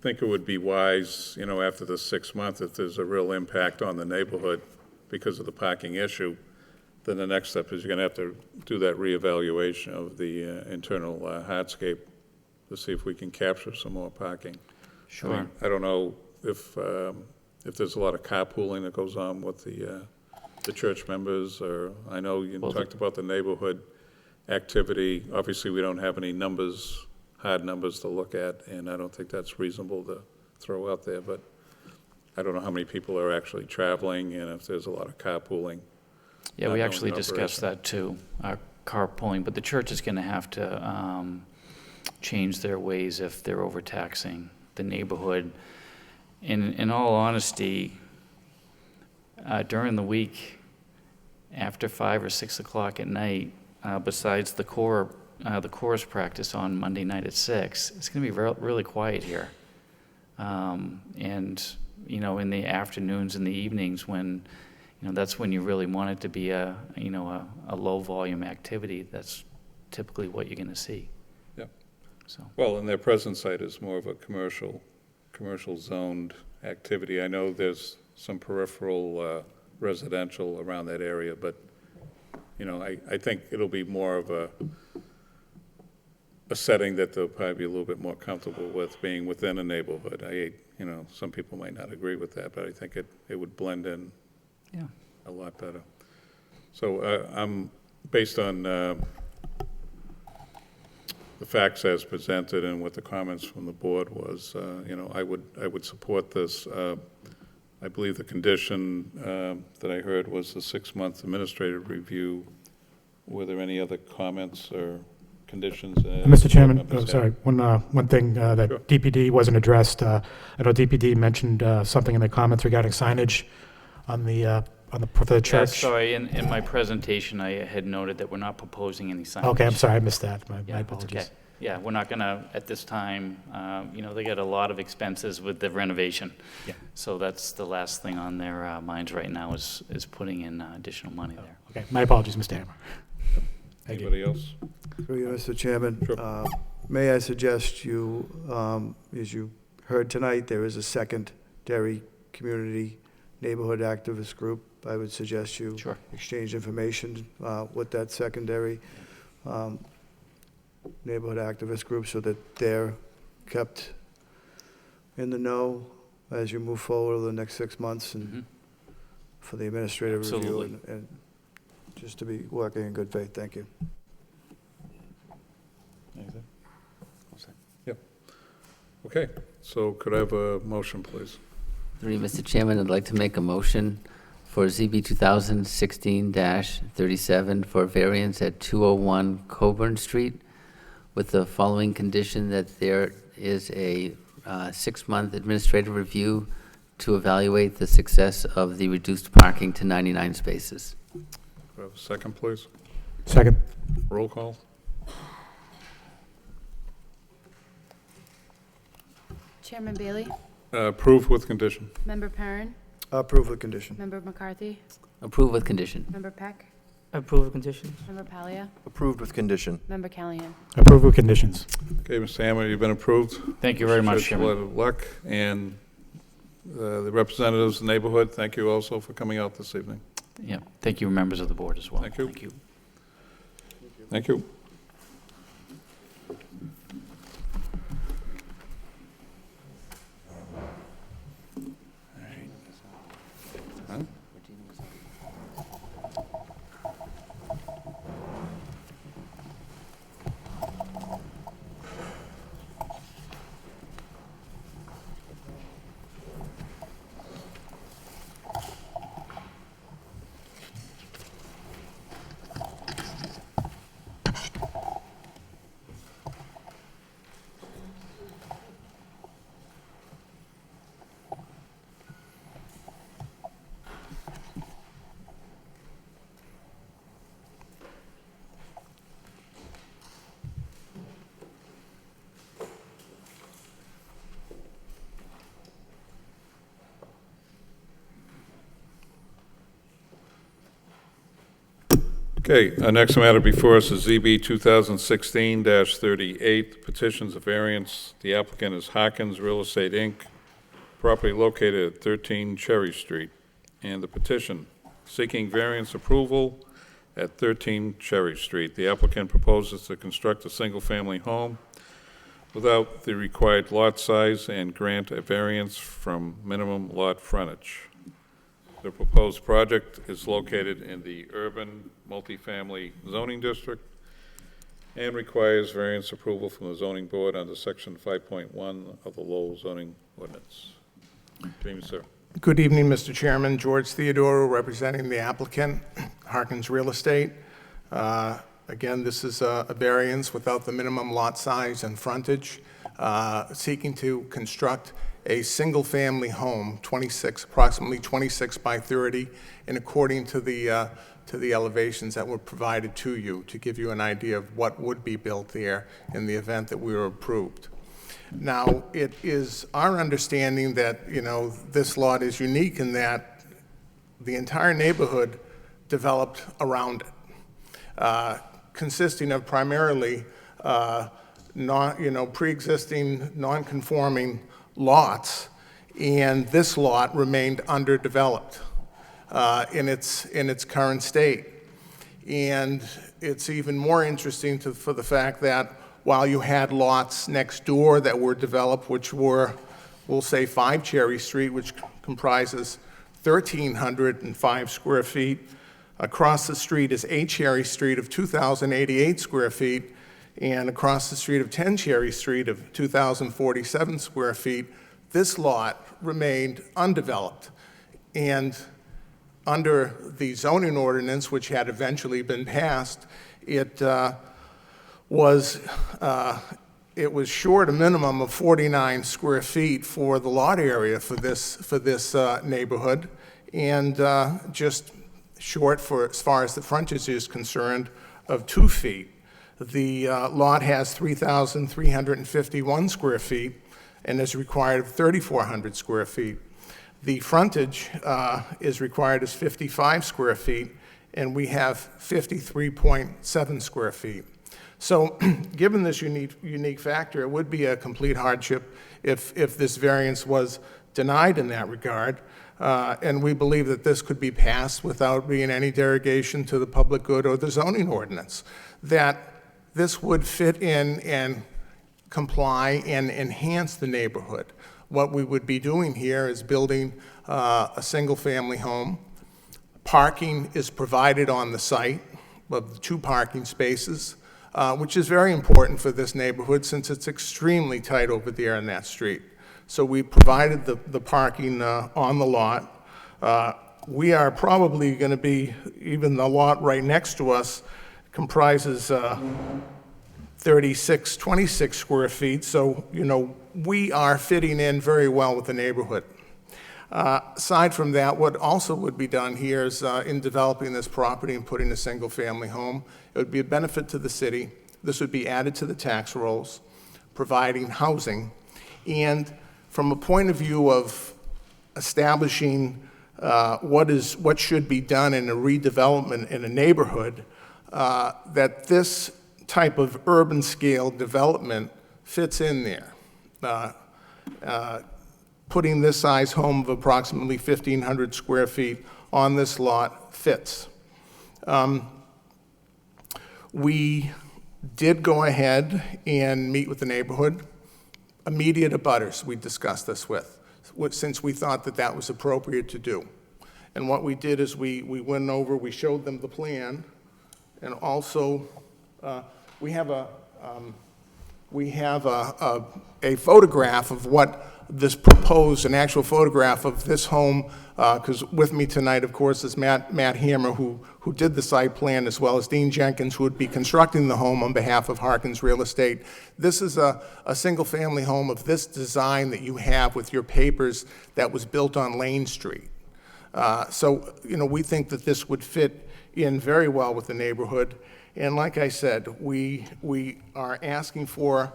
[SPEAKER 1] think it would be wise, you know, after the 6 months, if there's a real impact on the neighborhood because of the parking issue, then the next step is you're going to have to do that reevaluation of the internal hardscape to see if we can capture some more parking.
[SPEAKER 10] Sure.
[SPEAKER 1] I mean, I don't know if there's a lot of carpooling that goes on with the church members, or I know you talked about the neighborhood activity. Obviously, we don't have any numbers, hard numbers to look at, and I don't think that's reasonable to throw out there. But I don't know how many people are actually traveling and if there's a lot of carpooling.
[SPEAKER 10] Yeah,
[SPEAKER 1] Not
[SPEAKER 10] we
[SPEAKER 1] knowing
[SPEAKER 10] actually
[SPEAKER 1] the
[SPEAKER 10] discussed
[SPEAKER 1] operation.
[SPEAKER 10] that too, carpooling, but the church is going to have to change their ways if they're overtaxing the neighborhood. In all honesty, during the week, after 5 or 6 o'clock at night, besides the chorus practice on Monday night at 6, it's going to be really quiet here. And, you know, in the afternoons and the evenings when, you know, that's when you really want it to be a low volume activity. That's typically what you're going to see.
[SPEAKER 1] Yeah.
[SPEAKER 10] So.
[SPEAKER 1] Well, and their present site is more of a commercial zoned activity. I know there's some peripheral residential around that area, but, you know, I think it'll be more of a setting that they'll probably be a little bit more comfortable with, being within a neighborhood. You know, some people might not agree with that, but I think it would blend in a lot better. So I'm, based on the facts as presented and what the comments from the board was, you know, I would support this. I believe the condition that I heard was the 6-month administrative review. Were there any other comments or conditions?
[SPEAKER 8] Mr. Chairman,
[SPEAKER 1] members
[SPEAKER 8] sorry,
[SPEAKER 1] had?
[SPEAKER 8] one thing that
[SPEAKER 1] Sure.
[SPEAKER 8] DPD wasn't addressed. I know DPD mentioned something in their comments regarding signage on the for the
[SPEAKER 10] Yeah,
[SPEAKER 8] church.
[SPEAKER 10] sorry, in my presentation, I had noted that we're not proposing any signage.
[SPEAKER 8] Okay, I'm sorry, I missed that. My
[SPEAKER 10] Yeah, that's
[SPEAKER 8] apologies.
[SPEAKER 10] okay. Yeah, we're not gonna, at this time, you know, they got a lot of expenses with the renovation.
[SPEAKER 8] Yeah.
[SPEAKER 10] So that's the last thing on their minds right now is putting in additional money there.
[SPEAKER 8] Okay, my apologies, Mr. Hammer. Thank you.
[SPEAKER 1] Anybody else?
[SPEAKER 7] Through you, Mr. Chairman.
[SPEAKER 1] Sure.
[SPEAKER 7] May I suggest you, as you heard tonight, there is a secondary community neighborhood activist group. I would suggest you
[SPEAKER 10] Sure.
[SPEAKER 7] exchange information with that secondary neighborhood activist group so that they're kept in the know as you move forward over the next 6 months and
[SPEAKER 10] Mhm.
[SPEAKER 7] for the administrative review
[SPEAKER 10] Absolutely.
[SPEAKER 7] and just to be working in good faith. Thank you.
[SPEAKER 1] Anything? Yep. Okay, so could I have a motion, please?
[SPEAKER 6] Through you, Mr. Chairman, I'd like to make a motion for ZB 2016-37 for variance at 201 Coburn Street with the following condition that there is a 6-month administrative review to evaluate the success of the reduced parking to 99 spaces.
[SPEAKER 1] Could I have a second, please?
[SPEAKER 8] Second.
[SPEAKER 1] Roll call?
[SPEAKER 3] Chairman Bailey?
[SPEAKER 1] Approved with condition.
[SPEAKER 3] Member Perrin?
[SPEAKER 7] Approve with condition.
[SPEAKER 3] Member McCarthy?
[SPEAKER 6] Approve with condition.
[SPEAKER 3] Member Peck?
[SPEAKER 5] Approve of conditions.
[SPEAKER 3] Member Palia?
[SPEAKER 4] Approved with condition.
[SPEAKER 3] Member Callahan?
[SPEAKER 8] Approve with conditions.
[SPEAKER 1] Okay, Mr. Hammer, you've been approved.
[SPEAKER 10] Thank you very much,
[SPEAKER 1] Wish you a lot
[SPEAKER 10] Chairman.
[SPEAKER 1] of luck, and the representatives of the neighborhood, thank you also for coming out this evening.
[SPEAKER 10] Yeah, thank you, members of the board as well.
[SPEAKER 1] Thank you.
[SPEAKER 10] Thank you.
[SPEAKER 1] Thank you. Okay, our next matter before us is ZB 2016-38, petitions of variance. The applicant is Harkins Real Estate, Inc., property located at 13 Cherry Street. And the petition, seeking variance approval at 13 Cherry Street. The applicant proposes to construct a single-family home without the required lot size and grant a variance from minimum lot frontage. The proposed project is located in the urban multifamily zoning district and requires variance approval from the zoning board under section 5.1 of the Lowell zoning ordinance. Good evening, sir.
[SPEAKER 15] Good evening, Mr. Chairman. George Theodoro, representing the applicant, Harkins Real Estate. Again, this is a variance without the minimum lot size and frontage, seeking to construct a single-family home, approximately 26 by 30, and according to the elevations that were provided to you, to give you an idea of what would be built there in the event that we were approved. Now, it is our understanding that, this lot is unique in that the entire neighborhood developed around it, consisting of primarily pre-existing non-conforming lots, and this lot remained underdeveloped in its current state. And it's even more interesting for the fact that while you had lots next door that were developed, which were, we'll say 5 Cherry Street, which comprises 1,305 square feet. Across the street is 8 Cherry Street of 2,088 square feet, and across the street of 10 Cherry Street of 2,047 square feet. This lot remained undeveloped. And under the zoning ordinance, which had eventually been passed, it was short a minimum of 49 square feet for the lot area for this neighborhood, and just short for, as far as the frontage is concerned, of 2 feet. The lot has 3,351 square feet and is required of 3,400 square feet. The frontage is required as 55 square feet, and we have 53.7 square feet. So given this unique factor, it would be a complete hardship if this variance was denied in that regard. And we believe that this could be passed without being any derogation to the public good or the zoning ordinance, that this would fit in and comply and enhance the neighborhood. What we would be doing here is building a single-family home. Parking is provided on the site of 2 parking spaces, which is very important for this neighborhood since it's extremely tight over there in that street. So we provided the parking on the lot. We are probably going to be, even the lot right next to us comprises 26 square feet. So, we are fitting in very well with the neighborhood. Aside from that, what also would be done here is in developing this property and putting a single-family home, it would be a benefit to the city. This would be added to the tax rolls, providing housing. And from a point of view of establishing what should be done in a redevelopment in a neighborhood, that this type of urban scale development fits in there. Putting this size home of approximately 1,500 square feet on this lot fits. We did go ahead and meet with the neighborhood. Immediate abutters we discussed this with, since we thought that was appropriate to do. And what we did is we went over, we showed them the plan, and also we have a photograph of what this proposed, an actual photograph of this home, because with me tonight, of course, is Matt Hammer, who did the site plan, as well as Dean Jenkins, who would be constructing the home on behalf of Harkins Real Estate. This is a single-family home of this design that you have with your papers that was built on Lane Street. So, we think that this would fit in very well with the neighborhood. And like I said, we are asking for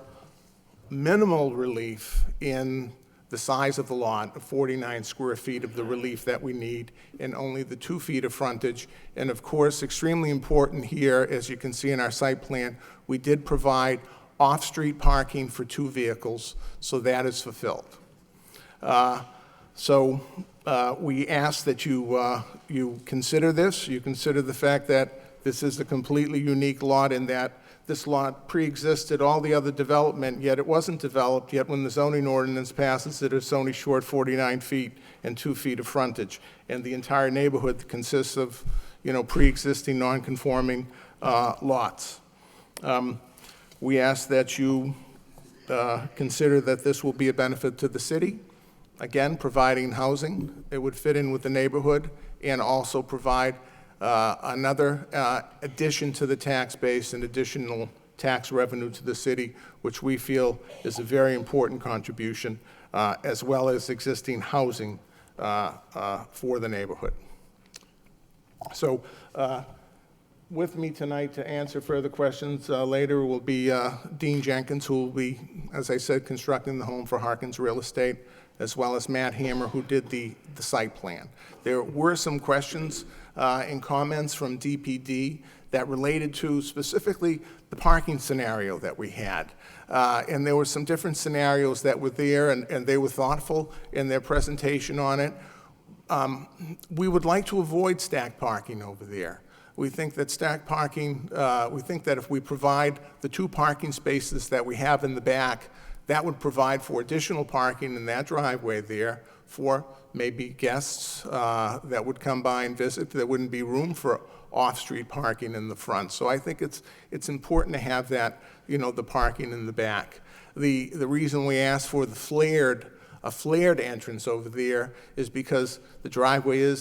[SPEAKER 15] minimal relief in the size of the lot, of 49 square feet of the relief that we need, and only the 2 feet of frontage. And of course, extremely important here, as you can see in our site plan, we did provide off-street parking for 2 vehicles, so that is fulfilled. We ask that you consider this. You consider the fact that this is a completely unique lot in that this lot pre-existed all the other development, yet it wasn't developed, yet when the zoning ordinance passes, it's only short 49 feet and 2 feet of frontage. And the entire neighborhood consists of, pre-existing non-conforming lots. We ask that you consider that this will be a benefit to the city, again, providing housing. It would fit in with the neighborhood and also provide another addition to the tax base and additional tax revenue to the city, which we feel is a very important contribution, as well as existing housing for the neighborhood. So with me tonight to answer further questions later will be Dean Jenkins, who will be, as I said, constructing the home for Harkins Real Estate, as well as Matt Hammer, who did the site plan. There were some questions and comments from DPD that related to specifically the parking scenario that we had. And there were some different scenarios that were there, and they were thoughtful in their presentation on it. We would like to avoid stacked parking over there. We think that stacked parking, we think that if we provide the 2 parking spaces that we have in the back, that would provide for additional parking in that driveway there for maybe guests that would come by and visit. There wouldn't be room for off-street parking in the front. So I think it's important to have that, the parking in the back. The reason we asked for a flared entrance over there is because the driveway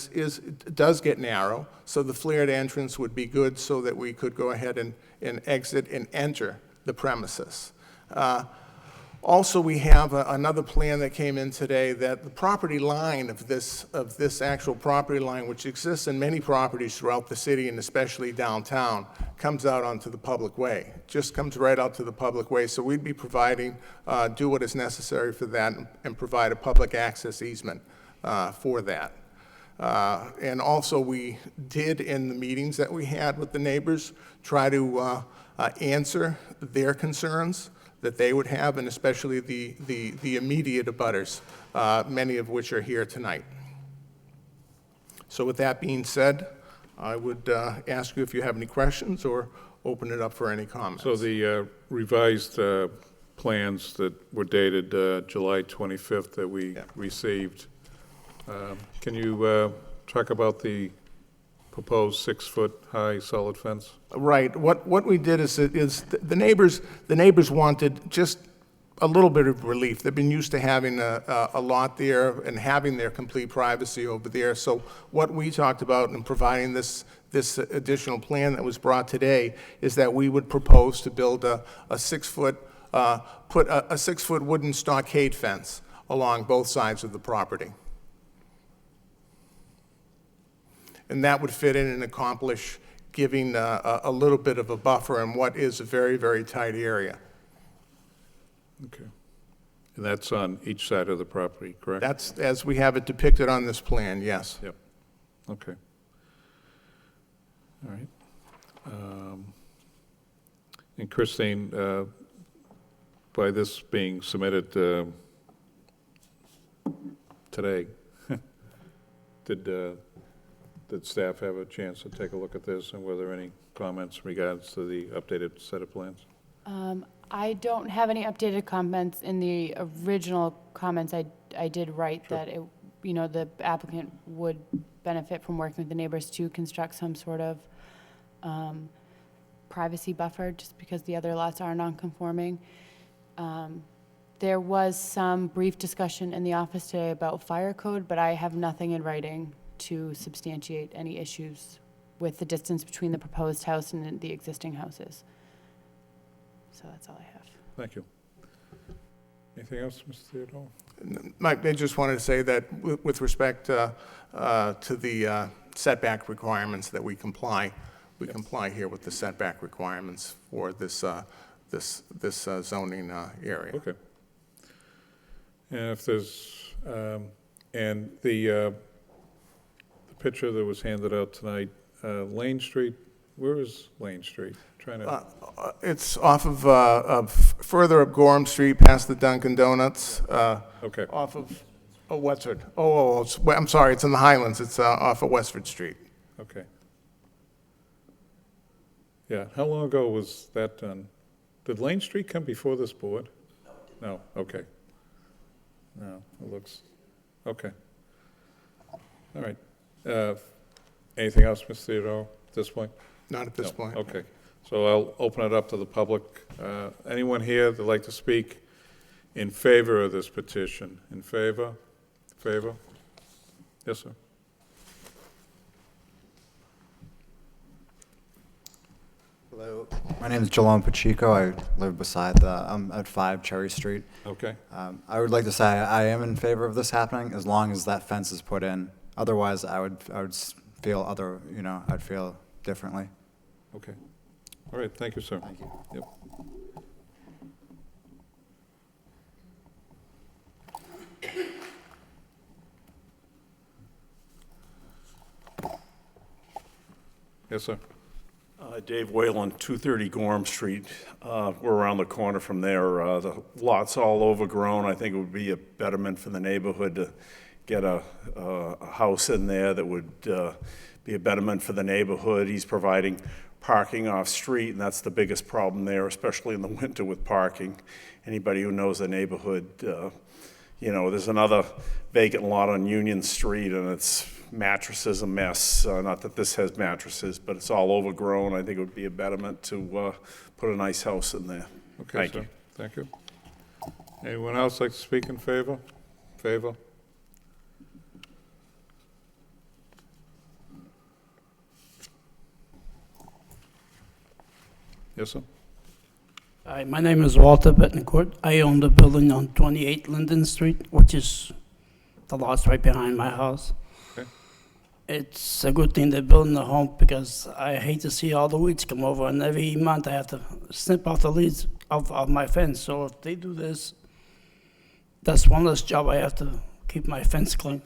[SPEAKER 15] does get narrow, so the flared entrance would be good so that we could go ahead and exit and enter the premises. Also, we have another plan that came in today that the property line of this actual property line, which exists in many properties throughout the city and especially downtown, comes out onto the public way. Just comes right out to the public way. So we'd be providing, do what is necessary for that and provide a public access easement for that. And also we did, in the meetings that we had with the neighbors, try to answer their concerns that they would have, and especially the immediate abutters, many of which are here tonight. So with that being said, I would ask you if you have any questions or open it up for any comments.
[SPEAKER 1] So the revised plans that were dated July 25th that we received, can you talk about the proposed 6-foot-high solid fence?
[SPEAKER 15] Right. What we did is the neighbors wanted just a little bit of relief. They've been used to having a lot there and having their complete privacy over there. So what we talked about in providing this additional plan that was brought today is that we would propose to build a 6-foot, put a 6-foot wooden stockade fence along both sides of the property. And that would fit in and accomplish giving a little bit of a buffer in what is a very, very tight area.
[SPEAKER 1] Okay. And that's on each side of the property, correct?
[SPEAKER 15] That's as we have it depicted on this plan, yes.
[SPEAKER 1] Yep. Okay. All right. And Christine, by this being submitted today, did staff have a chance to take a look at this, and were there any comments in regards to the updated set of plans?
[SPEAKER 3] I don't have any updated comments. In the original comments, I did write that the applicant would benefit from working with the neighbors to construct some sort of privacy buffer, just because the other lots are non-conforming. There was some brief discussion in the office today about fire code, but I have nothing in writing to substantiate any issues with the distance between the proposed house and the existing houses. So that's all I have.
[SPEAKER 1] Thank you. Anything else, Mr. Theodore?
[SPEAKER 15] Mike, I just wanted to say that with respect to the setback requirements that we comply here with the setback requirements for this zoning area.
[SPEAKER 1] Okay. And if there's, and the picture that was handed out tonight, Lane Street, where is Lane Street? Trying to.
[SPEAKER 15] It's off of further up Gorham Street, past the Dunkin' Donuts.
[SPEAKER 1] Okay.
[SPEAKER 15] Off of Westford. I'm sorry, it's in the Highlands. It's off of Westford Street.
[SPEAKER 1] Okay. Yeah, how long ago was that done? Did Lane Street come before this board? No, okay. No, it looks, okay. All right. Anything else, Mr. Theodore, at this point?
[SPEAKER 15] Not at this
[SPEAKER 1] No.
[SPEAKER 15] point.
[SPEAKER 1] Okay. So I'll open it up to the public. Anyone here that'd like to speak in favor of this petition? In favor? Favor? Yes, sir.
[SPEAKER 16] Hello, my name is Jalon Pacheco. I live beside I'm at 5 Cherry Street.
[SPEAKER 1] Okay.
[SPEAKER 16] I would like to say I am in favor of this happening as long as that fence is put in. Otherwise, I would feel I'd feel differently.
[SPEAKER 1] Okay. All right, thank you, sir.
[SPEAKER 16] Thank you.
[SPEAKER 1] Yep. Yes, sir.
[SPEAKER 17] Dave Whalen, 230 Gorham Street. We're around the corner from there. The lot's all overgrown. I think it would be a betterment for the neighborhood to get a house in there that would be a betterment for the neighborhood. He's providing parking off-street, and that's the biggest problem there, especially in the winter with parking. Anybody who knows the neighborhood, there's another vacant lot on Union Street, and it's mattresses a mess. Not that this has mattresses, but it's all overgrown. I think it would be a betterment to put a nice house in there.
[SPEAKER 1] Okay,
[SPEAKER 17] Thank
[SPEAKER 1] sir.
[SPEAKER 17] you.
[SPEAKER 1] Thank you. Anyone else like to speak in favor? Favor? Yes, sir.
[SPEAKER 18] Hi, my name is Walter Bettencourt. I own the building on 28 Linden Street, which is the lot's right behind my house.
[SPEAKER 1] Okay.
[SPEAKER 18] It's a good thing they're building the home because I hate to see all the weeds come over, and every month I have to snip off the leaves of my fence. So if they do this, that's one less job I have to keep my fence clean.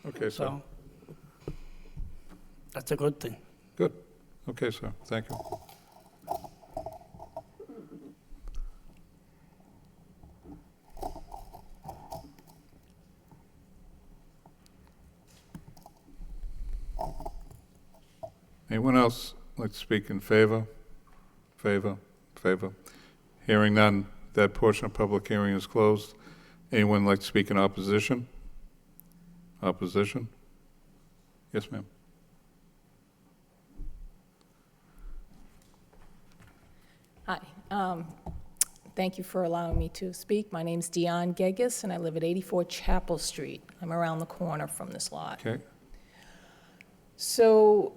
[SPEAKER 1] Okay, sir.
[SPEAKER 18] So that's a good thing.
[SPEAKER 1] Good. Okay, sir. Thank you. Anyone else like to speak in favor? Favor? Favor? Hearing none, that portion of public hearing is closed. Anyone like to speak in opposition? Opposition? Yes, ma'am.
[SPEAKER 19] Hi. Thank you for allowing me to speak. My name's Dion Gegas, and I live at 84 Chapel Street. I'm around the corner from this lot.
[SPEAKER 1] Okay.
[SPEAKER 19] So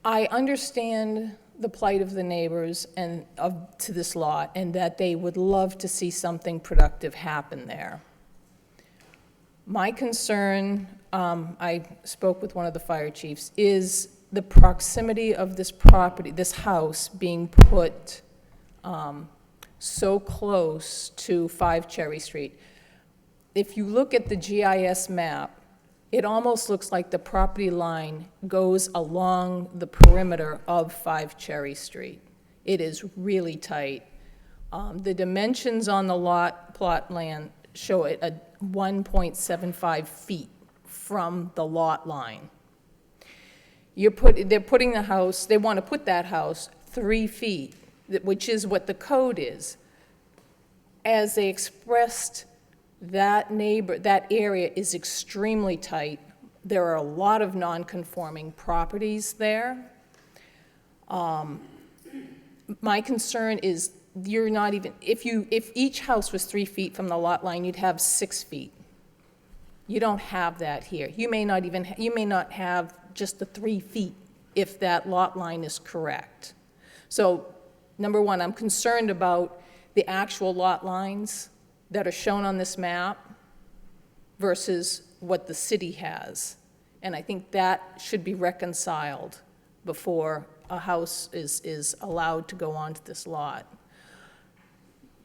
[SPEAKER 19] I understand the plight of the neighbors and to this lot, and that they would love to see something productive happen there. My concern, I spoke with one of the fire chiefs, is the proximity of this property, this house being put so close to 5 Cherry Street. If you look at the GIS map, it almost looks like the property line goes along the perimeter of 5 Cherry Street. It is really tight. The dimensions on the plot land show it at 1.75 feet from the lot line. They're putting the house, they want to put that house 3 feet, which is what the code is. As they expressed, that area is extremely tight. There are a lot of non-conforming properties there. My concern is you're not even, if each house was 3 feet from the lot line, you'd have 6 feet. You don't have that here. You may not have just the 3 feet if that lot line is correct. So, number one, I'm concerned about the actual lot lines that are shown on this map versus what the city has. And I think that should be reconciled before a house is allowed to go onto this lot.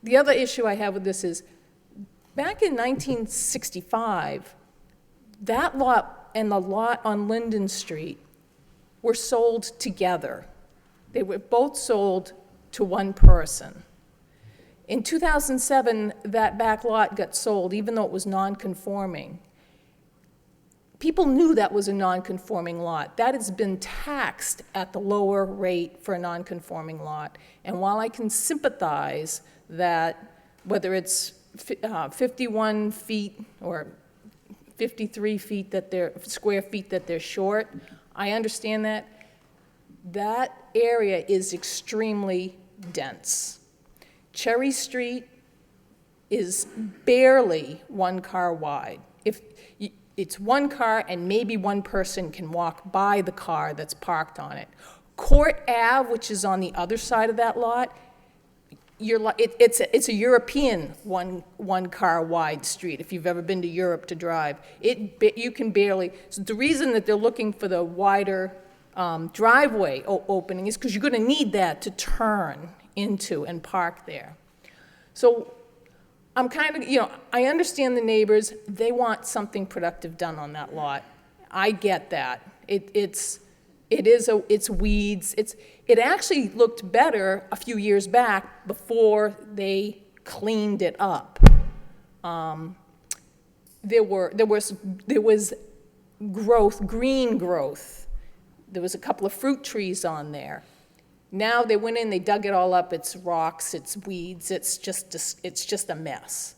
[SPEAKER 19] The other issue I have with this is, back in 1965, that lot and the lot on Linden Street were sold together. They were both sold to one person. In 2007, that back lot got sold, even though it was non-conforming. People knew that was a non-conforming lot. That has been taxed at the lower rate for a non-conforming lot. And while I can sympathize that whether it's 51 feet or 53 feet square feet that they're short, I understand that. That area is extremely dense. Cherry Street is barely 1 car wide. it's one car and maybe one person can walk by the car that's parked on it. Court Ave, which is on the other side of that lot, it's a European one-car wide street, if you've ever been to Europe to drive. You can barely, so the reason that they're looking for the wider driveway opening is because you're going to need that to turn into and park there. So I'm kind of, I understand the neighbors, they want something productive done on that lot. I get that. It's weeds. It actually looked better a few years back before they cleaned it up. There was growth, green growth. There was a couple of fruit trees on there. Now they went in, they dug it all up. It's rocks, it's weeds, it's just a mess.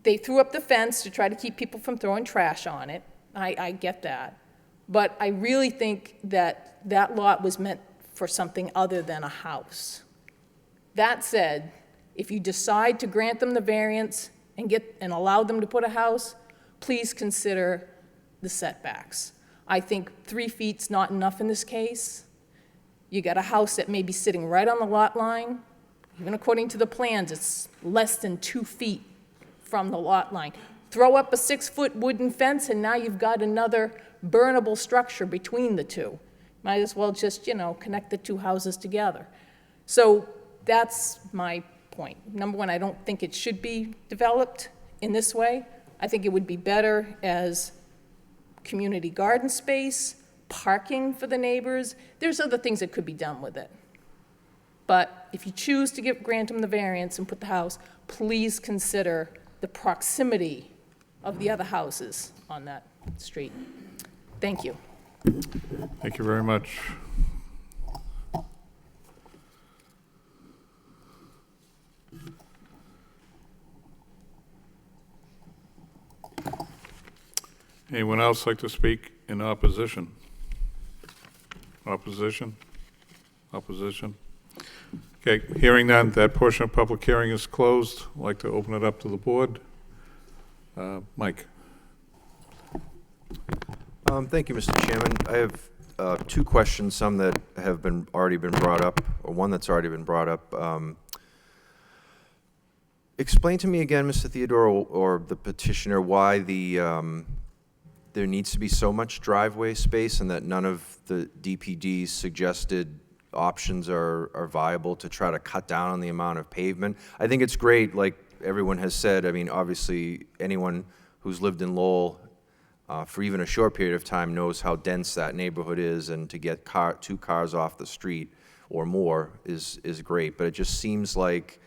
[SPEAKER 19] They threw up the fence to try to keep people from throwing trash on it. I get that. But I really think that that lot was meant for something other than a house. That said, if you decide to grant them the variance and allow them to put a house, please consider the setbacks. I think 3 feet's not enough in this case. You got a house that may be sitting right on the lot line. Even according to the plans, it's less than 2 feet from the lot line. Throw up a 6-foot wooden fence and now you've got another burnable structure between the two. Might as well just, connect the two houses together. So that's my point. Number one, I don't think it should be developed in this way. I think it would be better as community garden space, parking for the neighbors. There's other things that could be done with it. But if you choose to grant them the variance and put the house, please consider the proximity of the other houses on that street. Thank you.
[SPEAKER 1] Thank you very much. Anyone else like to speak in opposition? Opposition? Opposition? Okay, hearing none, that portion of public hearing is closed. I'd like to open it up to the board. Mike.
[SPEAKER 4] Thank you, Mr. Chairman. I have 2 questions, some that have already been brought up, or one that's already been brought up. Explain to me again, Mr. Theodore, or the petitioner, why there needs to be so much driveway space and that none of the DPD's suggested options are viable to try to cut down on the amount of pavement. I think it's great, like everyone has said. I mean, obviously, anyone who's lived in Lowell for even a short period of time knows how dense that neighborhood is, and to get 2 cars off the street or more is great. But it just seems like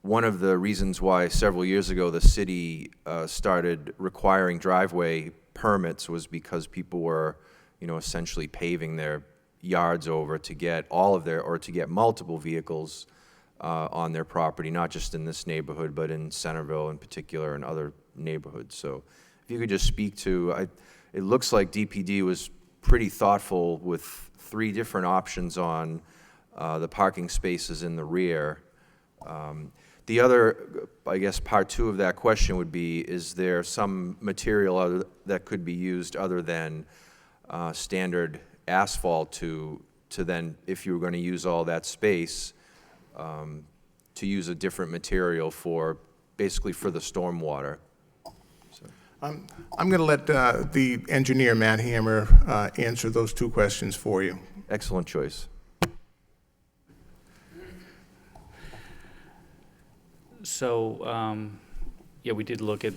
[SPEAKER 4] one of the reasons why several years ago the city started requiring driveway permits was because people were, essentially paving their yards over to get to get multiple vehicles on their property, not just in this neighborhood, but in Centerville in particular and other neighborhoods. So if you could just speak to, it looks like DPD was pretty thoughtful with 3 different options on the parking spaces in the rear. The other, I guess, part 2 of that question would be, is there some material that could be used other than standard asphalt to then, if you were going to use all that space, to use a different material basically for the stormwater? So.
[SPEAKER 15] I'm going to let the engineer, Matt Hammer, answer those 2 questions for you.
[SPEAKER 4] Excellent choice.
[SPEAKER 10] So, yeah, we did look at,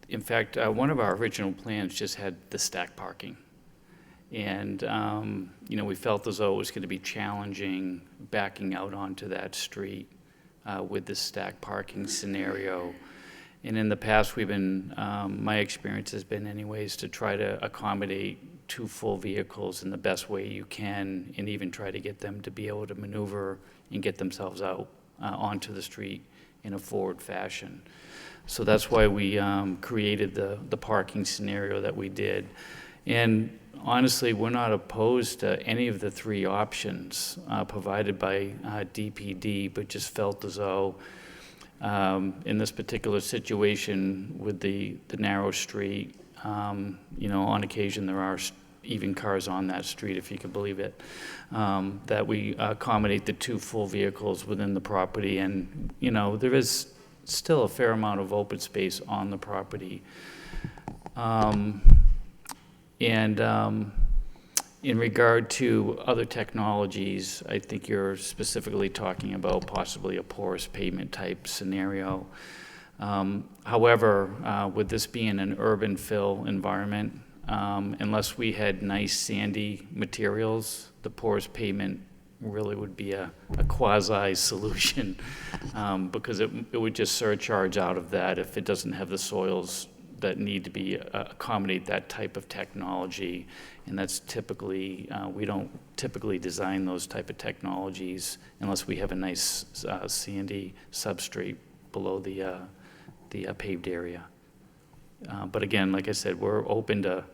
[SPEAKER 10] in fact, one of our original plans just had the stack parking. And, we felt as though it was going to be challenging backing out onto that street with the stack parking scenario. And in the past, my experience has been anyways to try to accommodate 2 full vehicles in the best way you can, and even try to get them to be able to maneuver and get themselves out onto the street in a forward fashion. So that's why we created the parking scenario that we did. And honestly, we're not opposed to any of the 3 options provided by DPD, but just felt as though In this particular situation with the narrow street, you know, on occasion there are even cars on that street, if you can believe it, that we accommodate the 2 full vehicles within the property. And, you know, there is still a fair amount of open space on the property. In regard to other technologies, I think you're specifically talking about possibly a porous pavement type scenario. However, with this being an urban fill environment, unless we had nice sandy materials, the porous pavement really would be a quasi solution, because it would just surcharge out of that if it doesn't have the soils that need to be accommodate that type of technology. And that's typically, we don't typically design those type of technologies unless we have a nice sandy substrate below the paved area. But again, like I said, we're open to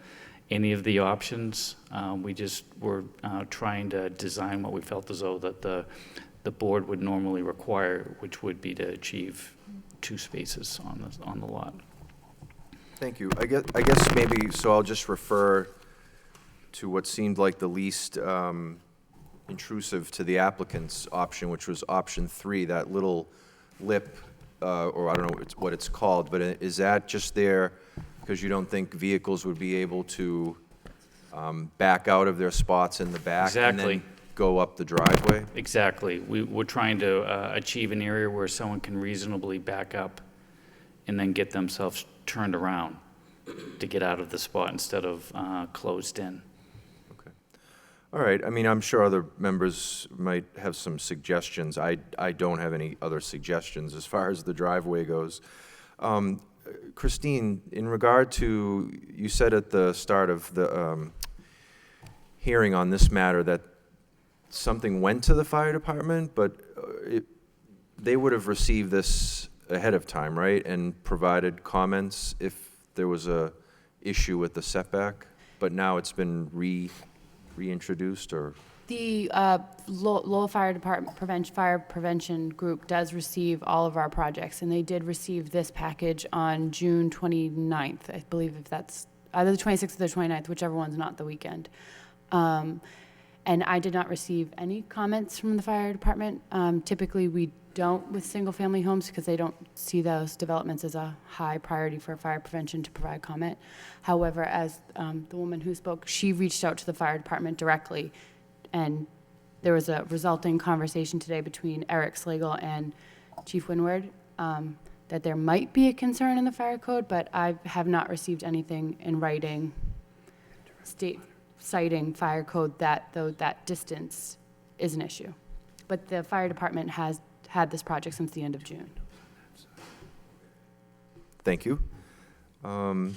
[SPEAKER 10] any of the options. We're trying to design what we felt as though that the board would normally require, which would be to achieve 2 spaces on the lot.
[SPEAKER 4] Thank you. I guess maybe, so I'll just refer to what seemed like the least intrusive to the applicant's option, which was option 3, that little lip, or I don't know what it's called, but is that just there because you don't think vehicles would be able to back out of their spots in the back?
[SPEAKER 10] Exactly.
[SPEAKER 4] And then go up the driveway?
[SPEAKER 10] Exactly. We're trying to achieve an area where someone can reasonably back up and then get themselves turned around to get out of the spot instead of closed in.
[SPEAKER 4] Okay. All right. I mean, I'm sure other members might have some suggestions. I don't have any other suggestions as far as the driveway goes. Christine, in regard to, you said at the start of the hearing on this matter that something went to the fire department, but they would have received this ahead of time, right? And provided comments if there was a issue with the setback, but now it's been reintroduced, or?
[SPEAKER 3] The Lowell Fire Department Fire Prevention Group does receive all of our projects, and they did receive this package on June 29th, I believe, if that's either the 26th or the 29th, whichever one's not the weekend. And I did not receive any comments from the fire department. Typically, we don't with single-family homes because they don't see those developments as a high priority for fire prevention to provide comment. However, as the woman who spoke, she reached out to the fire department directly, and there was a resulting conversation today between Eric Slagle and Chief Windward that there might be a concern in the fire code, but I have not received anything in writing citing fire code that distance is an issue. But the fire department has had this project since the end of June.
[SPEAKER 4] Thank you. I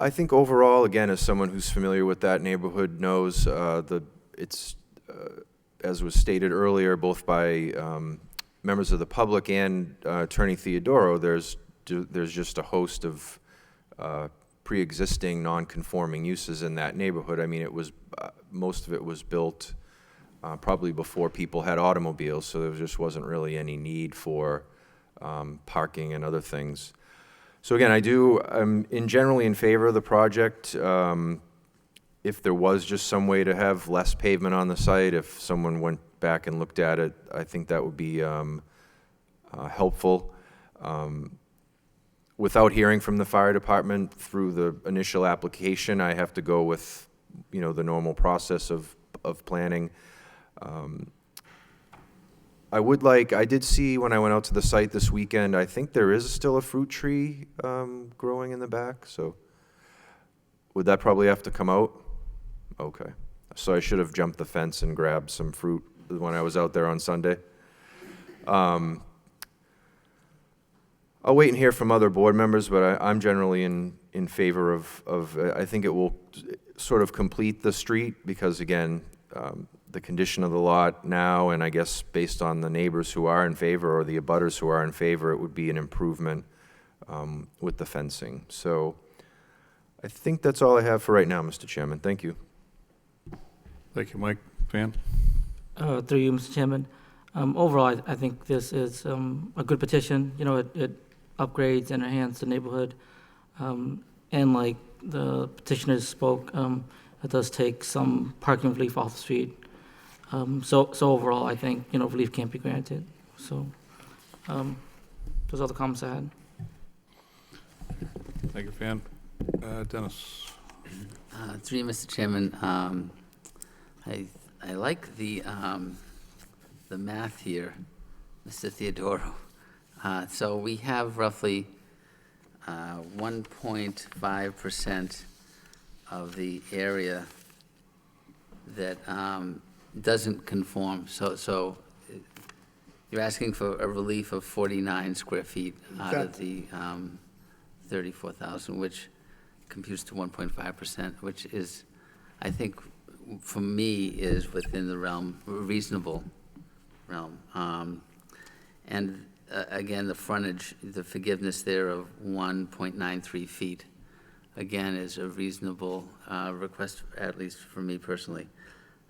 [SPEAKER 4] think overall, again, as someone who's familiar with that neighborhood knows, it's, as was stated earlier, both by members of the public and Attorney Theodoro, there's just a host of pre-existing non-conforming uses in that neighborhood. I mean, it was, most of it was built probably before people had automobiles, so there just wasn't really any need for parking and other things. So again, I'm generally in favor of the project. If there was just some way to have less pavement on the site, if someone went back and looked at it, I think that would be helpful. Without hearing from the fire department through the initial application, I have to go with, the normal process of planning. I did see when I went out to the site this weekend, I think there is still a fruit tree growing in the back, so would that probably have to come out? Okay. So I should have jumped the fence and grabbed some fruit when I was out there on Sunday. I'll wait and hear from other board members, but I'm generally in favor of I think it will sort of complete the street because, again, the condition of the lot now, and I guess based on the neighbors who are in favor or the abutters who are in favor, it would be an improvement with the fencing. So I think that's all I have for right now, Mr. Chairman. Thank you.
[SPEAKER 1] Thank you, Mike. Van?
[SPEAKER 5] Through you, Mr. Chairman. Overall, I think this is a good petition. You know, it upgrades and enhances the neighborhood. And like the petitioners spoke, it does take some parking relief off the street. So overall, I think, you know, relief can't be granted. So those are the comments I had.
[SPEAKER 1] Thank you, Fan. Dennis?
[SPEAKER 6] Through you, Mr. Chairman, I like the math here, Mr. Theodoro. So we have roughly 1.5% of the area that doesn't conform. So you're asking for a relief of 49 square feet out of the 34,000, which computes to 1.5%, which is, I think, for me, is within the realm, reasonable realm. And again, the frontage, the forgiveness there of 1.93 feet, again, is a reasonable request, at least for me personally.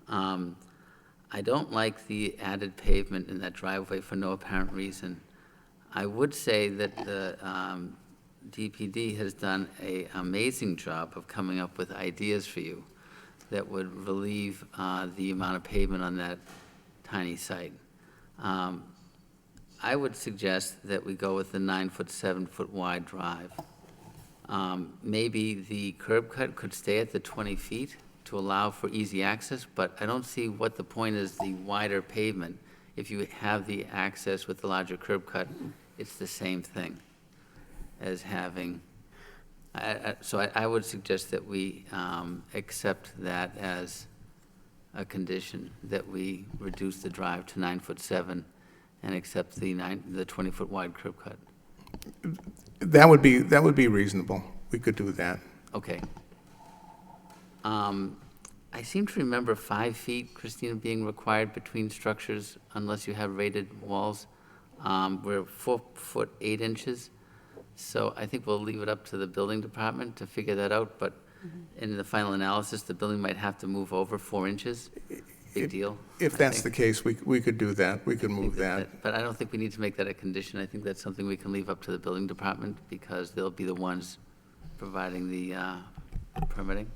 [SPEAKER 6] I don't like the added pavement in that driveway for no apparent reason. I would say that the DPD has done an amazing job of coming up with ideas for you that would relieve the amount of pavement on that tiny site. I would suggest that we go with the 9-foot, 7-foot wide drive. Maybe the curb cut could stay at the 20 feet to allow for easy access, but I don't see what the point is the wider pavement. If you have the access with the larger curb cut, it's the same thing as having, so I would suggest that we accept that as a condition, that we reduce the drive to 9'7" and accept the 20-foot wide curb cut.
[SPEAKER 15] That would be reasonable. We could do that.
[SPEAKER 6] Okay. I seem to remember 5 feet, Christina, being required between structures unless you have rated walls. We're 4 foot 8 inches. So I think we'll leave it up to the building department to figure that out, but in the final analysis, the building might have to move over 4 inches. Big deal.
[SPEAKER 15] If that's the case, we could do that. We could move that.
[SPEAKER 6] But I don't think we need to make that a condition. I think that's something we can leave up to the building department because they'll be the ones providing the permitting.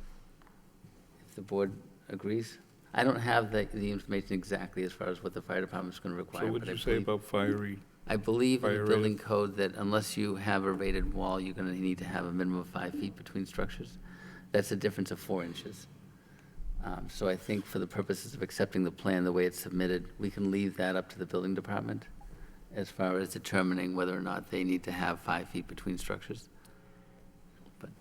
[SPEAKER 6] If the board agrees. I don't have the information exactly as far as what the fire department's going to require.
[SPEAKER 1] So what did you say about fiery?
[SPEAKER 6] I believe in the
[SPEAKER 1] fire
[SPEAKER 6] building
[SPEAKER 1] rated?
[SPEAKER 6] code that unless you have a rated wall, you're going to need to have a minimum of 5 feet between structures. That's a difference of 4 inches. So I think for the purposes of accepting the plan the way it's submitted, we can leave that up to the building department as far as determining whether or not they need to have 5 feet between structures.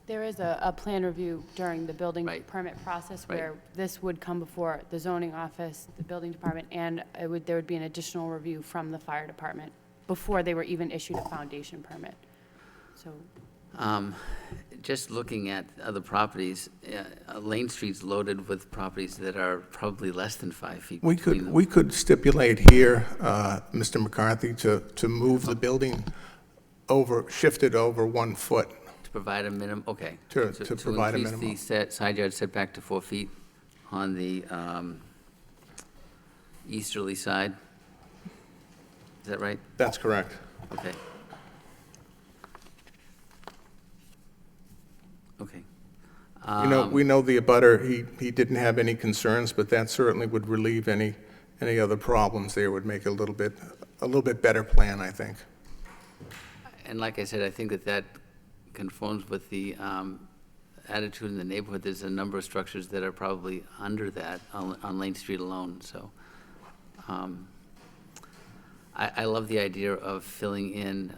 [SPEAKER 3] There is a plan review during the building permit process where this would come before the zoning office, the building department, and there would be an additional review from the fire department before they were even issued a foundation permit. So,
[SPEAKER 6] just looking at other properties, Lane Street's loaded with properties that are probably less than 5 feet between them.
[SPEAKER 15] We could stipulate here, Mr. McCarthy, to move the building over, shift it over 1 foot.
[SPEAKER 6] To provide a minimum, okay.
[SPEAKER 15] To provide a minimum.
[SPEAKER 6] To increase the side yard setback to 4 feet on the easterly side. Is that right?
[SPEAKER 15] That's correct.
[SPEAKER 6] Okay. Okay.
[SPEAKER 15] We know the abutter, he didn't have any concerns, but that certainly would relieve any other problems there, would make it a little bit better plan, I think.
[SPEAKER 6] And like I said, I think that conforms with the attitude in the neighborhood. There's a number of structures that are probably under that on Lane Street alone, so. I love the idea of filling in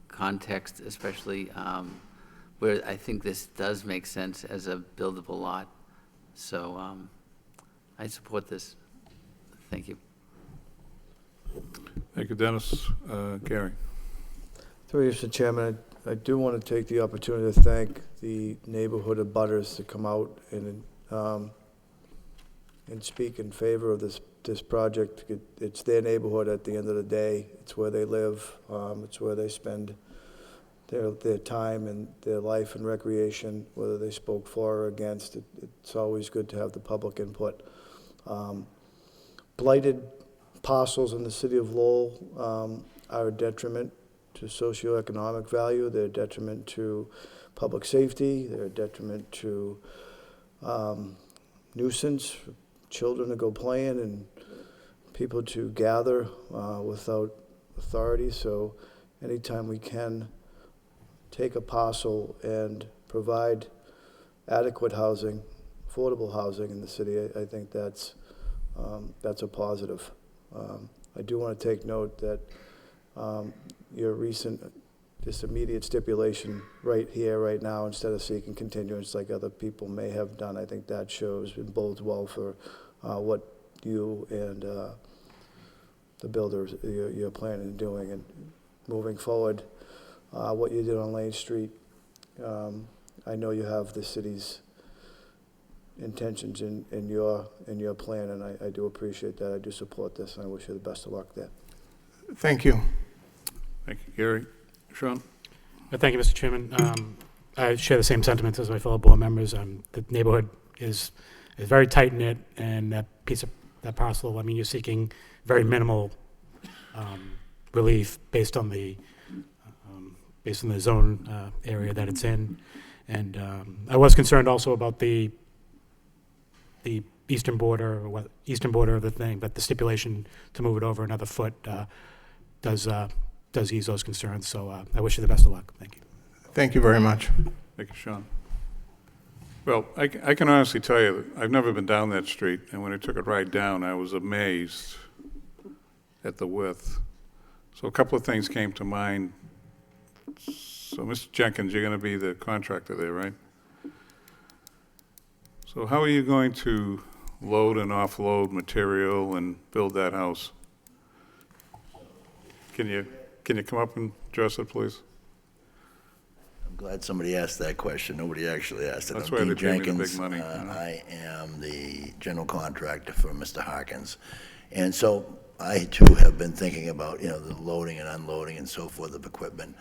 [SPEAKER 6] context, especially where I think this does make sense as a buildable lot. So I support this. Thank you.
[SPEAKER 1] Thank you, Dennis. Gary?
[SPEAKER 7] Through you, Mr. Chairman, I do want to take the opportunity to thank the neighborhood abutters to come out and speak in favor of this project. It's their neighborhood at the end of the day. It's where they live. It's where they spend their time and their life and recreation, whether they spoke for or against. It's always good to have the public input. Blighted parcels in the city of Lowell are a detriment to socioeconomic value. They're a detriment to public safety. They're a detriment to nuisance for children to go playing and people to gather without authority. So anytime we can take a parcel and provide adequate housing, affordable housing in the city, I think that's a positive. I do want to take note that your recent, this immediate stipulation right here, right now, instead of seeking continuance like other people may have done, I think that shows and bodes well for what you and the builders, you're planning on doing and moving forward. What you did on Lane Street, I know you have the city's intentions in your plan, and I do appreciate that. I do support this, and I wish you the best of luck there.
[SPEAKER 15] Thank you.
[SPEAKER 1] Thank you, Gary. Sean?
[SPEAKER 8] Thank you, Mr. Chairman. I share the same sentiments as my fellow board members. The neighborhood is very tight-knit, and that parcel, I mean, you're seeking very minimal relief based on the zone area that it's in. And I was concerned also about the eastern border of the thing, but the stipulation to move it over another foot does ease those concerns. So I wish you the best of luck. Thank you.
[SPEAKER 15] Thank you very much.
[SPEAKER 1] Thank you, Sean. Well, I can honestly tell you, that I've never been down that street, and when I took it right down, I was amazed at the width. So a couple of things came to mind. So, Mr. Jenkins, you're going to be the contractor there, right? So how are you going to load and offload material and build that house? Can you come up and address it, please?
[SPEAKER 20] I'm glad somebody asked that question. Nobody actually asked it.
[SPEAKER 1] That's
[SPEAKER 20] I'm
[SPEAKER 1] why
[SPEAKER 20] Dean
[SPEAKER 1] they pay me the
[SPEAKER 20] Jenkins.
[SPEAKER 1] big money.
[SPEAKER 20] I am the general contractor for Mr. Harkins. And so I too have been thinking about, the loading and unloading and so forth of equipment.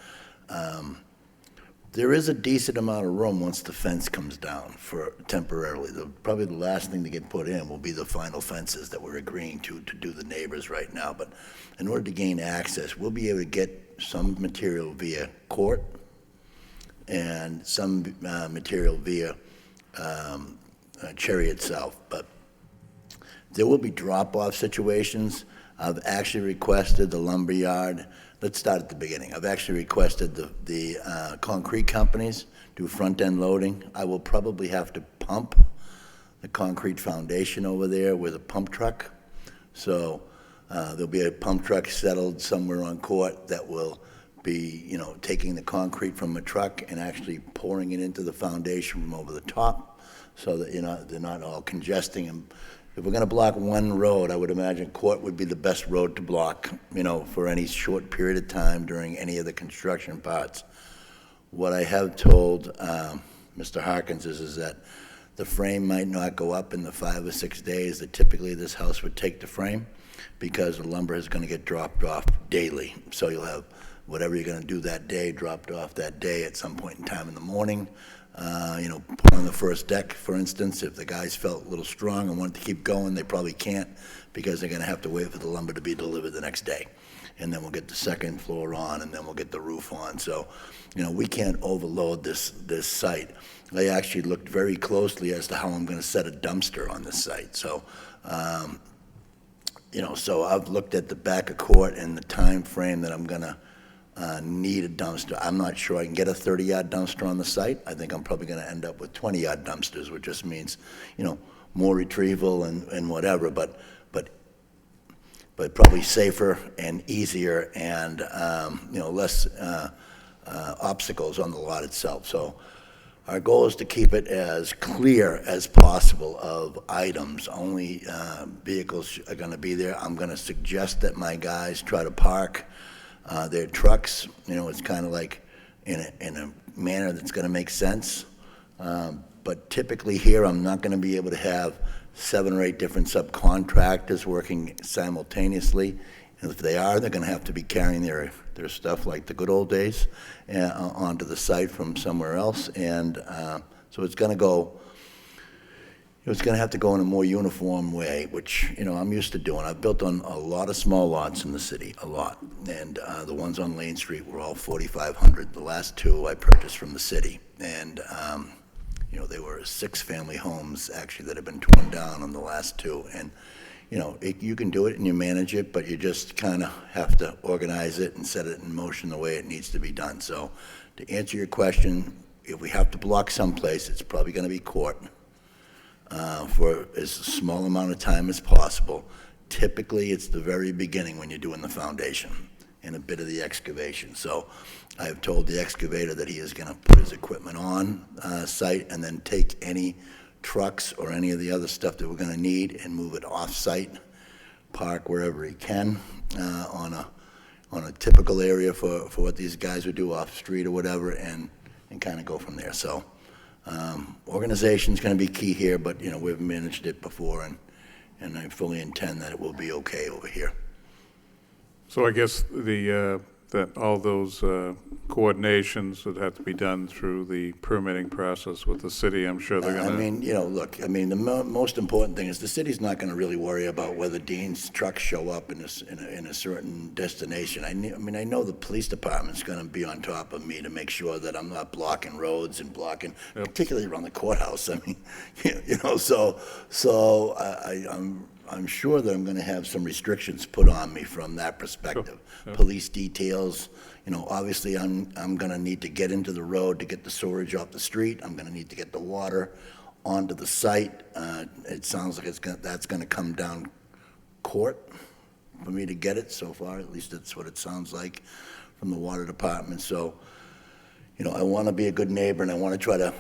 [SPEAKER 20] There is a decent amount of room once the fence comes down for temporarily. Probably the last thing to get put in will be the final fences that we're agreeing to do the neighbors right now. But in order to gain access, we'll be able to get some material via court and some material via Cherry itself. But there will be drop-off situations. I've actually requested the lumberyard. Let's start at the beginning. I've actually requested the concrete companies do front-end loading. I will probably have to pump the concrete foundation over there with a pump truck. So there'll be a pump truck settled somewhere on court that will be, taking the concrete from a truck and actually pouring it into the foundation from over the top so that they're not all congesting them. If we're going to block one road, I would imagine Court would be the best road to block, for any short period of time during any of the construction parts. What I have told Mr. Harkins is that the frame might not go up in the 5 or 6 days that typically this house would take to frame, because the lumber is going to get dropped off daily. So you'll have whatever you're going to do that day dropped off that day at some point in time in the morning. Put on the first deck, for instance, if the guys felt a little strong and wanted to keep going, they probably can't, because they're going to have to wait for the lumber to be delivered the next day. And then we'll get the second floor on, and then we'll get the roof on. So, we can't overload this site. I actually looked very closely as to how I'm going to set a dumpster on this site. So, so I've looked at the back of Court and the time frame that I'm going to need a dumpster. I'm not sure I can get a 30-yard dumpster on the site. I think I'm probably going to end up with 20-yard dumpsters, which just means, more retrieval and whatever, but probably safer and easier and, less obstacles on the lot itself. So our goal is to keep it as clear as possible of items. Only vehicles are going to be there. I'm going to suggest that my guys try to park their trucks, it's kind of like in a manner that's going to make sense. But typically here, I'm not going to be able to have 7 or 8 different subcontractors working simultaneously. And if they are, they're going to have to be carrying their stuff like the good old days onto the site from somewhere else. And so it's going to go, it's going to have to go in a more uniform way, which, I'm used to doing. I've built on a lot of small lots in the city, a lot. And the ones on Lane Street were all 4,500. The last two I purchased from the city. And, they were 6-family homes, actually, that have been torn down on the last two. And, you can do it and you manage it, but you just kind of have to organize it and set it in motion the way it needs to be done. So to answer your question, if we have to block someplace, it's probably going to be court. For as small amount of time as possible. Typically, it's the very beginning when you're doing the foundation and a bit of the excavation. So I've told the excavator that he is going to put his equipment on site and then take any trucks or any of the other stuff that we're going to need and move it off-site, park wherever he can on a typical area for what these guys would do off-street or whatever, and kind of go from there. So. Organization's going to be key here, but, we've managed it before, and I fully intend that it will be okay over here.
[SPEAKER 1] So I guess that all those coordinations would have to be done through the permitting process with the city. I'm sure they're going to...
[SPEAKER 20] the most important thing is the city's not going to really worry about whether Dean's trucks show up in a certain destination. I know the police department's going to be on top of me to make sure that I'm not blocking roads and blocking, particularly around the courthouse. I'm sure that I'm going to have some restrictions put on me from that perspective.
[SPEAKER 1] Sure.
[SPEAKER 20] Police details, obviously I'm going to need to get into the road to get the sewage off the street. I'm going to need to get the water onto the site. It sounds like that's going to come down court for me to get it so far. At least that's what it sounds like from the water department. So, I want to be a good neighbor, and I want to try to,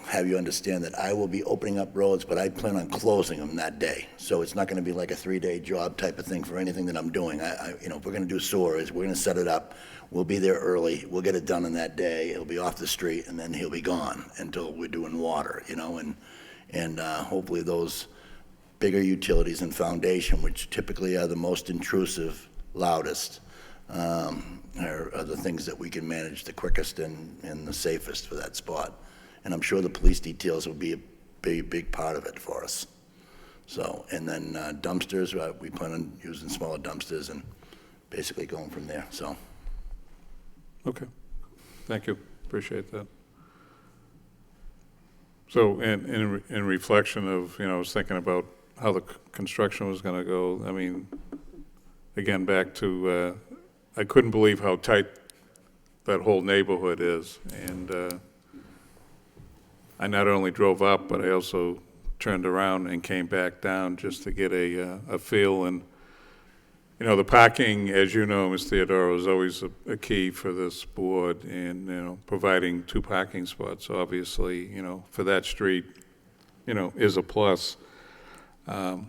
[SPEAKER 20] have you understand that I will be opening up roads, but I plan on closing them that day. So it's not going to be like a 3-day job type of thing for anything that I'm doing. If we're going to do sewers, we're going to set it up. We'll be there early. We'll get it done in that day. It'll be off the street, and then he'll be gone until we're doing water, and hopefully those bigger utilities and foundation, which typically are the most intrusive, loudest, are the things that we can manage the quickest and the safest for that spot. And I'm sure the police details will be a big part of it for us. So, and then dumpsters, we plan on using smaller dumpsters and basically going from there, so.
[SPEAKER 1] Okay, thank you, appreciate that. So, in reflection of, I was thinking about how the construction was going to go. Again, back to, I couldn't believe how tight that whole neighborhood is. And I not only drove up, but I also turned around and came back down just to get a feel. And, the parking, as you know, Ms. Theodoro, is always a key for this board, and, providing 2 parking spots, obviously, for that street, is a plus. But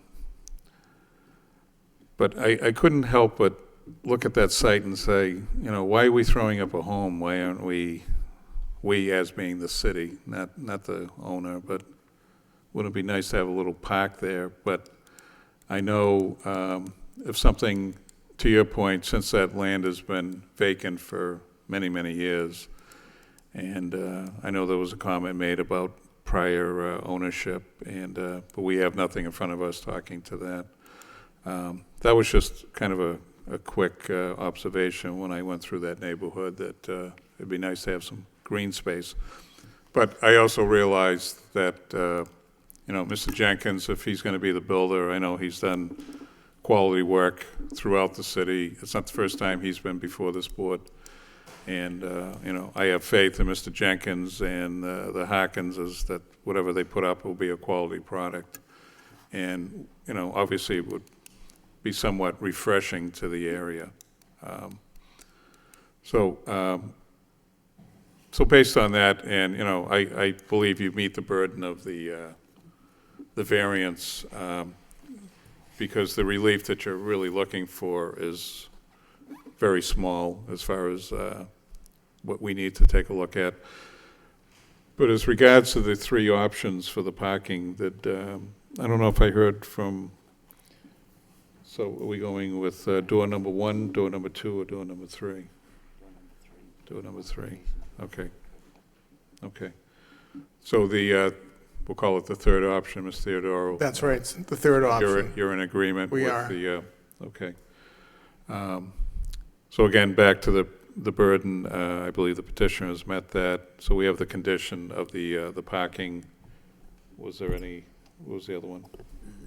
[SPEAKER 1] I couldn't help but look at that site and say, why are we throwing up a home? Why aren't we as being the city, not the owner, but wouldn't it be nice to have a little park there? But I know if something, to your point, since that land has been vacant for many, many years, and I know there was a comment made about prior ownership, but we have nothing in front of us talking to that. That was just kind of a quick observation when I went through that neighborhood, that it'd be nice to have some green space. But I also realized that, Mr. Jenkins, if he's going to be the builder, I know he's done quality work throughout the city. It's not the first time he's been before this board. And, I have faith in Mr. Jenkins and the Harkinses that whatever they put up will be a quality product. And, obviously it would be somewhat refreshing to the area. So based on that, and, I believe you meet the burden of the variance, because the relief that you're really looking for is very small as far as what we need to take a look at. But as regards to the 3 options for the parking, that I don't know if I heard from, so are we going with door number 1, door number 2, or door number 3? Door number 3, okay. Okay. So we'll call it the third option, Ms. Theodoro.
[SPEAKER 15] That's right, it's the third option.
[SPEAKER 1] You're in agreement
[SPEAKER 15] We
[SPEAKER 1] with
[SPEAKER 15] are.
[SPEAKER 1] the, okay. So again, back to the burden, I believe the petitioner has met that. So we have the condition of the parking. Was there any, what was the other one?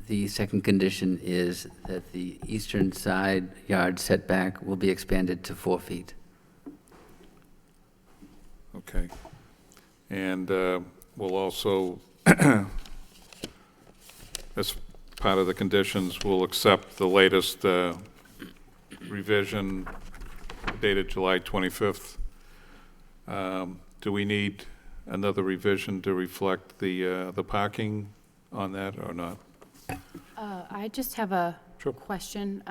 [SPEAKER 6] The second condition is that the eastern side yard setback will be expanded to 4 feet.
[SPEAKER 1] Okay. And we'll also, as part of the conditions, we'll accept the latest revision dated July 25th. Do we need another revision to reflect the parking on that or not?
[SPEAKER 3] I just have a question.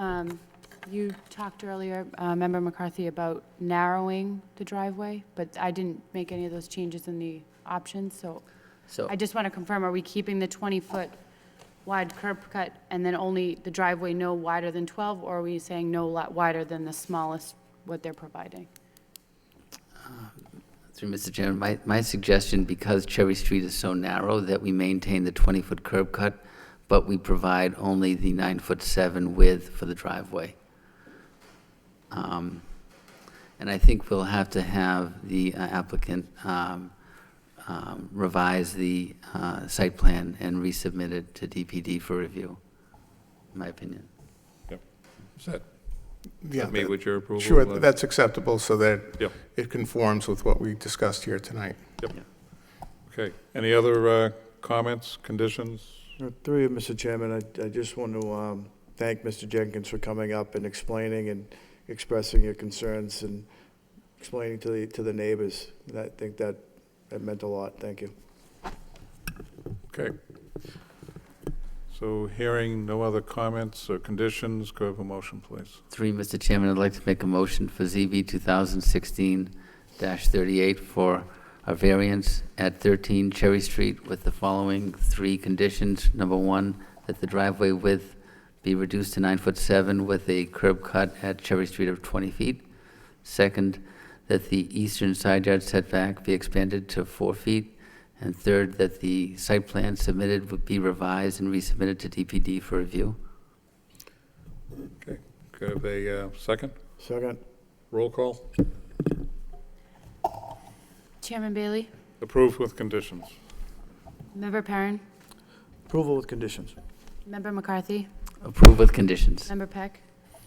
[SPEAKER 3] You talked earlier, Member McCarthy, about narrowing the driveway, but I didn't make any of those changes in the options, so I just want to confirm, are we keeping the 20-foot wide curb cut and then only the driveway no wider than 12, or are we saying no wider than the smallest, what they're providing?
[SPEAKER 6] Through Mr. Chairman, my suggestion, because Cherry Street is so narrow, that we maintain the 20-foot curb cut, but we provide only the 9'7" width for the driveway. And I think we'll have to have the applicant revise the site plan and resubmit it to DPD for review, in my opinion.
[SPEAKER 1] Yep. Is that
[SPEAKER 15] Yeah,
[SPEAKER 1] meet with your approval?
[SPEAKER 15] Sure, that's acceptable so that
[SPEAKER 1] Yep.
[SPEAKER 15] it conforms with what we discussed here tonight.
[SPEAKER 1] Yep. Okay. Any other comments, conditions?
[SPEAKER 7] Through you, Mr. Chairman, I just want to thank Mr. Jenkins for coming up and explaining and expressing your concerns and explaining to the neighbors. I think that meant a lot. Thank you.
[SPEAKER 1] Okay. So hearing no other comments or conditions, could I have a motion, please?
[SPEAKER 6] Through you, Mr. Chairman, I'd like to make a motion for ZB 2016-38 for a variance at 13 Cherry Street with the following 3 conditions. Number 1, that the driveway width be reduced to 9'7" with a curb cut at Cherry Street of 20 feet. Second, that the eastern side yard setback be expanded to 4 feet. And third, that the site plan submitted would be revised and resubmitted to DPD for review.
[SPEAKER 1] Okay. Could I have a second?
[SPEAKER 7] Second.
[SPEAKER 1] Roll call?
[SPEAKER 3] Chairman Bailey?
[SPEAKER 1] Approved with conditions.
[SPEAKER 3] Member Perrin?
[SPEAKER 7] Approval with conditions.
[SPEAKER 3] Member McCarthy?
[SPEAKER 6] Approved with conditions.
[SPEAKER 3] Member Peck?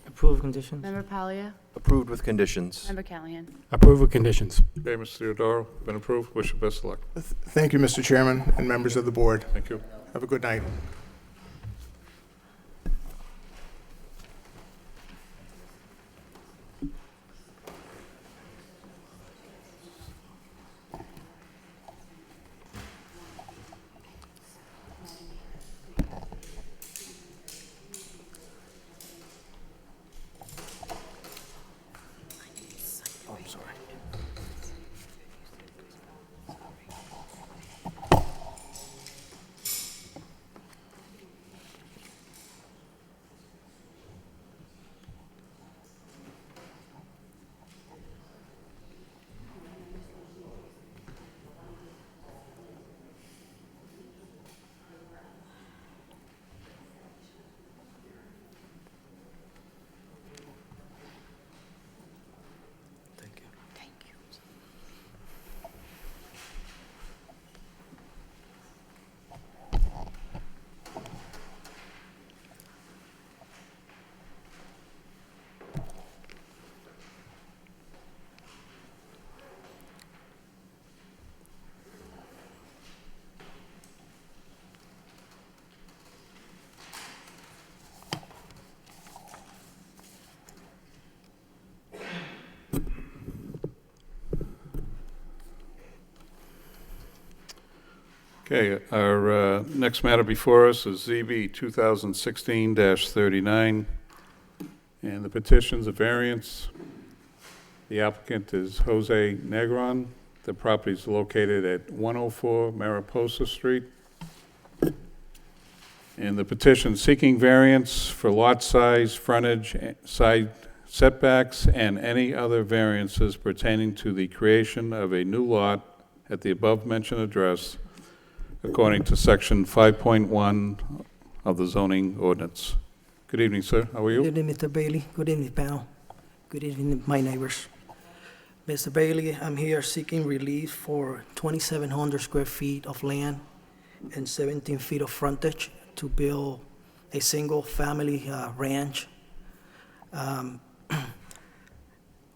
[SPEAKER 5] Approved conditions.
[SPEAKER 3] Member Palia?
[SPEAKER 4] Approved with conditions.
[SPEAKER 3] Member Callahan?
[SPEAKER 8] Approved with conditions.
[SPEAKER 1] Okay, Mr. Theodoro, been approved. Wish you best of luck.
[SPEAKER 15] Thank you, Mr. Chairman and members of the board.
[SPEAKER 1] Thank you.
[SPEAKER 15] Have a good night.
[SPEAKER 1] Okay, our next matter before us is ZB 2016-39, and the petition's a variance. The applicant is Jose Negron. The property is located at 104 Mariposa Street. And the petition seeking variance for lot size, frontage, side setbacks, and any other variances pertaining to the creation of a new lot at the above-mentioned address, according to section 5.1 of the zoning ordinance. Good evening, sir. How are you?
[SPEAKER 21] Good evening, Mr. Bailey. Good evening, panel. Good evening, my neighbors. Mr. Bailey, I'm here seeking relief for 2,700 square feet of land and 17 feet of frontage to build a single-family ranch.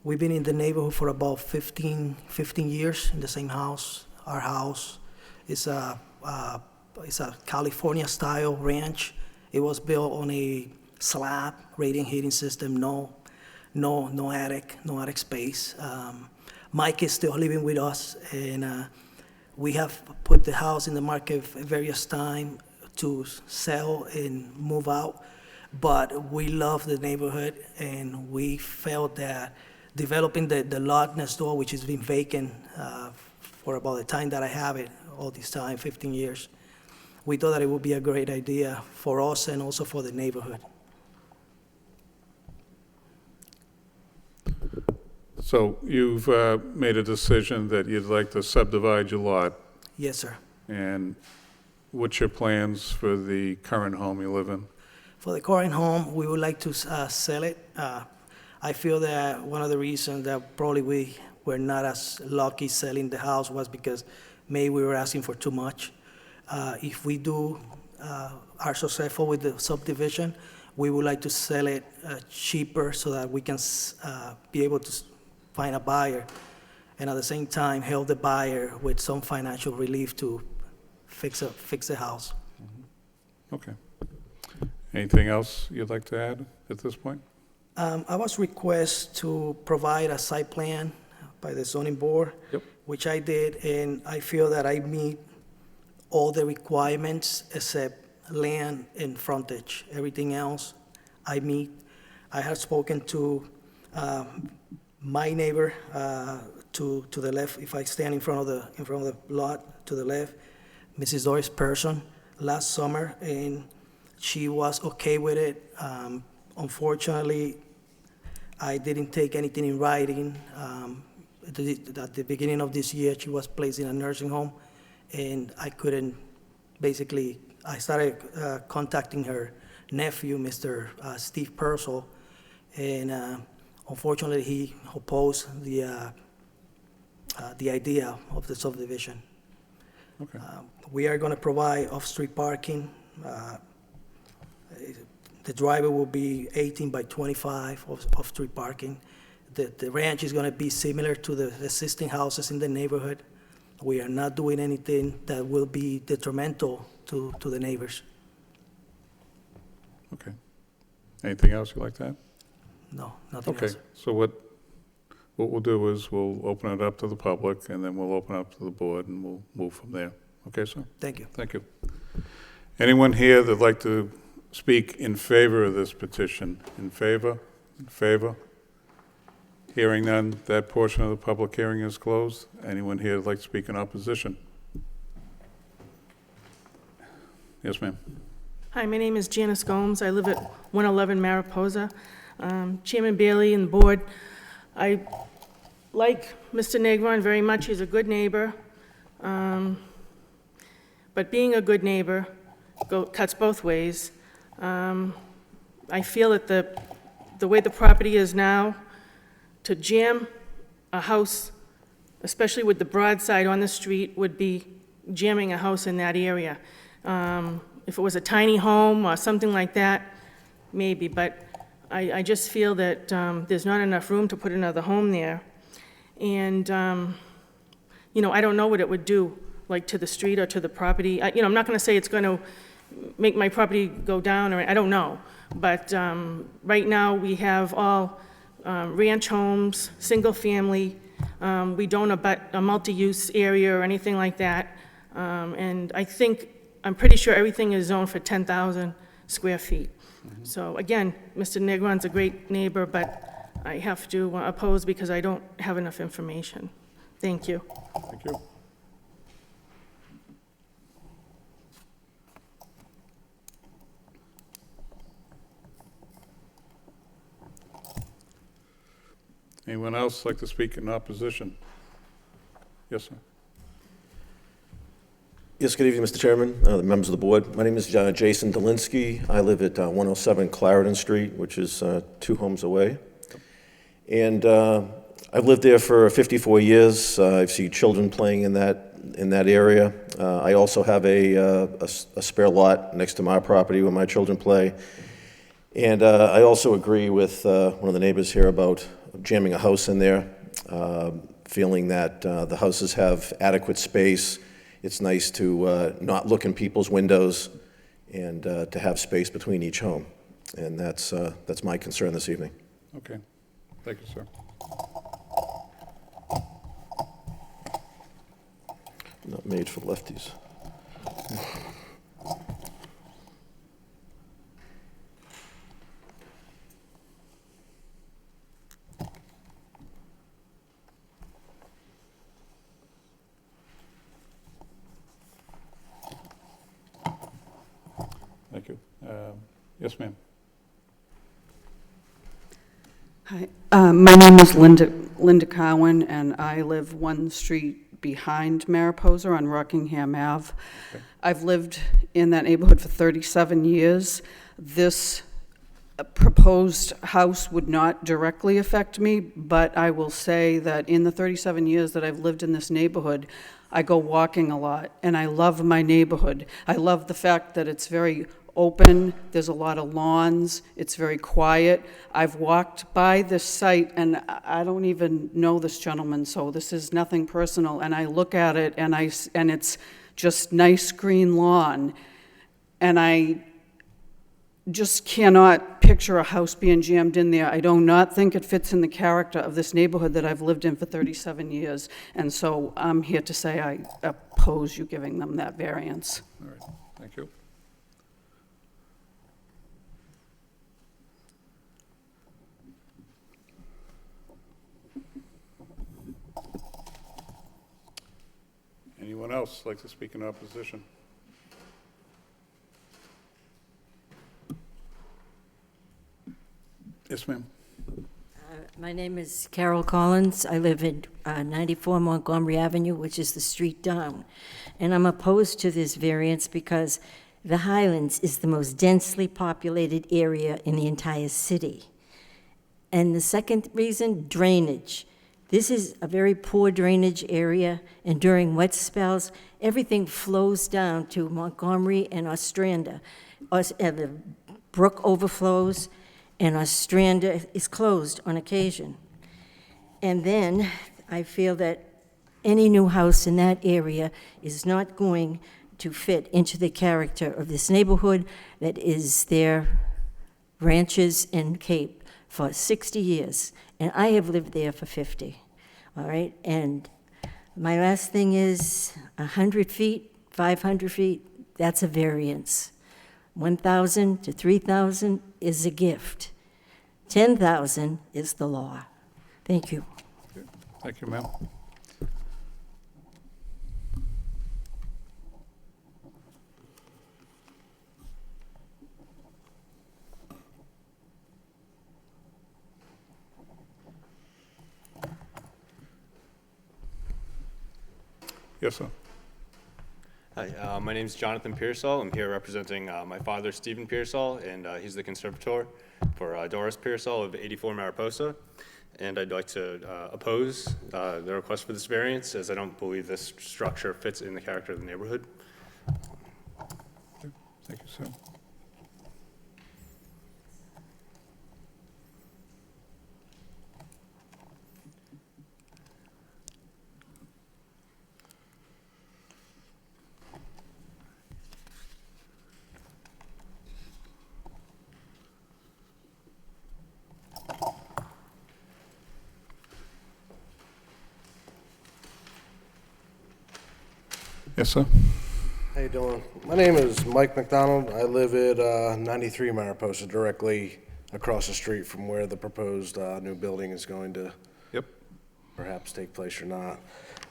[SPEAKER 21] We've been in the neighborhood for about 15 years in the same house. Our house is a California-style ranch. It was built on a slab, radiant heating system, no attic space. Mike is still living with us, and we have put the house in the market various times to sell and move out, but we love the neighborhood, and we felt that developing the lot next door, which has been vacant for about the time that I have it, all this time, 15 years, we thought that it would be a great idea for us and also for the neighborhood.
[SPEAKER 1] So you've made a decision that you'd like to subdivide your lot.
[SPEAKER 21] Yes, sir.
[SPEAKER 1] And what's your plans for the current home you live in?
[SPEAKER 21] For the current home, we would like to sell it. I feel that one of the reasons that probably we were not as lucky selling the house was because maybe we were asking for too much. If we are successful with the subdivision, we would like to sell it cheaper so that we can be able to find a buyer, and at the same time help the buyer with some financial relief to fix the house.
[SPEAKER 1] Okay. Anything else you'd like to add at this point?
[SPEAKER 21] I was requested to provide a site plan by the zoning board, which I did, and I feel that I meet all the requirements except land and frontage. Everything else I meet. I have spoken to my neighbor to the left. If I stand in front of the lot to the left, Mrs. Doris Person, last summer, and she was okay with it. Unfortunately, I didn't take anything in writing. At the beginning of this year, she was placed in a nursing home, and I couldn't, basically, I started contacting her nephew, Mr. Steve Purcell, and unfortunately, he opposed the idea of the subdivision.
[SPEAKER 1] Okay.
[SPEAKER 21] We are going to provide off-street parking. The driveway will be 18 by 25 of street parking. The ranch is going to be similar to the existing houses in the neighborhood. We are not doing anything that will be detrimental to the neighbors.
[SPEAKER 1] Okay. Anything else you'd like to add?
[SPEAKER 21] No, nothing
[SPEAKER 1] Okay.
[SPEAKER 21] else.
[SPEAKER 1] So what we'll do is we'll open it up to the public, and then we'll open it up to the board, and we'll move from there. Okay, sir?
[SPEAKER 21] Thank you.
[SPEAKER 1] Thank you. Anyone here that'd like to speak in favor of this petition? In favor? In favor? Hearing none, that portion of the public hearing is closed. Anyone here that'd like to speak in opposition? Yes, ma'am.
[SPEAKER 22] Hi, my name is Janice Gomes. I live at 111 Mariposa. Chairman Bailey and the board, I like Mr. Negron very much. He's a good neighbor. But being a good neighbor cuts both ways. I feel that the way the property is now, to jam a house, especially with the broadside on the street, would be jamming a house in that area. If it was a tiny home or something like that, maybe, but I just feel that there's not enough room to put another home there. And, I don't know what it would do, like to the street or to the property. I'm not going to say it's going to make my property go down, or I don't know. But right now, we have all ranch homes, single family. We don't abut a multi-use area or anything like that. And I'm pretty sure everything is zoned for 10,000 square feet. So again, Mr. Negron's a great neighbor, but I have to oppose because I don't have enough information. Thank you.
[SPEAKER 1] Thank you. Anyone else like to speak in opposition? Yes, sir.
[SPEAKER 2] Yes, good evening, Mr. Chairman, the members of the board. My name is Jason Delinsky. I live at 107 Clarendon Street, which is 2 homes away. And I've lived there for 54 years. I've seen children playing in that area. I also have a spare lot next to my property where my children play. And I also agree with one of the neighbors here about jamming a house in there, feeling that the houses have adequate space. It's nice to not look in people's windows and to have space between each home. And that's my concern this evening.
[SPEAKER 1] Okay. Thank you, sir.
[SPEAKER 2] Not made for lefties.
[SPEAKER 1] Thank you. Yes, ma'am.
[SPEAKER 9] Hi, my name is Linda Cowan, and I live 1 street behind Mariposa on Rockingham Ave.
[SPEAKER 1] Okay.
[SPEAKER 9] I've lived in that neighborhood for 37 years. This proposed house would not directly affect me, but I will say that in the 37 years that I've lived in this neighborhood, I go walking a lot, and I love my neighborhood. I love the fact that it's very open, there's a lot of lawns, it's very quiet. I've walked by this site, and I don't even know this gentleman, so this is nothing personal, and I look at it, and it's just nice green lawn, and I just cannot picture a house being jammed in there. I do not think it fits in the character of this neighborhood that I've lived in for 37 years, and so I'm here to say I oppose you giving them that variance.
[SPEAKER 1] All right. Thank you. Anyone else like to speak in opposition? Yes, ma'am.
[SPEAKER 23] My name is Carol Collins. I live at 94 Montgomery Avenue, which is the street down. And I'm opposed to this variance because the Highlands is the most densely populated area in the entire city. And the second reason, drainage. This is a very poor drainage area, and during wet spells, everything flows down to Montgomery and Ostrander. The brook overflows, and Ostrander is closed on occasion. And then I feel that any new house in that area is not going to fit into the character of this neighborhood that is there, Ranches and Cape, for 60 years. And I have lived there for 50, all right? And my last thing is 100 feet, 500 feet, that's a variance. 1,000 to 3,000 is a gift. 10,000 is the law. Thank you.
[SPEAKER 1] Thank you, ma'am. Yes, sir.
[SPEAKER 24] Hi, my name is Jonathan Pearsall. I'm here representing my father, Stephen Pearsall, and he's the conservator for Doris Pearsall of 84 Mariposa. And I'd like to oppose the request for this variance, as I don't believe this structure fits in the character of the neighborhood.
[SPEAKER 1] Thank you, sir. Yes, sir.
[SPEAKER 25] How you doing? My name is Mike McDonald. I live at 93 Mariposa, directly across the street from where the proposed new building is going to perhaps take place or not.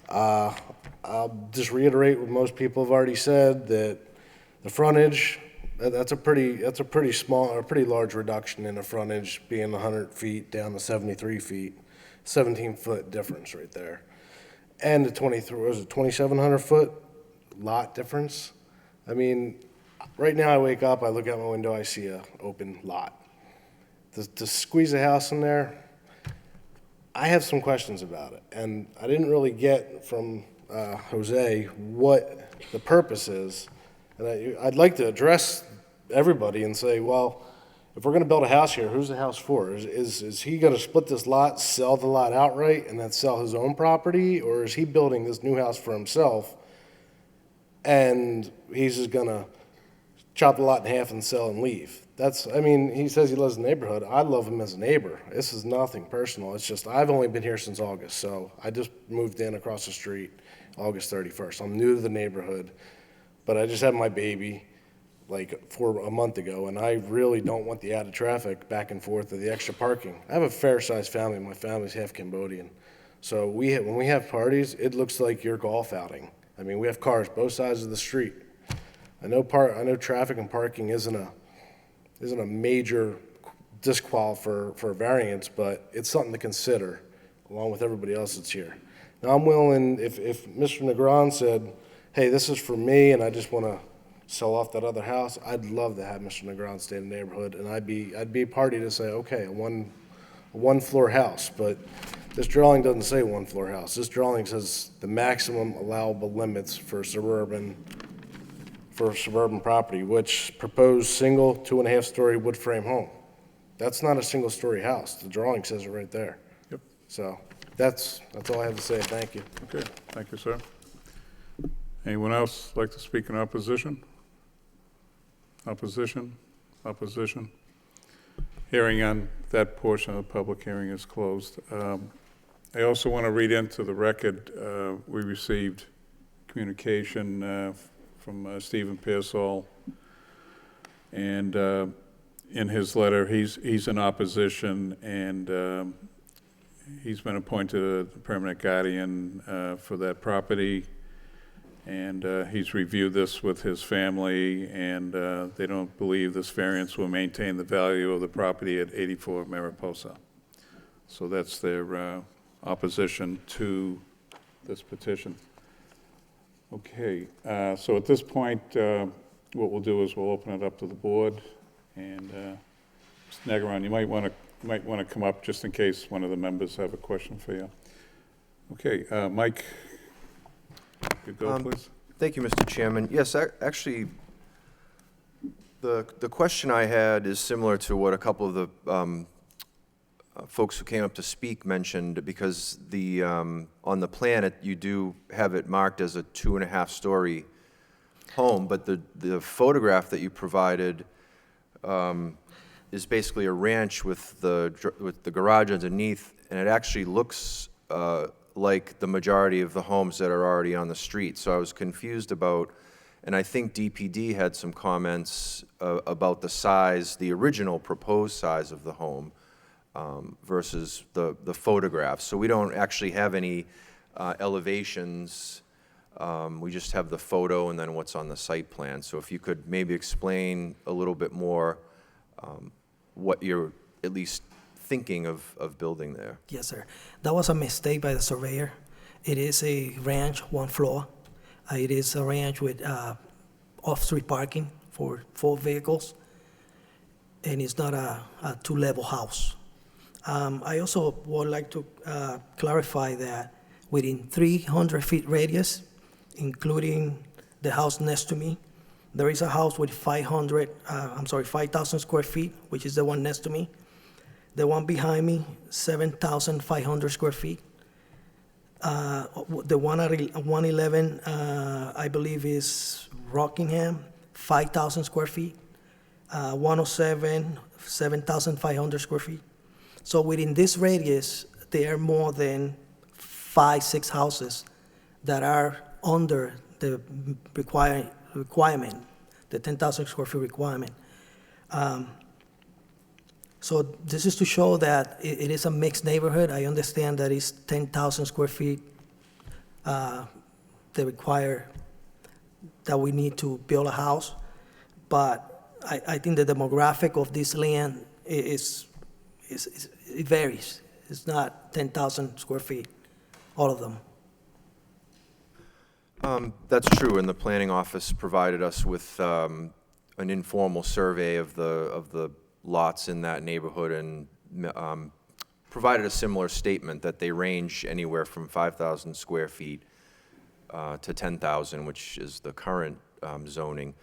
[SPEAKER 25] I'll just reiterate what most people have already said, that the frontage, that's a pretty small, or pretty large reduction in the frontage, being 100 feet down to 73 feet, 17-foot difference right there. And the 2,700 foot lot difference. I mean, right now I wake up, I look out my window, I see a open lot. To squeeze a house in there, I have some questions about it. And I didn't really get from Jose what the purpose is. And I'd like to address everybody and say, well, if we're going to build a house here, who's the house for? Is he going to split this lot, sell the lot outright, and then sell his own property? Or is he building this new house for himself, and he's just going to chop the lot in half and sell and leave? I mean, he says he loves the neighborhood. I love him as a neighbor. This is nothing personal. It's just I've only been here since August, so I just moved in across the street August 31st. I'm new to the neighborhood, but I just had my baby like for a month ago, and I really don't want the added traffic back and forth or the extra parking. I have a fair-sized family. My family's half Cambodian. So when we have parties, it looks like your golf outing. I mean, we have cars both sides of the street. I know traffic and parking isn't a major disqual for a variance, but it's something to consider along with everybody else that's here. Now, I'm willing, if Mr. Negron said, hey, this is for me and I just want to sell off that other house, I'd love to have Mr. Negron stay in the neighborhood, and I'd be a party to say, okay, a one-floor house, but this drawing doesn't say one-floor house. This drawing says the maximum allowable limits for suburban property, which proposed single 2.5-story wood frame home. That's not a single-story house. The drawing says it right there.
[SPEAKER 1] Yep.
[SPEAKER 25] So that's all I have to say. Thank you.
[SPEAKER 1] Okay, thank you, sir. Anyone else like to speak in opposition? Opposition? Opposition? Hearing on that portion of the public hearing is closed. I also want to read into the record, we received communication from Stephen Pearsall, and in his letter, he's in opposition, and he's been appointed a permanent guardian for that property. And he's reviewed this with his family, and they don't believe this variance will maintain the value of the property at 84 Mariposa. So that's their opposition to this petition. Okay, so at this point, what we'll do is we'll open it up to the board, and Mr. Negron, you might want to come up just in case one of the members have a question for you. Okay, Mike. Please.
[SPEAKER 4] Thank you, Mr. Chairman. Yes, actually, the question I had is similar to what a couple of the folks who came up to speak mentioned, because on the plan, you do have it marked as a 2.5-story home, but the photograph that you provided is basically a ranch with the garage underneath, and it actually looks like the majority of the homes that are already on the street. So I was confused about, and I think DPD had some comments about the size, the original proposed size of the home versus the photographs. So we don't actually have any elevations. We just have the photo and then what's on the site plan. So if you could maybe explain a little bit more what you're at least thinking of building there.
[SPEAKER 21] Yes, sir. That was a mistake by the surveyor. It is a ranch, 1 floor. It is a ranch with off-street parking for 4 vehicles, and it's not a 2-level house. I also would like to clarify that within 300 feet radius, including the house next to me, there is a house with 5,000 square feet, which is the one next to me. The one behind me, 7,500 square feet. The one at 111, I believe, is Rockingham, 5,000 square feet. 107, 7,500 square feet. So within this radius, there are more than 5-6 houses that are under the requirement, the 10,000 square feet requirement. So this is to show that it is a mixed neighborhood. I understand that it's 10,000 square feet they require that we need to build a house. But I think the demographic of this land it varies. It's not 10,000 square feet, all of them.
[SPEAKER 4] That's true, and the planning office provided us with an informal survey of the lots in that neighborhood and provided a similar statement that they range anywhere from 5,000 square feet to 10,000, which is the current zoning.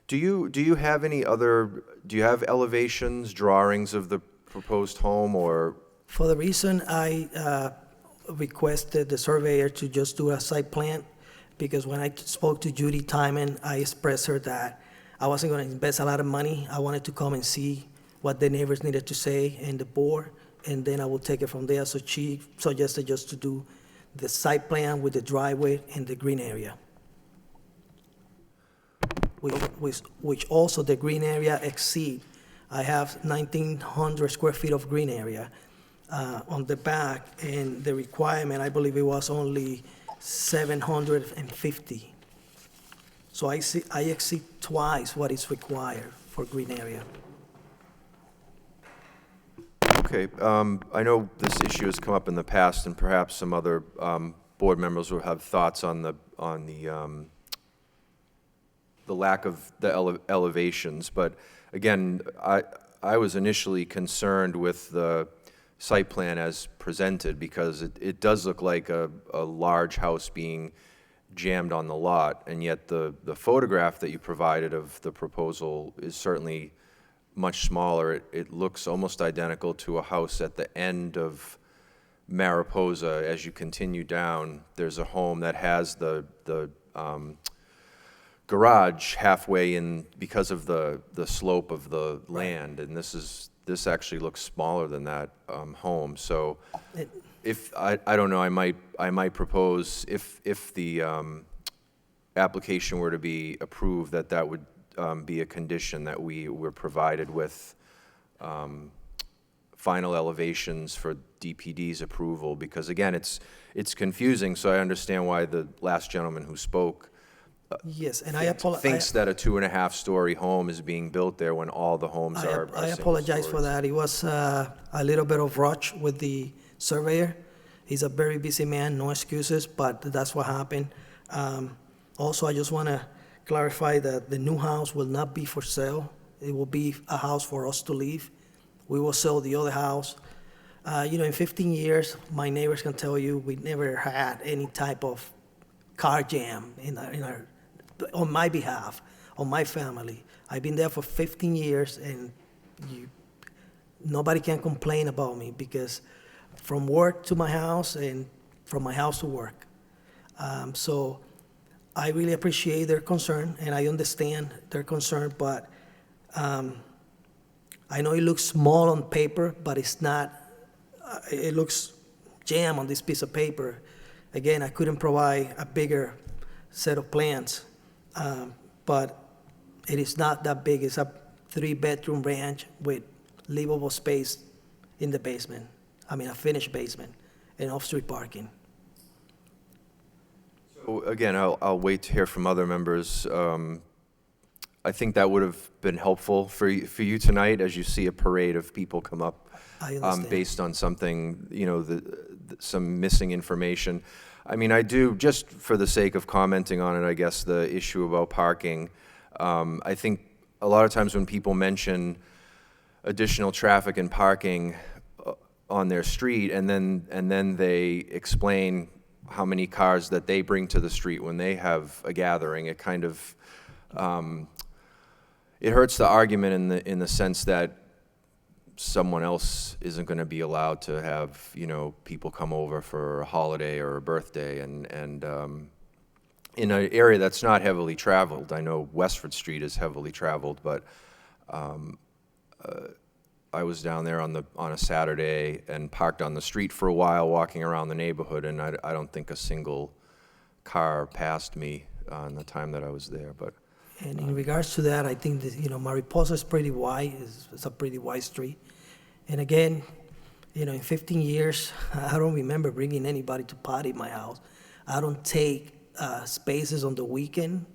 [SPEAKER 4] Do you have any other, do you have elevations, drawings of the proposed home, or?
[SPEAKER 21] For the reason I requested the surveyor to just do a site plan, because when I spoke to Judy Timon, I expressed her that I wasn't going to invest a lot of money. I wanted to come and see what the neighbors needed to say and the board, and then I will take it from there. So she suggested just to do the site plan with the driveway and the green area. Which also the green area exceed. I have 1,900 square feet of green area on the back, and the requirement, I believe it was only 750. So I exceed twice what is required for green area.
[SPEAKER 4] Okay, I know this issue has come up in the past, and perhaps some other board members will have thoughts on the lack of the elevations. But again, I was initially concerned with the site plan as presented because it does look like a large house being jammed on the lot, and yet the photograph that you provided of the proposal is certainly much smaller. It looks almost identical to a house at the end of Mariposa. As you continue down, there's a home that has the garage halfway in because of the slope of the land, and this actually looks smaller than that home. So if I don't know, I might propose if the application were to be approved, that would be a condition that we were provided with final elevations for DPD's approval, because again, it's confusing. So I understand why the last gentleman who spoke
[SPEAKER 21] Yes, and I apologize.
[SPEAKER 4] thinks that a 2.5-story home is being built there when all the homes are
[SPEAKER 21] I apologize for that. It was a little bit of rush with the surveyor. He's a very busy man, no excuses, but that's what happened. Also, I just want to clarify that the new house will not be for sale. It will be a house for us to live. We will sell the other house. In 15 years, my neighbors can tell you we never had any type of car jam on my behalf, on my family. I've been there for 15 years, and nobody can complain about me because from work to my house and from my house to work. So I really appreciate their concern, and I understand their concern, but I know it looks small on paper, but it's not. It looks jam on this piece of paper. Again, I couldn't provide a bigger set of plans, but it is not that big. It's a 3-bedroom ranch with livable space in the basement. I mean, a finished basement and off-street parking.
[SPEAKER 4] So again, I'll wait to hear from other members. I think that would have been helpful for you tonight, as you see a parade of people come up based on something, some missing information. I mean, I do, just for the sake of commenting on it, I guess, the issue about parking. I think a lot of times when people mention additional traffic and parking on their street, and then they explain how many cars that they bring to the street when they have a gathering, it kind of it hurts the argument in the sense that someone else isn't going to be allowed to have, people come over for a holiday or a birthday, and in an area that's not heavily traveled. I know Westford Street is heavily traveled, but I was down there on a Saturday and parked on the street for a while, walking around the neighborhood, and I don't think a single car passed me in the time that I was there. But
[SPEAKER 21] and in regards to that, I think that, Mariposa is pretty wide. It's a pretty wide street. And again, in 15 years, I don't remember bringing anybody to party in my house. I don't take spaces on the weekend.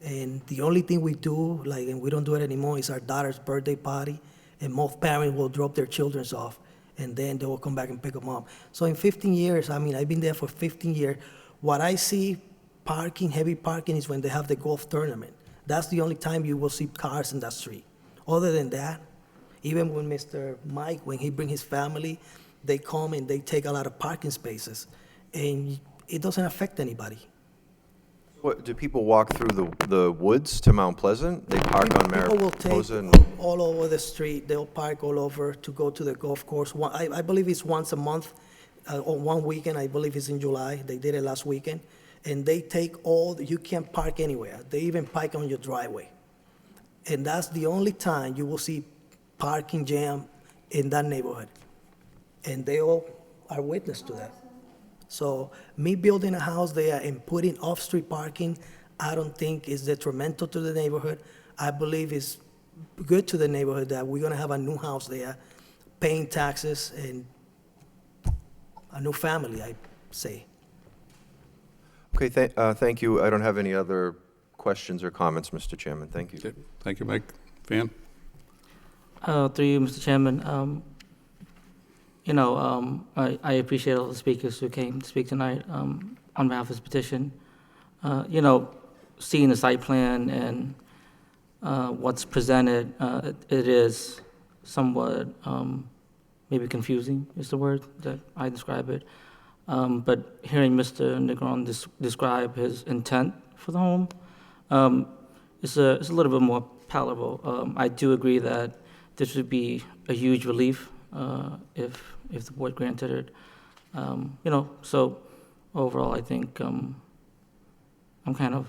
[SPEAKER 21] And the only thing we do, and we don't do it anymore, is our daughter's birthday party. And most parents will drop their children off, and then they will come back and pick them up. So in 15 years, I've been there for 15 years. What I see parking, heavy parking, is when they have the golf tournament. That's the only time you will see cars in that street. Other than that, even when Mr. Mike, when he bring his family, they come and they take a lot of parking spaces, and it doesn't affect anybody.
[SPEAKER 4] What, do people walk through the woods to Mount Pleasant? They park on
[SPEAKER 21] People will take
[SPEAKER 4] Mariposa? And
[SPEAKER 21] all over the street, they'll park all over to go to the golf course. I believe it's once a month, or one weekend, I believe it's in July, they did it last weekend, and they take you can't park anywhere. They even park on your driveway. And that's the only time you will see parking jam in that neighborhood. And they all are witness to that. So me building a house there and putting off-street parking, I don't think is detrimental to the neighborhood. I believe it's good to the neighborhood that we're gonna have a new house there, paying taxes, and a new family, I say.
[SPEAKER 4] Okay, thank you. I don't have any other questions or comments, Mr. Chairman. Thank you.
[SPEAKER 1] Thank you, Mike. Van?
[SPEAKER 5] Through you, Mr. Chairman, I appreciate all the speakers who came to speak tonight on behalf of this petition. Seeing the site plan and what's presented, it is somewhat maybe confusing is the word that I describe it. But hearing Mr. Negron describe his intent for the home, it's a little bit more palatable. I do agree that this would be a huge relief if the board granted it. So overall, I think I'm kind of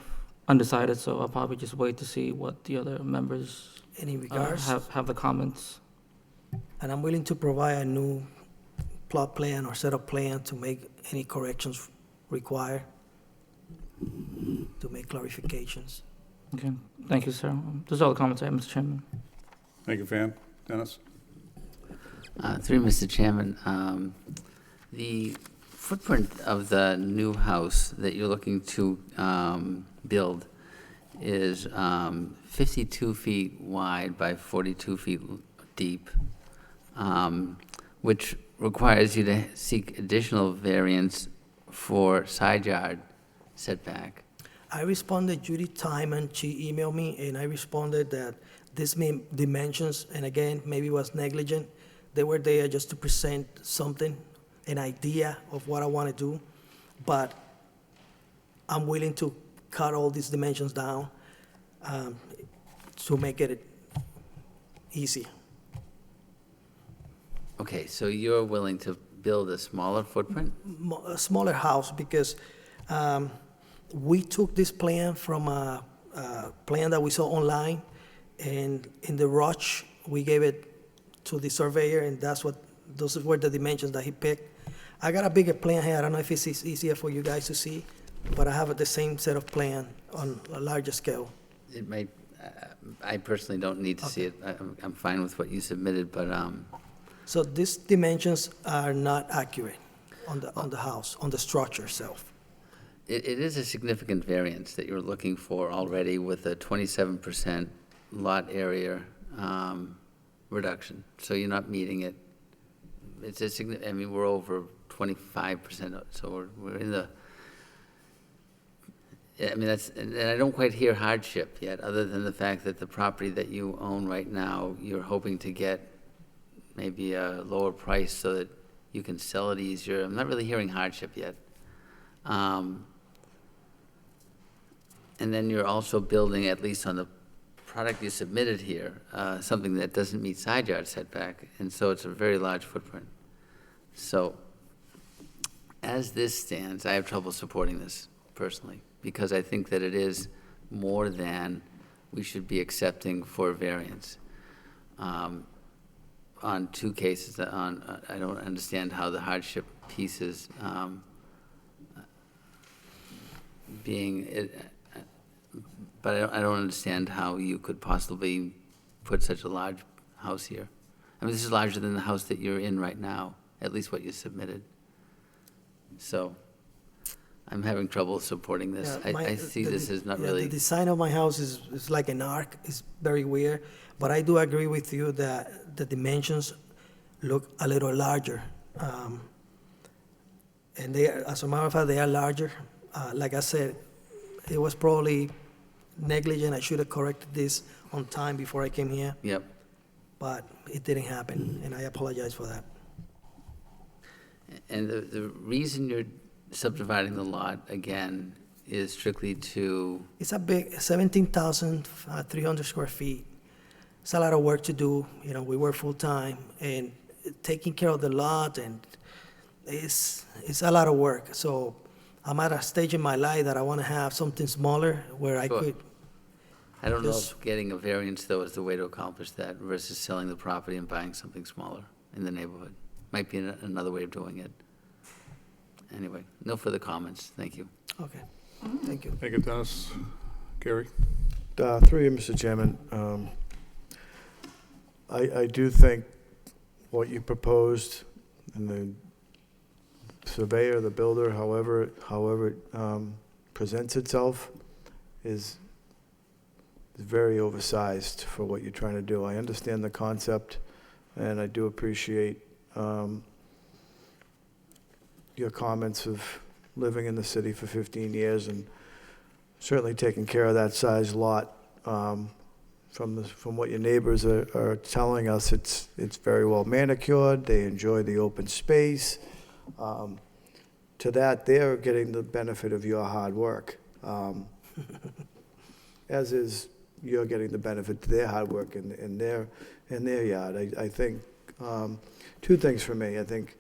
[SPEAKER 5] undecided, so I'll probably just wait to see what the other members
[SPEAKER 21] Any regards?
[SPEAKER 5] have the comments.
[SPEAKER 21] And I'm willing to provide a new plot plan or set of plan to make any corrections required, to make clarifications.
[SPEAKER 5] Okay, thank you, sir. Those are all the comments I have, Mr. Chairman.
[SPEAKER 1] Thank you, Van. Dennis?
[SPEAKER 6] Through Mr. Chairman, the footprint of the new house that you're looking to build is 52 feet wide by 42 feet deep, which requires you to seek additional variance for side yard setback.
[SPEAKER 21] I responded Judy Timon, she emailed me, and I responded that this dimensions, and again, maybe was negligent. They were there just to present something, an idea of what I want to do, but I'm willing to cut all these dimensions down to make it easy.
[SPEAKER 6] Okay, so you're willing to build a smaller footprint?
[SPEAKER 21] A smaller house, because we took this plan from a plan that we saw online, and in the rush, we gave it to the surveyor, and those were the dimensions that he picked. I got a bigger plan here. I don't know if it's easier for you guys to see, but I have the same set of plan on a larger scale.
[SPEAKER 6] It might, I personally don't need to see it. I'm fine with what you submitted, but
[SPEAKER 21] So these dimensions are not accurate on the house, on the structure itself.
[SPEAKER 6] it is a significant variance that you're looking for already with a 27% lot area reduction. So you're not meeting it. It's a I mean, we're over 25%, so we're in the, I mean, and I don't quite hear hardship yet, other than the fact that the property that you own right now, you're hoping to get maybe a lower price so that you can sell it easier. I'm not really hearing hardship yet. And then you're also building, at least on the product you submitted here, something that doesn't meet side yard setback, and so it's a very large footprint. So, as this stands, I have trouble supporting this personally, because I think that it is more than we should be accepting for variance. On two cases, I don't understand how the hardship piece is but I don't understand how you could possibly put such a large house here. I mean, this is larger than the house that you're in right now, at least what you submitted. So I'm having trouble supporting this.
[SPEAKER 21] Yeah,
[SPEAKER 6] I see this as not really.
[SPEAKER 21] The design of my house is like an arc. It's very weird, but I do agree with you that the dimensions look a little larger. And they are, as a matter of fact, they are larger. Like I said, it was probably negligent. I should have corrected this on time before I came here,
[SPEAKER 6] Yep.
[SPEAKER 21] but it didn't happen, and I apologize for that.
[SPEAKER 6] And the reason you're subdividing the lot again is strictly to,
[SPEAKER 21] It's a big, 17,300 square feet. It's a lot of work to do, you know, we work full-time, and taking care of the lot, and it's a lot of work. So I'm at a stage in my life that I want to have something smaller where I
[SPEAKER 6] Sure.
[SPEAKER 21] could,
[SPEAKER 6] I don't know
[SPEAKER 21] Yes.
[SPEAKER 6] if getting a variance, though, is the way to accomplish that versus selling the property and buying something smaller in the neighborhood. Might be another way of doing it. Anyway, no further comments. Thank you.
[SPEAKER 21] okay, thank you.
[SPEAKER 1] Thank you, Dennis. Gary?
[SPEAKER 7] Through you, Mr. Chairman, I do think what you proposed, and the surveyor, the builder, however it presents itself, is very oversized for what you're trying to do. I understand the concept, and I do appreciate your comments of living in the city for 15 years and certainly taking care of that size lot. From what your neighbors are telling us, it's very well manicured. They enjoy the open space. To that, they're getting the benefit of your hard work, as is you're getting the benefit to their hard work in their yard. I think two things for me. I think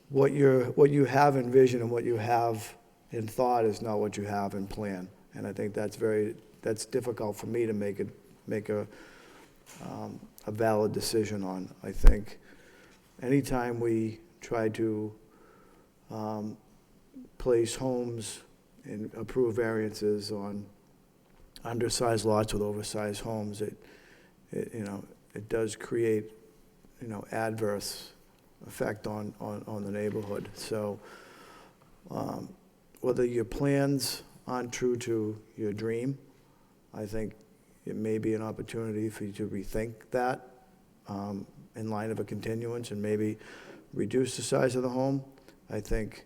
[SPEAKER 7] what you have in vision and what you have in thought is not what you have in plan, and I think that's difficult for me to make a valid decision on. I think anytime we try to place homes and approve variances on undersized lots with oversized homes, it does create, adverse effect on the neighborhood. So whether your plans aren't true to your dream, I think it may be an opportunity for you to rethink that in line of a continuance and maybe reduce the size of the home. I think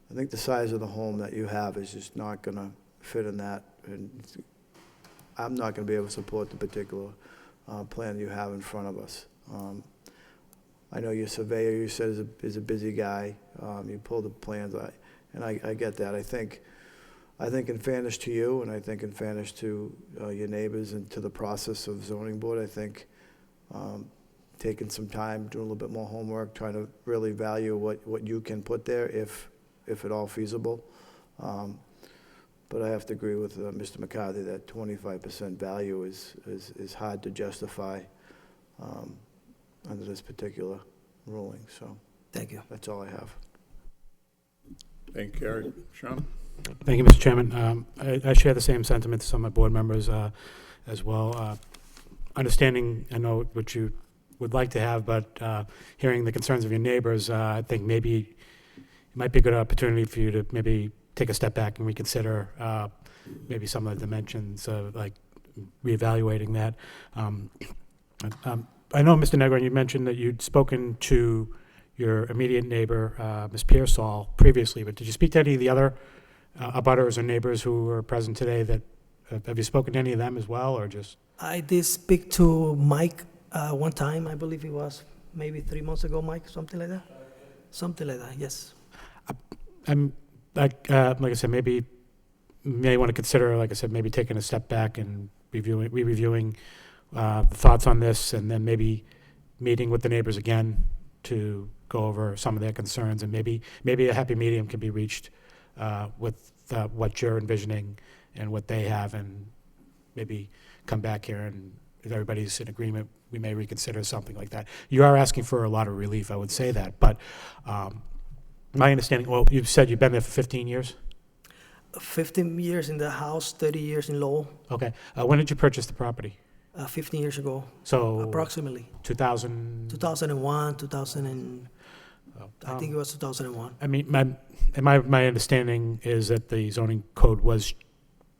[SPEAKER 7] the size of the home that you have is just not going to fit in that, and I'm not going to be able to support the particular plan you have in front of us. I know your surveyor, you said, is a busy guy. You pulled the plans, and I get that. I think in fairness to you, and I think in fairness to your neighbors and to the process of zoning board, I think taking some time, doing a little bit more homework, trying to really value what you can put there, if at all feasible. But I have to agree with Mr. McCarthy that 25% value is hard to justify under this particular ruling. So
[SPEAKER 21] Thank you.
[SPEAKER 7] that's all I have.
[SPEAKER 1] Thank you, Gary. Sean?
[SPEAKER 8] Thank you, Mr. Chairman. I share the same sentiments of my board members as well. Understanding, I know what you would like to have, but hearing the concerns of your neighbors, I think maybe it might be a good opportunity for you to maybe take a step back and reconsider maybe some of the dimensions of, like, reevaluating that. I know, Mr. Negron, you mentioned that you'd spoken to your immediate neighbor, Ms. Pearsall, previously, but did you speak to any of the other abutters or neighbors who were present today? Have you spoken to any of them as well, or just?
[SPEAKER 21] I did speak to Mike one time, I believe it was maybe 3 months ago, Mike, something like that? Something like that, yes.
[SPEAKER 8] I'm like I said, maybe you may want to consider, like I said, maybe taking a step back and reviewing the thoughts on this, and then maybe meeting with the neighbors again to go over some of their concerns, and maybe a happy medium can be reached with what you're envisioning and what they have, and maybe come back here, and if everybody's in agreement, we may reconsider something like that. You are asking for a lot of relief, I would say that, but my understanding, well, you've said you've been there for 15 years?
[SPEAKER 21] 15 years in the house, 30 years in Lowell,
[SPEAKER 8] Okay. When did you purchase the property?
[SPEAKER 21] 15 years ago,
[SPEAKER 8] So
[SPEAKER 21] approximately.
[SPEAKER 8] 2000?
[SPEAKER 21] 2001, 2000 and, I think it was 2001.
[SPEAKER 8] I mean, my understanding is that the zoning code was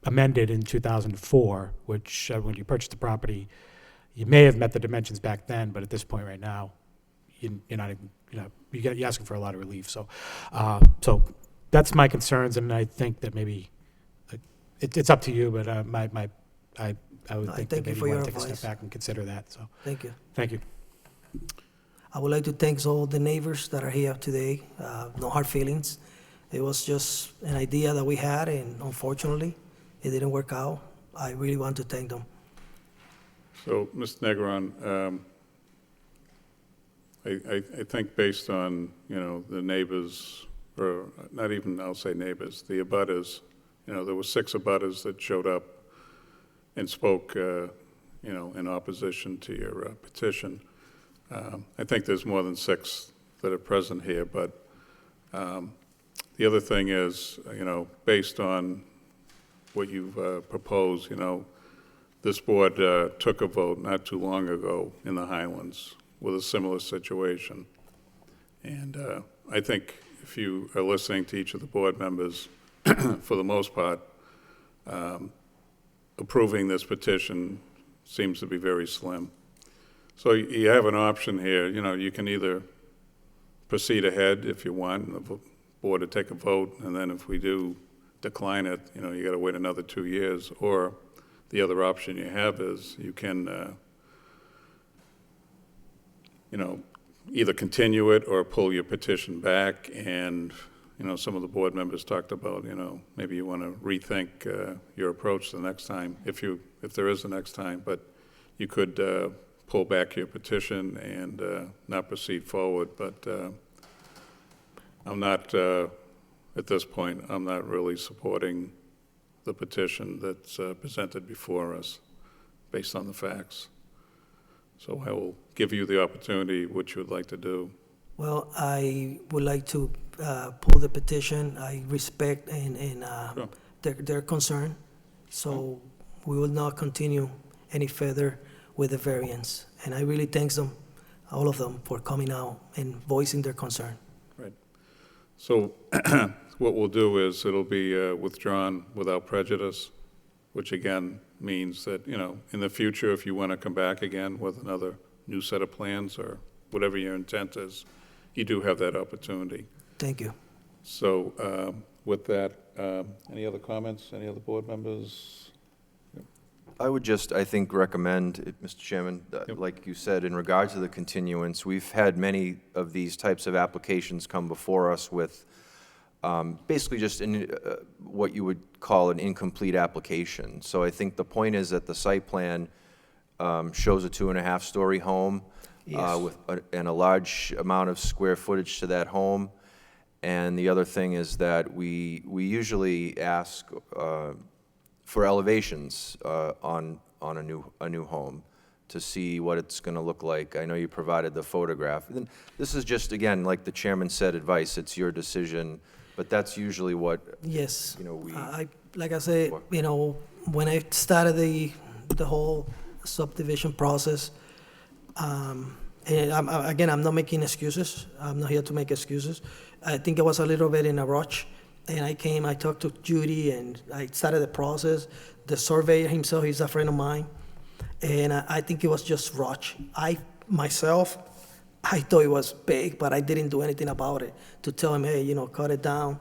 [SPEAKER 8] amended in 2004, which when you purchased the property, you may have met the dimensions back then, but at this point right now, you're not even, you're asking for a lot of relief. So that's my concerns, and I think that maybe, it's up to you, but I would think that
[SPEAKER 21] thank you
[SPEAKER 8] maybe
[SPEAKER 21] for
[SPEAKER 8] you
[SPEAKER 21] your
[SPEAKER 8] want to take a
[SPEAKER 21] advice.
[SPEAKER 8] step back and consider that, so,
[SPEAKER 21] Thank you.
[SPEAKER 8] thank you.
[SPEAKER 21] I would like to thank all the neighbors that are here today. No hard feelings. It was just an idea that we had, and unfortunately, it didn't work out. I really want to thank them.
[SPEAKER 1] So, Mr. Negron, I think based on, the neighbors, or not even, I'll say neighbors, the abutters, there were 6 abutters that showed up and spoke, in opposition to your petition. I think there's more than 6 that are present here, but the other thing is, based on what you've proposed, this board took a vote not too long ago in the Highlands with a similar situation. And I think if you are listening to each of the board members, for the most part, approving this petition seems to be very slim. So you have an option here. You can either proceed ahead if you want, the board to take a vote, and then if we do decline it, you got to wait another 2 years. Or the other option you have is you can, either continue it or pull your petition back. And some of the board members talked about, maybe you want to rethink your approach the next time, if there is a next time. But you could pull back your petition and not proceed forward. But I'm not, at this point, I'm not really supporting the petition that's presented before us based on the facts. So I will give you the opportunity, what you would like to do.
[SPEAKER 21] Well, I would like to pull the petition. I respect and
[SPEAKER 1] Sure.
[SPEAKER 21] their concern. So we will not continue any further with the variance. And I really thank them, all of them, for coming out and voicing their concern.
[SPEAKER 1] Right. So what we'll do is it'll be withdrawn without prejudice, which again means that, in the future, if you want to come back again with another new set of plans or whatever your intent is, you do have that opportunity.
[SPEAKER 21] Thank you.
[SPEAKER 1] So with that, any other comments? Any other board members?
[SPEAKER 4] I would just, I think, recommend, Mr. Chairman, like you said, in regard to the continuance, we've had many of these types of applications come before us with basically just what you would call an incomplete application. So I think the point is that the site plan shows a 2.5-story home and a large amount of square footage to that home. And the other thing is that we usually ask for elevations on a new home to see what it's going to look like. I know you provided the photograph. And this is just, again, like the chairman said, advice. It's your decision, but that's usually what
[SPEAKER 21] Yes.
[SPEAKER 4] we.
[SPEAKER 21] Like I said, when I started the whole subdivision process, and I'm not making excuses. I'm not here to make excuses. I think I was a little bit in a rush. And I talked to Judy, and I started the process. The surveyor himself, he's a friend of mine. And I think it was just rush. I thought it was big, but I didn't do anything about it to tell him, hey, cut it down.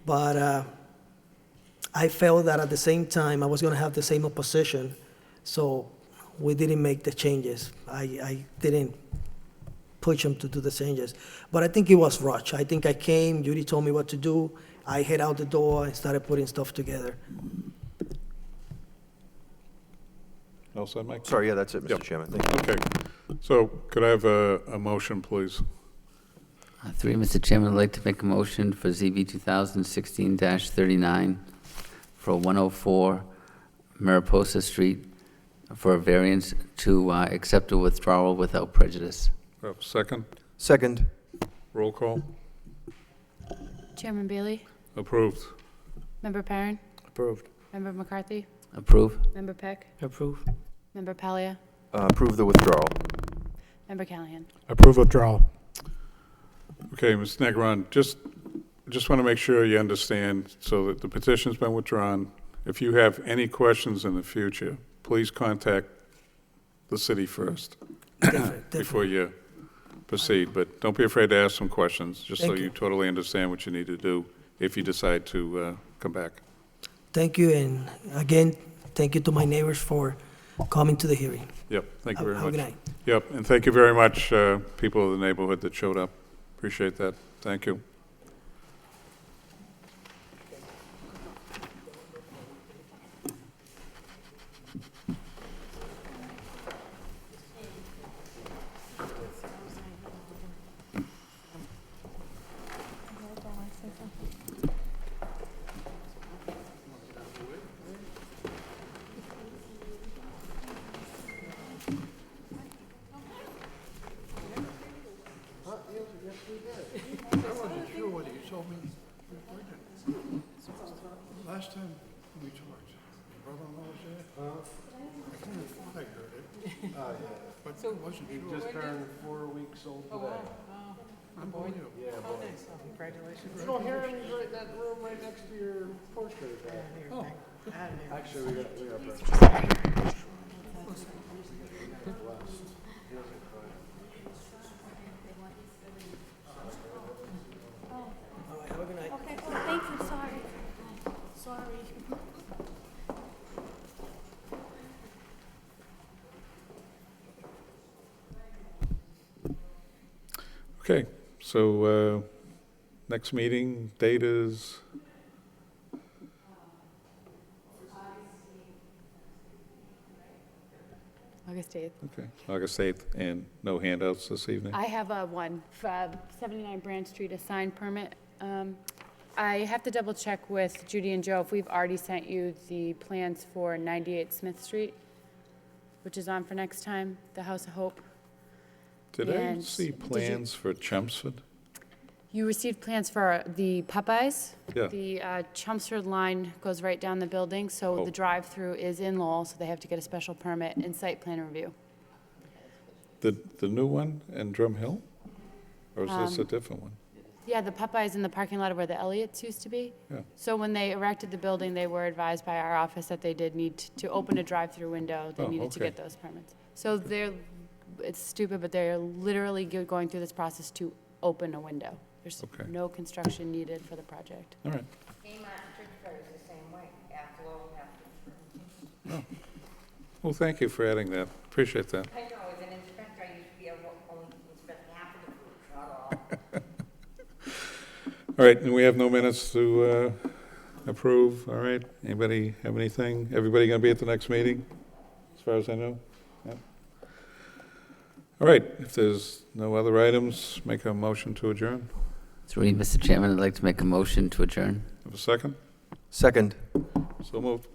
[SPEAKER 21] But I felt that at the same time, I was going to have the same opposition. So we didn't make the changes. I didn't push him to do the changes. But I think it was rushed. I think I came, Judy told me what to do. I head out the door and started putting stuff together.
[SPEAKER 1] All set, Mike?
[SPEAKER 4] Sorry, yeah, that's it, Mr. Chairman. Thank you.
[SPEAKER 1] Okay. So could I have a motion, please?
[SPEAKER 6] Through you, Mr. Chairman, I'd like to make a motion for ZB 2016-39 for 104 Mariposa Street for a variance to accept a withdrawal without prejudice.
[SPEAKER 1] Second?
[SPEAKER 4] Second.
[SPEAKER 1] Roll call?
[SPEAKER 3] Chairman Bailey?
[SPEAKER 1] Approved.
[SPEAKER 3] Member Perrin?
[SPEAKER 25] Approved.
[SPEAKER 3] Member McCarthy?
[SPEAKER 6] Approve.
[SPEAKER 3] Member Peck?
[SPEAKER 5] Approve.
[SPEAKER 3] Member Palia?
[SPEAKER 4] Approve the withdrawal.
[SPEAKER 3] Member Callahan?
[SPEAKER 8] Approve withdrawal.
[SPEAKER 1] Okay, Ms. Negron, just want to make sure you understand, so that the petition's been withdrawn. If you have any questions in the future, please contact the city first before you proceed. But don't be afraid to ask some questions, just so you totally understand what you need to do if you decide to come back.
[SPEAKER 21] Thank you, and again, thank you to my neighbors for coming to the hearing.
[SPEAKER 1] Yep, thank you very
[SPEAKER 21] Have a
[SPEAKER 1] much.
[SPEAKER 21] good night.
[SPEAKER 1] Yep, and thank you very much, people of the neighborhood that showed up. Appreciate that. Thank you.
[SPEAKER 11] Last time we talked, brother-in-law was there. I kind of thought I heard it. But it wasn't sure.
[SPEAKER 25] Just turned 4 weeks old today.
[SPEAKER 11] Unbelievable.
[SPEAKER 25] Yeah, boy.
[SPEAKER 22] Congratulations.
[SPEAKER 25] You don't hear him, he's right in that room right next to your portrait.
[SPEAKER 11] Oh.
[SPEAKER 25] Actually, we got breakfast.
[SPEAKER 21] Have a good night.
[SPEAKER 23] Okay, oh, thank you, sorry. Sorry.
[SPEAKER 1] Okay, so next meeting date is?
[SPEAKER 3] August 8th.
[SPEAKER 1] Okay, August 8th, and no handouts this evening?
[SPEAKER 3] I have one, 79 Branch Street, a sign permit. I have to double check with Judy and Joe if we've already sent you the plans for 98 Smith Street, which is on for next time, the House of Hope.
[SPEAKER 1] Did I
[SPEAKER 3] And
[SPEAKER 1] see
[SPEAKER 3] did you-
[SPEAKER 1] plans for Chelmsford?
[SPEAKER 3] You received plans for the Popeyes?
[SPEAKER 1] Yeah.
[SPEAKER 3] The Chelmsford line goes right down the building, so
[SPEAKER 1] Oh.
[SPEAKER 3] the drive-through is in Lowell, so they have to get a special permit and site plan review.
[SPEAKER 1] The new one in Drum Hill? Or is this a
[SPEAKER 3] Um,
[SPEAKER 1] different one?
[SPEAKER 3] Yeah, the Popeyes in the parking lot of where the Elliots used to be.
[SPEAKER 1] Yeah.
[SPEAKER 3] So when they erected the building, they were advised by our office that they did need to open a drive-through window. They
[SPEAKER 1] Oh,
[SPEAKER 3] needed to
[SPEAKER 1] okay.
[SPEAKER 3] get those permits. So it's stupid, but they're literally going through this process to open a window. There's
[SPEAKER 1] Okay.
[SPEAKER 3] no construction needed for the project.
[SPEAKER 1] All right.
[SPEAKER 23] the same way, after
[SPEAKER 1] Oh. Well, thank you for adding that. Appreciate that.
[SPEAKER 23] I know, as an inspector, I used to be able to only inspect half of the food, not all.
[SPEAKER 1] All right, and we have no minutes to approve, all right? Anybody have anything? Everybody going to be at the next meeting, as far as I know? Yeah. All right, if there's no other items, make a motion to adjourn.
[SPEAKER 6] Through you, Mr. Chairman, I'd like to make a motion to adjourn.
[SPEAKER 1] Have a second?
[SPEAKER 4] Second.
[SPEAKER 1] So moved.